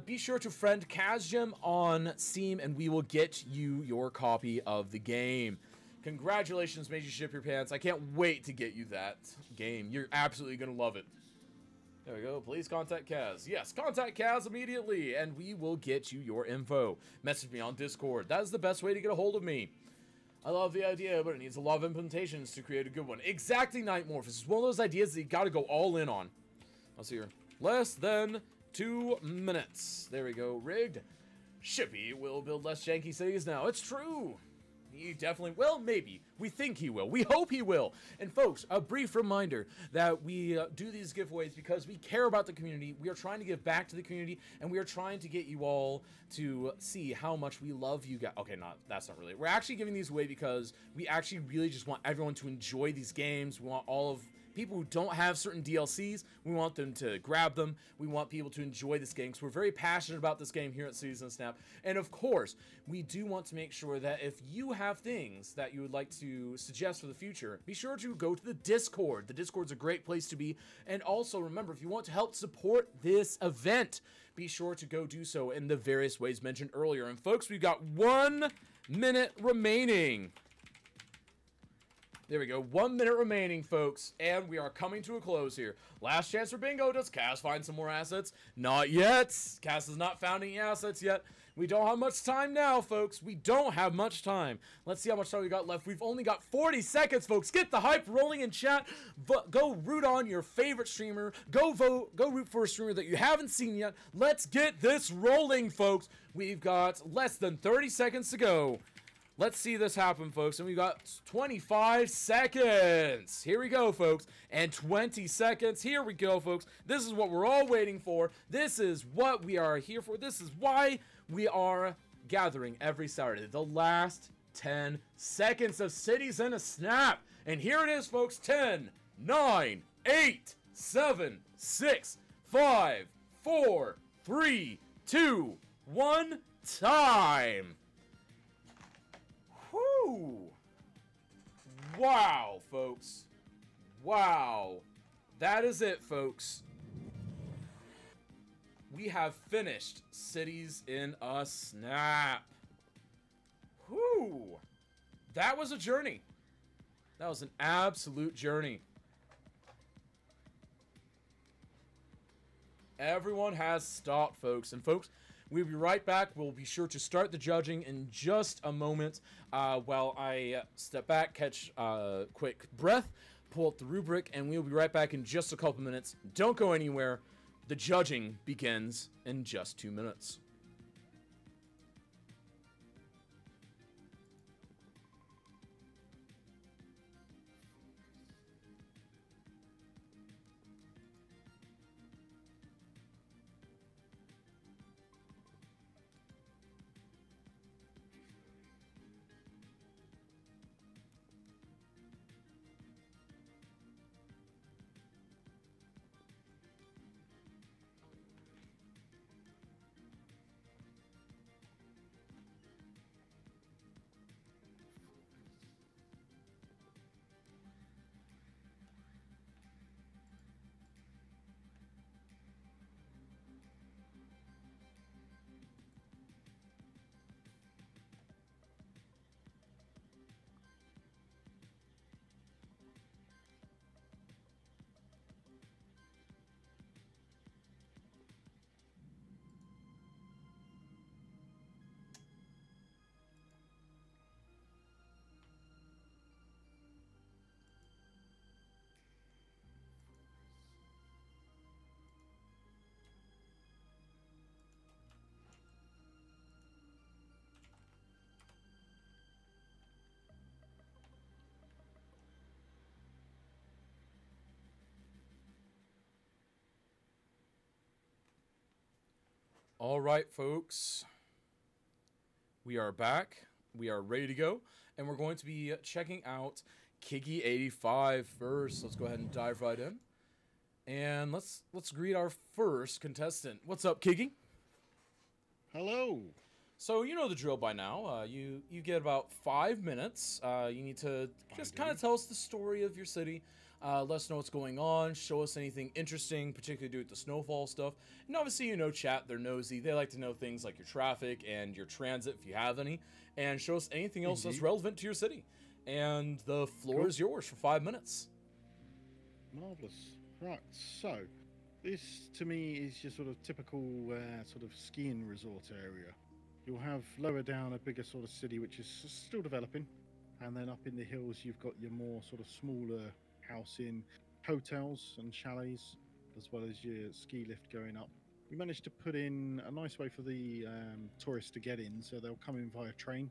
Be sure to friend Kazjim on Steam, and we will get you your copy of the game. Congratulations, Made You Ship Your Pants. I can't wait to get you that game. You're absolutely going to love it. There we go. Please contact Kaz. Yes, contact Kaz immediately, and we will get you your info. Message me on Discord. That is the best way to get a hold of me. I love the idea, but it needs a lot of implementations to create a good one. Exactly, Nightmorphs. It's one of those ideas that you got to go all in on. Let's see here. Less than 2 minutes. There we go. Rigged. Shippy will build less janky cities now. It's true. He definitely will, maybe. We think he will. We hope he will. And folks, a brief reminder that we do these giveaways because we care about the community. We are trying to give back to the community, and we are trying to get you all to see how much we love you guys. Okay, that's not really. We're actually giving these away because we actually really just want everyone to enjoy these games. We want all of people who don't have certain DLCs, we want them to grab them. We want people to enjoy this game because we're very passionate about this game here at Cities and Snap. And of course, we do want to make sure that if you have things that you would like to suggest for the future, be sure to go to the Discord. The Discord's a great place to be. And also remember, if you want to help support this event, be sure to go do so in the various ways mentioned earlier. And folks, we've got 1 minute remaining. There we go. 1 minute remaining, folks, and we are coming to a close here. Last chance for bingo. Does Cass find some more assets? Not yet. Cass has not found any assets yet. We don't have much time now, folks. We don't have much time. Let's see how much time we got left. We've only got 40 seconds, folks. Get the hype rolling in chat. Go root on your favorite streamer. Go vote. Go root for a streamer that you haven't seen yet. Let's get this rolling, folks. We've got less than 30 seconds to go. Let's see this happen, folks. And we got 25 seconds. Here we go, folks. And 20 seconds. Here we go, folks. This is what we're all waiting for. This is what we are here for. This is why we are gathering every Saturday. The last 10 seconds of Cities in a Snap. And here it is, folks. 10, 9, 8, 7, 6, 5, 4, 3, 2, 1, time. Whew. Wow, folks. Wow. That is it, folks. We have finished Cities in a Snap. Whew. That was a journey. That was an absolute journey. Everyone has stopped, folks. And folks, we'll be right back. We'll be sure to start the judging in just a moment while I step back, catch a quick breath, pull up the rubric, and we'll be right back in just a couple minutes. Don't go anywhere. The judging begins in just 2 minutes. All right, folks. We are back. We are ready to go. And we're going to be checking out Kiggy85 first. Let's go ahead and dive right in. And let's greet our first contestant. What's up, Kiggy? Hello. So you know the drill by now. You get about 5 minutes. You need to just kind of tell us the story of your city. Let us know what's going on. Show us anything interesting, particularly do with the Snowfall stuff. And obviously, you know, chat, they're nosy. They like to know things like your traffic and your transit, if you have any. And show us anything else that's relevant to your city. And the floor is yours for 5 minutes. Marvellous. Right, so this to me is your sort of typical sort of skiing resort area. You'll have lower down a bigger sort of city which is still developing, and then up in the hills you've got your more sort of smaller housing, hotels and chalets, as well as your ski lift going up. We managed to put in a nice way for the tourists to get in, so they'll come in via train,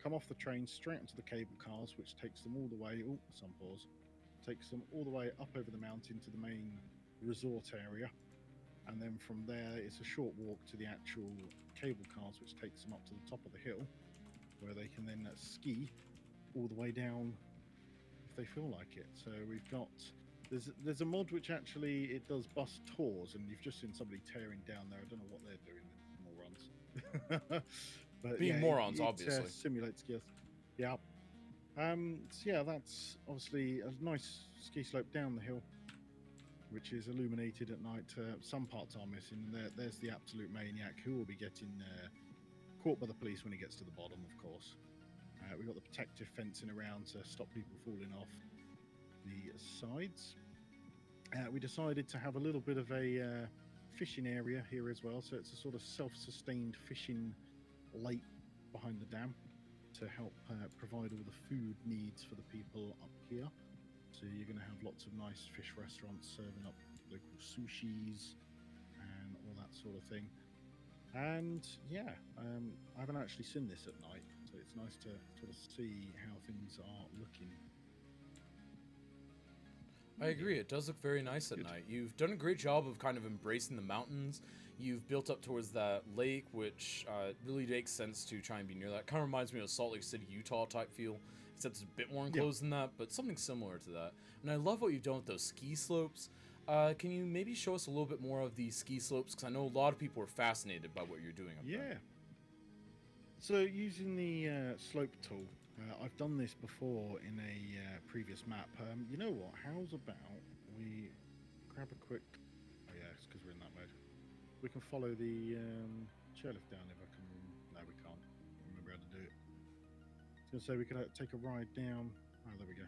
come off the train straight onto the cable cars, which takes them all the way. Oh, some pause. Takes them all the way up over the mountain to the main resort area, and then from there it's a short walk to the actual cable cars, which takes them up to the top of the hill, where they can then ski all the way down if they feel like it. So we've got there's a mod which actually it does bus tours, and you've just seen somebody tearing down there. I don't know what they're doing, morons. But Being yeah, morons, it obviously. simulates skills. Yeah. So yeah, that's obviously a nice ski slope down the hill, which is illuminated at night. Some parts are missing. There's the absolute maniac who will be getting caught by the police when he gets to the bottom, of course. We've got the protective fencing around to stop people falling off the sides. We decided to have a little bit of a fishing area here as well, so it's a sort of self-sustained fishing lake behind the dam to help provide all the food needs for the people up here. So you're going to have lots of nice fish restaurants serving up local sushis and all that sort of thing. And yeah, I haven't actually seen this at night, so it's nice to sort of see how things are looking. I agree. It does look very nice at night. You've done a great job of kind of embracing the mountains. You've built up towards that lake, which really makes sense to try and be near that. Kind of reminds me of Salt Lake City, Utah type feel, except it's a bit more enclosed than that, but something similar to that. And I love what you've done with those ski slopes. Can you maybe show us a little bit more of these ski slopes? Because I know a lot of people are fascinated by what you're doing up there. So using the slope tool, I've done this before in a previous map. You know what? How's about we grab a quick... Oh yeah, it's because we're in that mode. We can follow the chairlift down if I can... No, we can't. I remember how to do it. I was going to say we could take a ride down. Oh, there we go.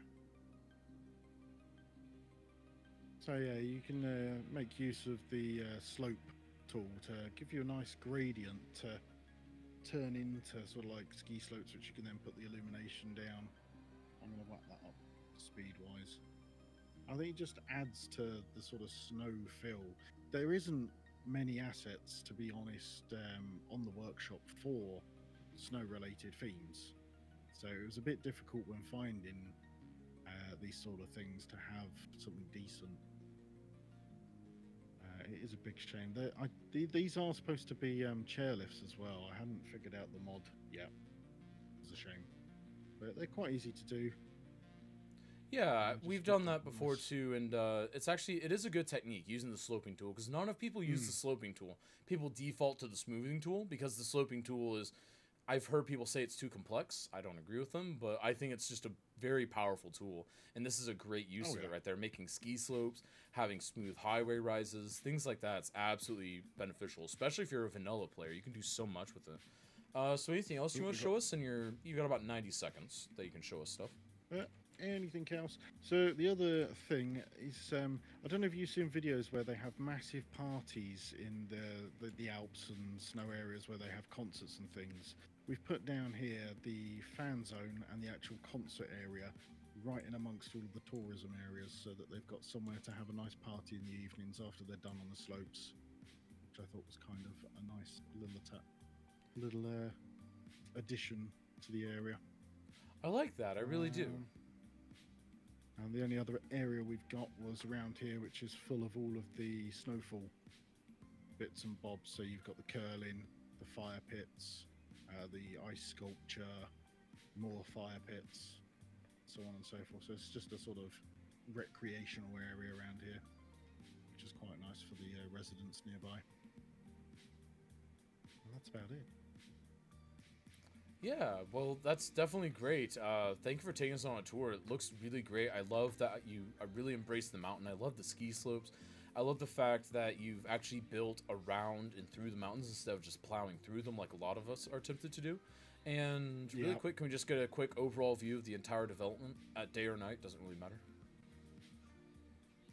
So yeah, you can make use of the slope tool to give you a nice gradient to turn into sort of like ski slopes, which you can then put the illumination down. I'm going to whack that up speed-wise. I think it just adds to the sort of snow feel. There isn't many assets, to be honest, on the workshop for snow-related themes. So it was a bit difficult when finding these sort of things to have something decent. It is a big shame. These are supposed to be chairlifts as well. I hadn't figured out the mod yet. It's a shame. But they're quite easy to do. Yeah, we've done that before too, and it is a good technique using the sloping tool, because not enough people use the sloping tool. People default to the smoothing tool because the sloping tool is... I've heard people say it's too complex. I don't agree with them, but I think it's just a very powerful tool, and this is a great use of it right there. Making ski slopes, having smooth highway rises, things like that. It's absolutely beneficial, especially if you're a vanilla player. You can do so much with it. So anything else you want to show us? You've got about 90 seconds that you can show us stuff. Anything else? So the other thing is, I don't know if you've seen videos where they have massive parties in the Alps and snow areas where they have concerts and things. We've put down here the fan zone and the actual concert area right in amongst all of the tourism areas, so that they've got somewhere to have a nice party in the evenings after they're done on the slopes, which I thought was kind of a nice little addition to the area. I like that. I really do. And the only other area we've got was around here, which is full of all of the Snowfall bits and bobs. So you've got the curling, the fire pits, the ice sculpture, more fire pits, so on and so forth. So it's just a sort of recreational area around here, which is quite nice for the residents nearby. And that's about it. Yeah, well, that's definitely great. Thank you for taking us on a tour. It looks really great. I love that you really embraced the mountain. I love the ski slopes. I love the fact that you've actually built around and through the mountains instead of just plowing through them like a lot of us are tempted to do. And really quick, can we just get a quick overall view of the entire development at day or night? Doesn't really matter.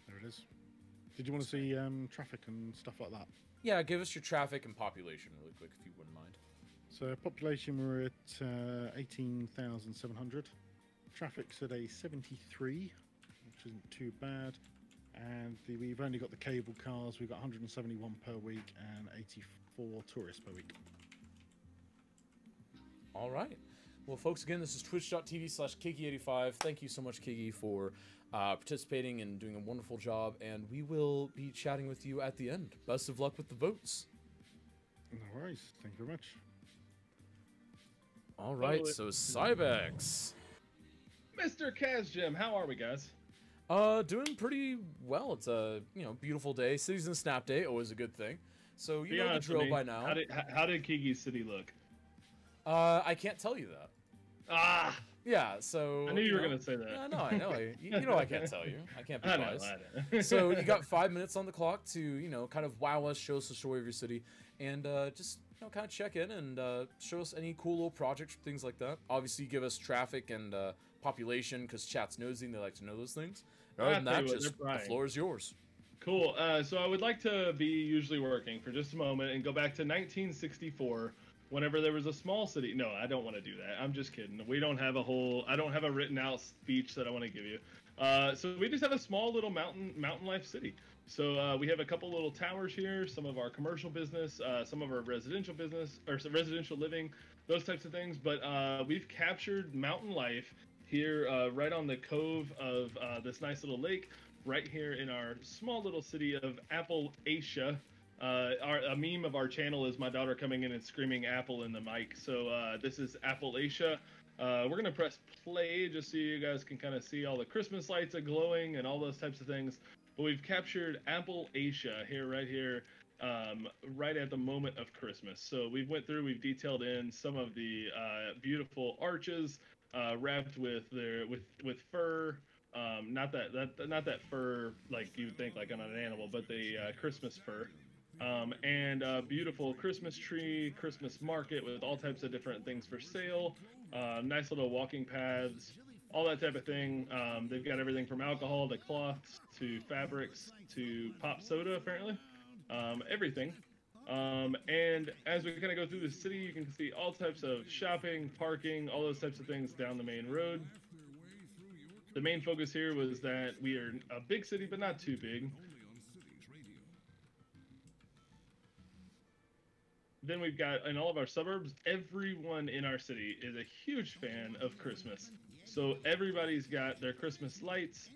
There it is. Did you want to see traffic and stuff like that? Yeah, give us your traffic and population really quick if you wouldn't mind. So population, we're at 18,700. Traffic's at a 73, which isn't too bad. and we've only got the cable cars. We've got 171 per week and 84 tourists per week. All right. Well, folks, again, this is twitch.tv/Kiki85. Thank you so much, Kiki, for participating and doing a wonderful job, and we will be chatting with you at the end. Best of luck with the votes. No worries. Thank you very much. All right, so Cybex. Mr. Kazjim, how are we, guys? Doing pretty well. It's a beautiful day. City's Snap Day, always a good thing. So you know the drill by now. How did Kiki's city look? I can't tell you that. Ah. Yeah, so I knew you were gonna say that. Yeah, no, I know. You know I can't tell you. I can't be biased. So you got 5 minutes on the clock to kind of wow us, show us the story of your city, and just kind of check in and show us any cool little projects, things like that. Obviously, give us traffic and population because chat's nosy and they like to know those things. Other than that, just the floor is yours. Cool. So I would like to be usually working for just a moment and go back to 1964. Whenever there was a small city. No, I don't want to do that. I'm just kidding. We don't have I don't have a written out speech that I want to give you. So we just have a small little mountain life city. So we have a couple little towers here, some of our commercial business, some of our residential business, or some residential living, those types of things. But we've captured mountain life here right on the cove of this nice little lake, right here in our small little city of Appalachia. A meme of our channel is my daughter coming in and screaming apple in the mic. So this is Appalachia. We're going to press play just so you guys can kind of see all the Christmas lights are glowing and all those types of things. But we've captured Appalachia here, right at the moment of Christmas. So we've detailed in some of the beautiful arches wrapped with fur. Not that fur like you would think like on an animal, but the Christmas fur. And a beautiful Christmas tree, Christmas market with all types of different things for sale, nice little walking paths, all that type of thing. They've got everything from alcohol to cloths to fabrics to pop soda, apparently. Everything. And as we kind of go through the city, you can see all types of shopping, parking, all those types of things down the main road. The main focus here was that we are a big city, but not too big. Then we've got, in all of our suburbs, everyone in our city is a huge fan of Christmas. So everybody's got their Christmas lights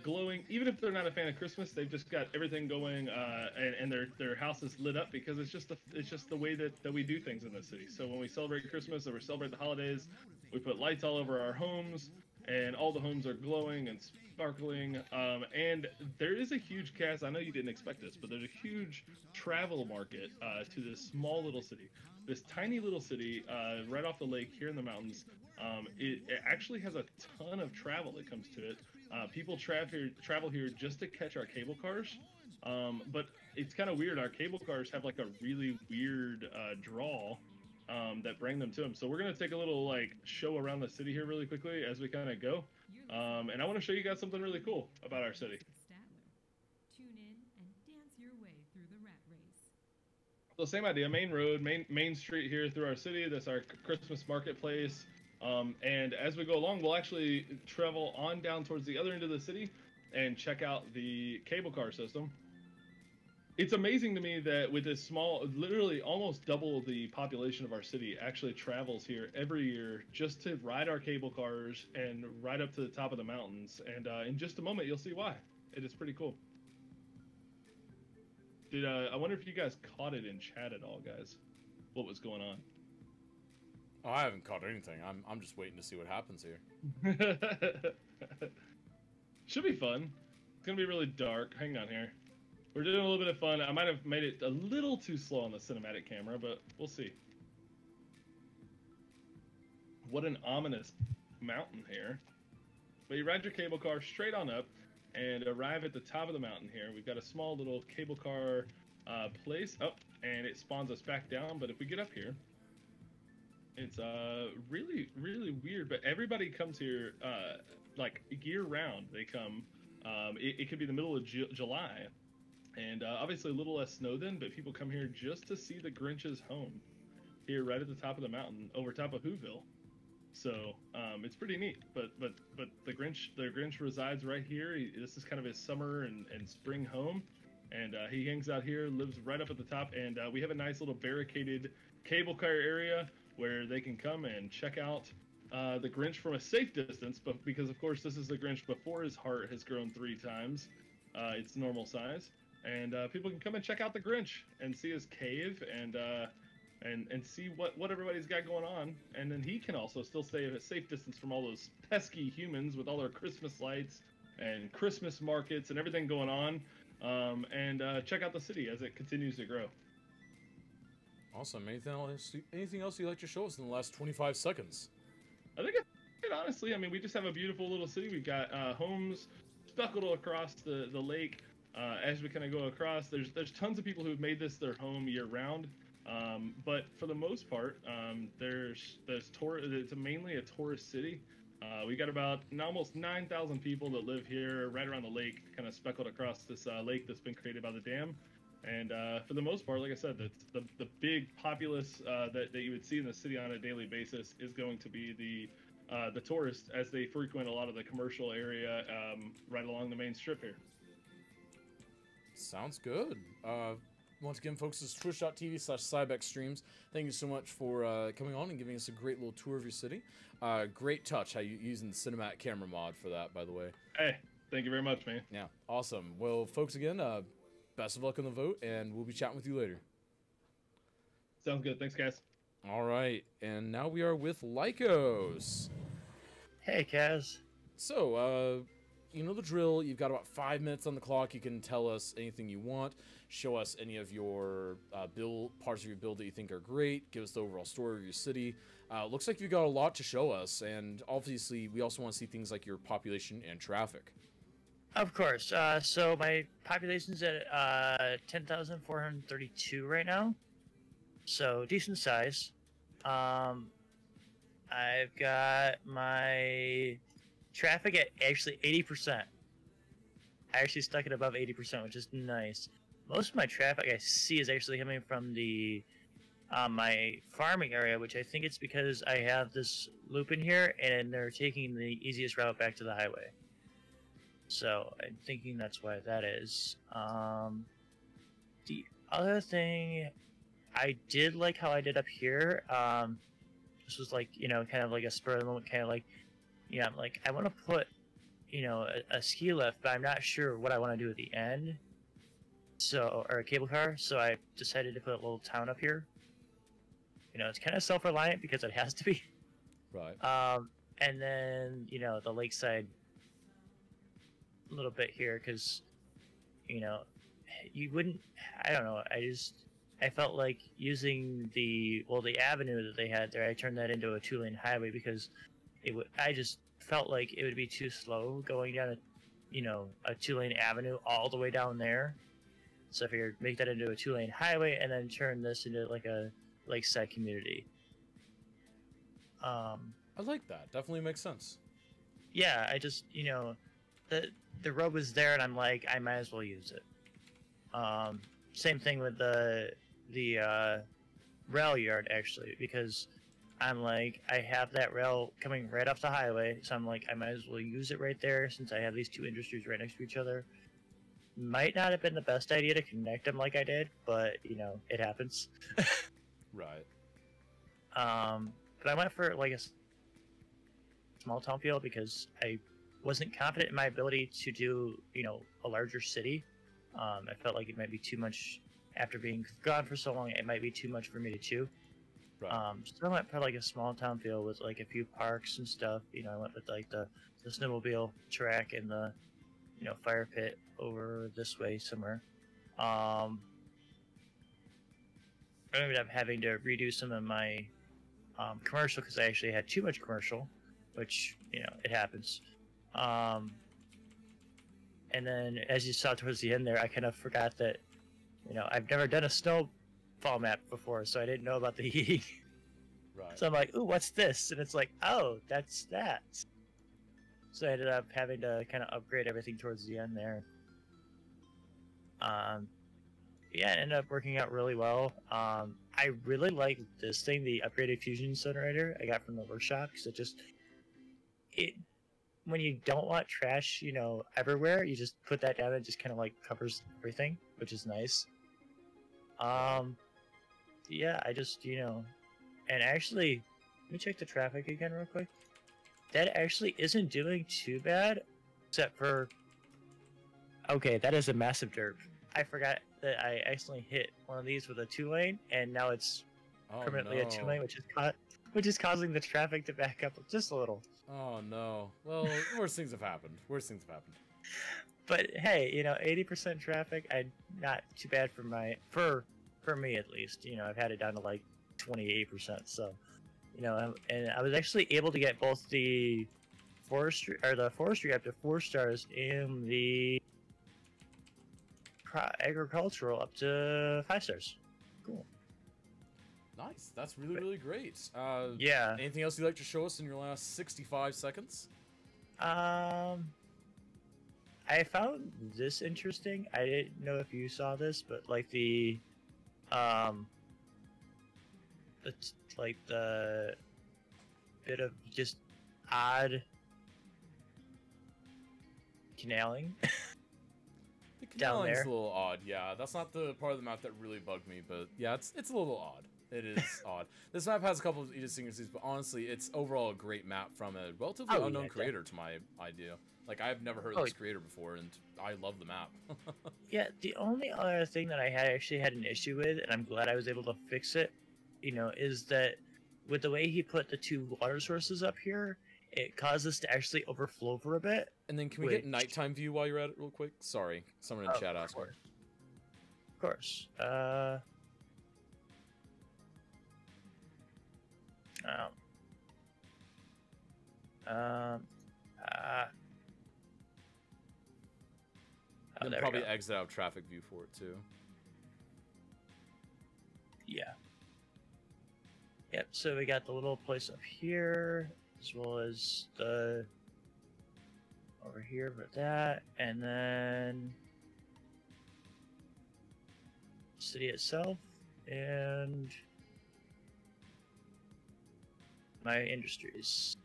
glowing. Even if they're not a fan of Christmas, they've just got everything going, and their house is lit up because it's just the way that we do things in the city. So when we celebrate Christmas or we celebrate the holidays, we put lights all over our homes, and all the homes are glowing and sparkling. And there is a huge cast. I know you didn't expect this, but there's a huge travel market to this small little city. This tiny little city right off the lake here in the mountains. It actually has a ton of travel that comes to it. People travel here just to catch our cable cars. But it's kind of weird. Our cable cars have like a really weird draw that bring them to them. So we're going to take a little show around the city here really quickly as we kind of go. And I want to show you guys something really cool about our city. Tune in and dance your way through the rat race. So same idea, main road, main street here through our city. That's our Christmas marketplace. And as we go along, we'll actually travel on down towards the other end of the city and check out the cable car system. It's amazing to me that with this small, literally almost double the population of our city actually travels here every year just to ride our cable cars and ride up to the top of the mountains. And in just a moment, you'll see why. It is pretty cool. I wonder if you guys caught it in chat at all, guys, what was going on. Oh, I haven't caught anything. I'm just waiting to see what happens here. Should be fun. It's gonna be really dark. Hang on here. We're doing a little bit of fun. I might have made it a little too slow on the cinematic camera, but we'll see. What an ominous mountain here. But you ride your cable car straight on up and arrive at the top of the mountain here. We've got a small little cable car place up, and it spawns us back down. But if we get up here, it's really, really weird. But everybody comes here like year round. They come. It could be the middle of July. And obviously a little less snow then, but people come here just to see the Grinch's home here right at the top of the mountain over top of Whoville. So it's pretty neat. But the Grinch resides right here. This is kind of his summer and spring home, and he hangs out here, lives right up at the top. And we have a nice little barricaded cable car area where they can come and check out the Grinch from a safe distance. But because of course this is the Grinch before his heart has grown 3 times its normal size, and people can come and check out the Grinch and see his cave and see what everybody's got going on, and then he can also still stay at a safe distance from all those pesky humans with all their Christmas lights and Christmas markets and everything going on, and check out the city as it continues to grow. Awesome. Anything else you'd like to show us in the last 25 seconds? I think honestly, I mean, we just have a beautiful little city. We've got homes speckled across the lake. As we kind of go across, there's tons of people who've made this their home year round. But for the most part, it's mainly a tourist city. We got about almost 9,000 people that live here right around the lake, kind of speckled across this lake that's been created by the dam. And for the most part, like I said, the big populace that you would see in the city on a daily basis is going to be the tourists as they frequent a lot of the commercial area right along the main strip here. Sounds good. Once again, folks, this is twitch.tv/Cybex streams. Thank you so much for coming on and giving us a great little tour of your city. Great touch how you using the cinematic camera mod for that, by the way. Hey, thank you very much, man. Yeah, awesome. Well, folks, again, best of luck on the vote, and we'll be chatting with you later. Sounds good. Thanks, guys. All right, and now we are with Lycos. Hey, Kaz. So, you know the drill. You've got about 5 minutes on the clock. You can tell us anything you want. Show us any of your parts of your build that you think are great. Give us the overall story of your city. Looks like you've got a lot to show us, and obviously we also want to see things like your population and traffic. Of course. So my population's at 10,432 right now. So decent size. I've got my traffic at actually 80%. I actually stuck it above 80%, which is nice. Most of my traffic I see is actually coming from the my farming area, which I think it's because I have this loop in here and they're taking the easiest route back to the highway. So I'm thinking that's why that is. The other thing, I did like how I did up here. This was like, you know, kind of like a spur of the moment, kind of like, you know, I'm like, I want to put, you know, a ski lift, but I'm not sure what I want to do at the end. So, or a cable car. So I decided to put a little town up here. You know, it's kind of self-reliant because it has to be. Right. And then, you know, the lakeside a little bit here because, you know, you wouldn't, I don't know, I felt like using the avenue that they had there, I turned that into a 2-lane highway because I just felt like it would be too slow going down a 2-lane avenue all the way down there. So if you make that into a 2-lane highway and then turn this into like a lakeside community. I like that. Definitely makes sense. Yeah, I just, you know, the road was there and I'm like, I might as well use it. Same thing with the rail yard actually, because I'm like, I have that rail coming right off the highway, so I'm like, I might as well use it right there since I have these 2 industries right next to each other. Might not have been the best idea to connect them like I did, but you know, it happens. Right. But I went for like a small town feel because I wasn't confident in my ability to do, you know, a larger city. I felt like it might be too much after being gone for so long. It might be too much for me to chew. Right. So I went for like a small town feel with like a few parks and stuff. You know, I went with like the snowmobile track and the, you know, fire pit over this way somewhere. I ended up having to redo some of my commercial because I actually had too much commercial, which, you know, it happens. And then as you saw towards the end there, I kind of forgot that, you know, I've never done a snowfall map before, so I didn't know about the heating. Right. So I'm like, ooh, what's this? And it's like, oh, that's that. So I ended up having to kind of upgrade everything towards the end there. yeah, it ended up working out really well. I really like this thing, the upgraded fusion generator I got from the workshop, because it when you don't want trash, everywhere, you just put that down and it just kind of like covers everything, which is nice. Yeah, I just, and actually, let me check the traffic again real quick. That actually isn't doing too bad, except for, okay, that is a massive derp. I forgot that I accidentally hit one of these with a 2-lane, and now it's permanently a 2-lane, which is causing the traffic to back up just a little. Oh no. Well, worse things have happened. Worse things have happened. But hey, 80% traffic, not too bad for me at least. I've had it down to like 28%. So, and I was actually able to get both the forestry up to 4 stars and the agricultural up to 5 stars. Cool. Nice. That's really, really great. Yeah. Anything else you'd like to show us in your last 65 seconds? I found this interesting. I didn't know if you saw this, but like the bit of just odd canaling. The down canaling's there. a little odd, yeah. That's not the part of the map that really bugged me, but yeah, it's a little odd. It is odd. This map has a couple of idiosyncrasies, but honestly, it's overall a great map from a relatively unknown creator to my idea. Like, I've never heard of this creator before, and I love the map. Yeah, the only other thing that I actually had an issue with, and I'm glad I was able to fix it, is that with the way he put the 2 water sources up here, it caused us to actually overflow for a bit. And then can we get nighttime view while you're at it real quick? Sorry, someone in chat asked. Of course. Then probably exit out traffic view for it too. Yeah. Yep, so we got the little place up here, as well as the over here for that, and then city itself, and my industries.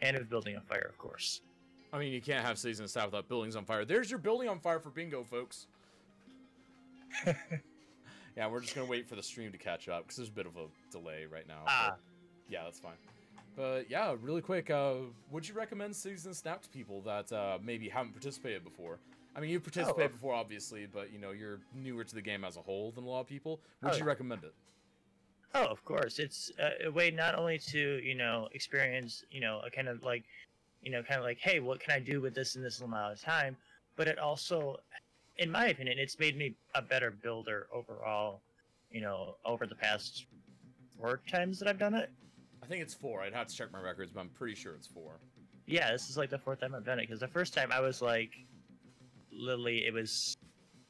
And a building on fire, of course. I mean, you can't have cities in the south without buildings on fire. There's your building on fire for bingo, folks. Yeah, we're just going to wait for the stream to catch up, because there's a bit of a delay right now. But yeah, that's fine. But yeah, really quick, would you recommend Cities and Snap to people that maybe haven't participated before? I mean, you've participated before, obviously, but, you're newer to the game as a whole than a lot of people. Would you recommend it? Oh, of course. It's a way not only to, experience, a kind of like, hey, what can I do with this in this amount of time? But it also, in my opinion, it's made me a better builder overall, over the past 4 times that I've done it. I think it's 4. I'd have to check my records, but I'm pretty sure it's 4. Yeah, this is like the 4th time I've done it, because the first time I was like, literally, it was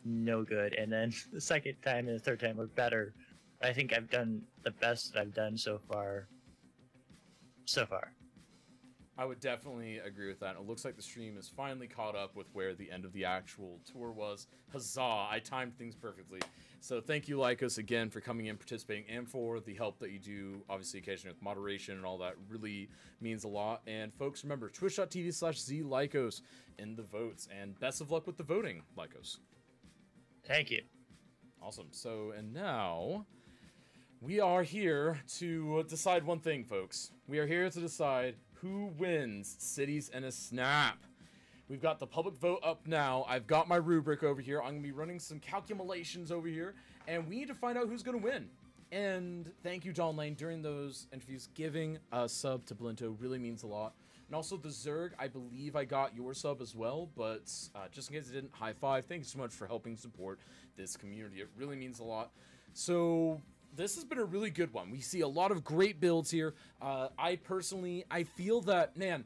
no good. And then the second time and the third time were better. I think I've done the best that I've done so far. I would definitely agree with that. It looks like the stream is finally caught up with where the end of the actual tour was. Huzzah! I timed things perfectly. So thank you, Lycos, again for coming in, participating, and for the help that you do, obviously, occasionally with moderation and all that. Really means a lot. And folks, remember, twitch.tv/ZLycos in the votes. And best of luck with the voting, Lycos. Thank you. Awesome. So, and now we are here to decide one thing, folks. We are here to decide who wins Cities in a Snap. We've got the public vote up now. I've got my rubric over here. I'm going to be running some calculations over here, and we need to find out who's going to win. And thank you, John Lane, during those interviews. Giving a sub to Blinto really means a lot. And also, the Zerg, I believe I got your sub as well, but just in case I didn't, high five. Thank you so much for helping support this community. It really means a lot. So this has been a really good one. We see a lot of great builds here. I feel that, man,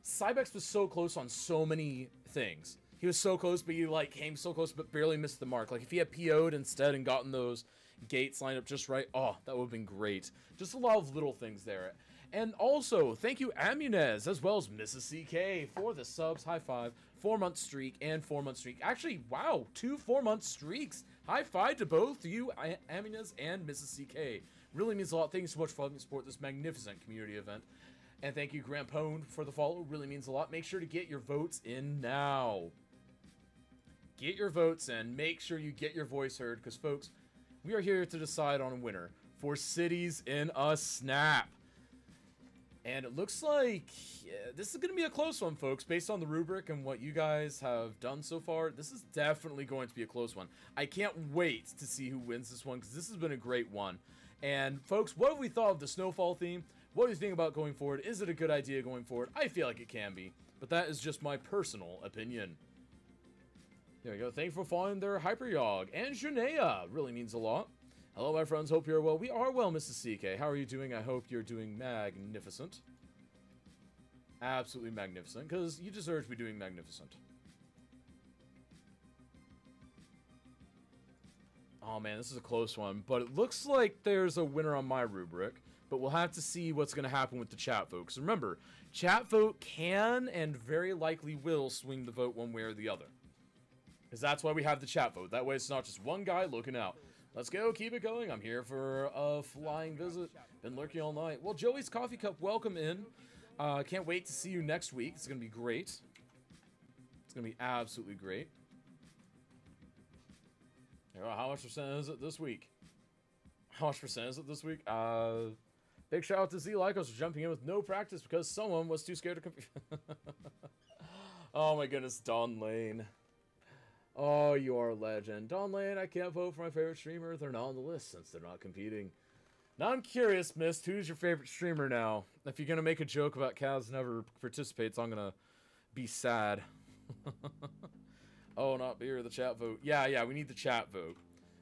Cybex was so close on so many things. He was so close, but he came so close, but barely missed the mark. Like if he had PO'd instead and gotten those gates lined up just right, oh, that would have been great. Just a lot of little things there. And also, thank you, Amunez, as well as Mrs. CK for the subs. High five. 4-month streak and 4-month streak. Actually, wow, 2 4-month streaks. High five to both you, Amunez and Mrs. CK. Really means a lot. Thank you so much for helping support this magnificent community event. And thank you, Grampone, for the follow. Really means a lot. Make sure to get your votes in now. Get your votes in. Make sure you get your voice heard, because, folks, we are here to decide on a winner for Cities in a Snap. And it looks like this is going to be a close one, folks, based on the rubric and what you guys have done so far. This is definitely going to be a close one. I can't wait to see who wins this one, because this has been a great one. And, folks, what have we thought of the Snowfall theme? What do you think about going forward? Is it a good idea going forward? I feel like it can be, but that is just my personal opinion. There we go. Thank you for following their Hyperyog. And Junea really means a lot. Hello, my friends. Hope you're well. We are well, Mrs. CK. How are you doing? I hope you're doing magnificent. Absolutely magnificent, because you deserve to be doing magnificent. Oh, man, this is a close one, but it looks like there's a winner on my rubric, but we'll have to see what's going to happen with the chat vote. Because remember, chat vote can and very likely will swing the vote one way or the other. Because that's why we have the chat vote. That way it's not just one guy looking out. Let's go, keep it going. I'm here for a flying visit. Been lurking all night. Well, Joey's Coffee Cup, welcome in. Can't wait to see you next week. It's going to be great. It's going to be absolutely great. How much percent is it this week? How much percent is it this week? Big shout out to Z Lycos for jumping in with no practice because someone was too scared to compete. Oh my goodness, Don Lane. Oh, you are a legend. Don Lane, I can't vote for my favorite streamer. They're not on the list since they're not competing. Now I'm curious, Mist, who's your favorite streamer now? If you're going to make a joke about Kaz never participates, I'm going to be sad. Oh, not beer, the chat vote. Yeah, we need the chat vote.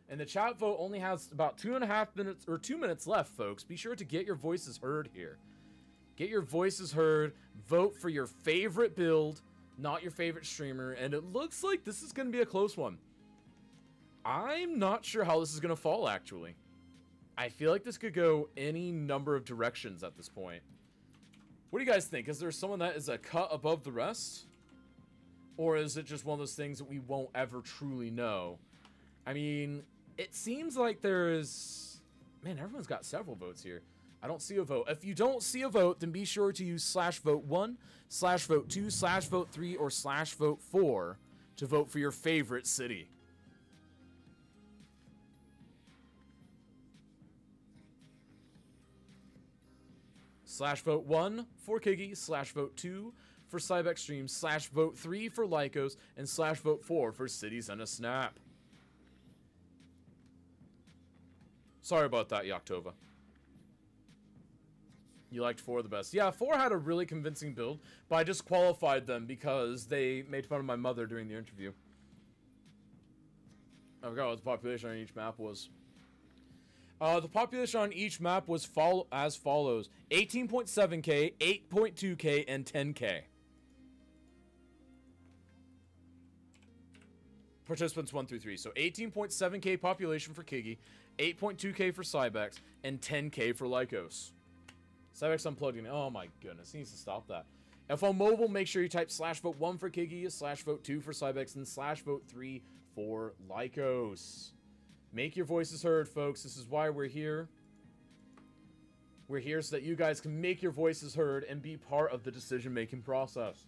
And the chat vote only has about 2.5 minutes, or 2 minutes left, folks. Be sure to get your voices heard here. Get your voices heard. Vote for your favorite build, not your favorite streamer. And it looks like this is going to be a close one. I'm not sure how this is going to fall, actually. I feel like this could go any number of directions at this point. What do you guys think? Is there someone that is a cut above the rest? Or is it just one of those things that we won't ever truly know? I mean, it seems like there's... Man, everyone's got several votes here. I don't see a vote. If you don't see a vote, then be sure to use /vote1, /vote2, /vote3, or /vote4 to vote for your favorite city. /vote1 for Kiggy, /vote2 for Cybex Streams, /vote3 for Lycos, and /vote4 for Cities and a Snap. Sorry about that, Yaktova. You liked 4 the best. Yeah, 4 had a really convincing build, but I disqualified them because they made fun of my mother during the interview. I forgot what the population on each map was. The population on each map was as follows: 18.7k, 8.2k, and 10k. Participants 1 through 3. So 18.7k population for Kiggy, 8.2k for Cybex, and 10k for Lycos. Cybex unplugged. Oh my goodness, he needs to stop that. If on mobile, make sure you type /vote1 for Kiggy, /vote2 for Cybex, and /vote3 for Lycos. Make your voices heard, folks. This is why we're here. We're here so that you guys can make your voices heard and be part of the decision-making process.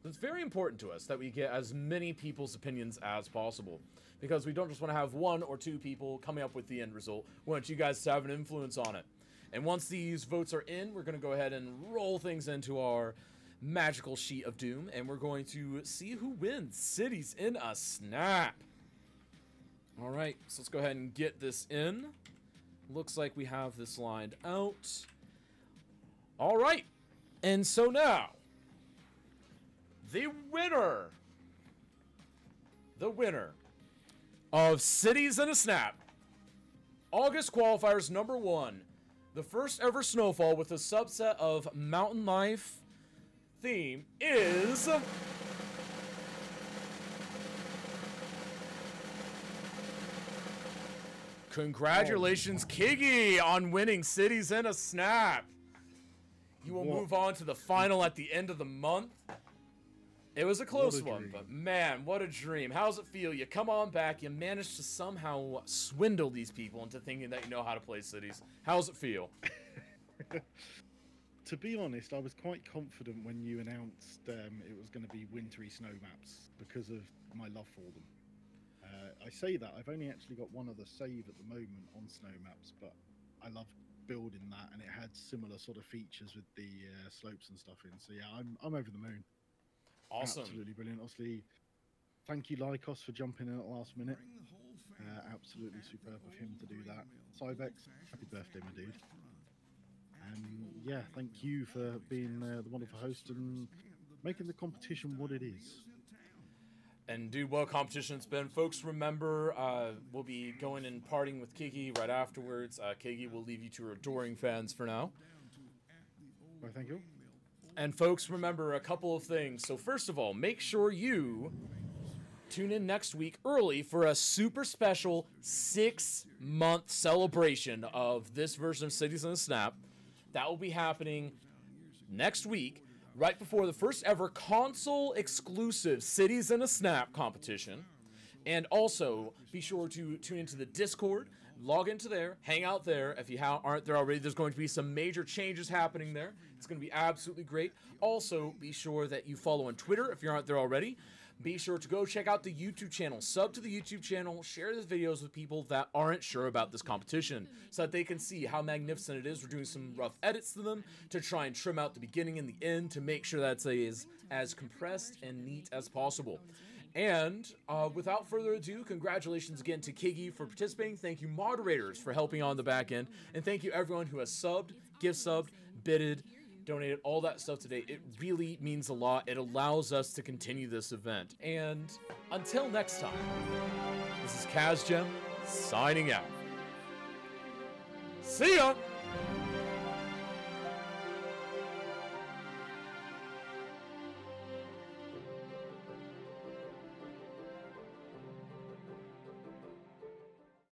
It's very important to us that we get as many people's opinions as possible, because we don't just want to have 1 or 2 people coming up with the end result. We want you guys to have an influence on it. And once these votes are in, we're going to go ahead and roll things into our magical sheet of doom, and we're going to see who wins Cities in a Snap. All right, so let's go ahead and get this in. Looks like we have this lined out. All right, and so now, the winner of Cities in a Snap, August qualifiers number 1, the first ever Snowfall with a subset of Mountain Life theme is... Congratulations, Kiggy, on winning Cities in a Snap. You will move on to the final at the end of the month. It was a close one, but man, what a dream. How's it feel? You come on back, you managed to somehow swindle these people into thinking that you know how to play Cities. How's it feel? To be honest, I was quite confident when you announced it was going to be wintry snow maps because of my love for them. I say that, I've only actually got one other save at the moment on snow maps, but I love building that, and it had similar sort of features with the slopes and stuff in. So yeah, I'm over the moon. Awesome. Absolutely brilliant. Obviously, thank you, Lycos, for jumping in at the last minute. Absolutely superb of him to do that. Cybex, happy birthday, my dude. And yeah, thank you for being the wonderful host and making the competition what it is. And dude, what a competition it's been. Folks, remember, we'll be going and partying with Kiki right afterwards. Kiki will leave you to her adoring fans for now. Well, thank you. And folks, remember a couple of things. So first of all, make sure you tune in next week early for a super special 6-month celebration of this version of Cities in a Snap. That will be happening next week, right before the first ever console exclusive Cities in a Snap competition. And also, be sure to tune into the Discord, log into there, hang out there. If you aren't there already, there's going to be some major changes happening there. It's going to be absolutely great. Also, be sure that you follow on Twitter if you aren't there already. Be sure to go check out the YouTube channel, sub to the YouTube channel, share the videos with people that aren't sure about this competition so that they can see how magnificent it is. We're doing some rough edits to them to try and trim out the beginning and the end to make sure that it's as compressed and neat as possible. And without further ado, congratulations again to Kigi for participating. Thank you, moderators, for helping on the back end. And thank you, everyone who has subbed, gift subbed, bidded, donated, all that stuff today. It really means a lot. It allows us to continue this event. And until next time, this is KazGem signing out. See ya!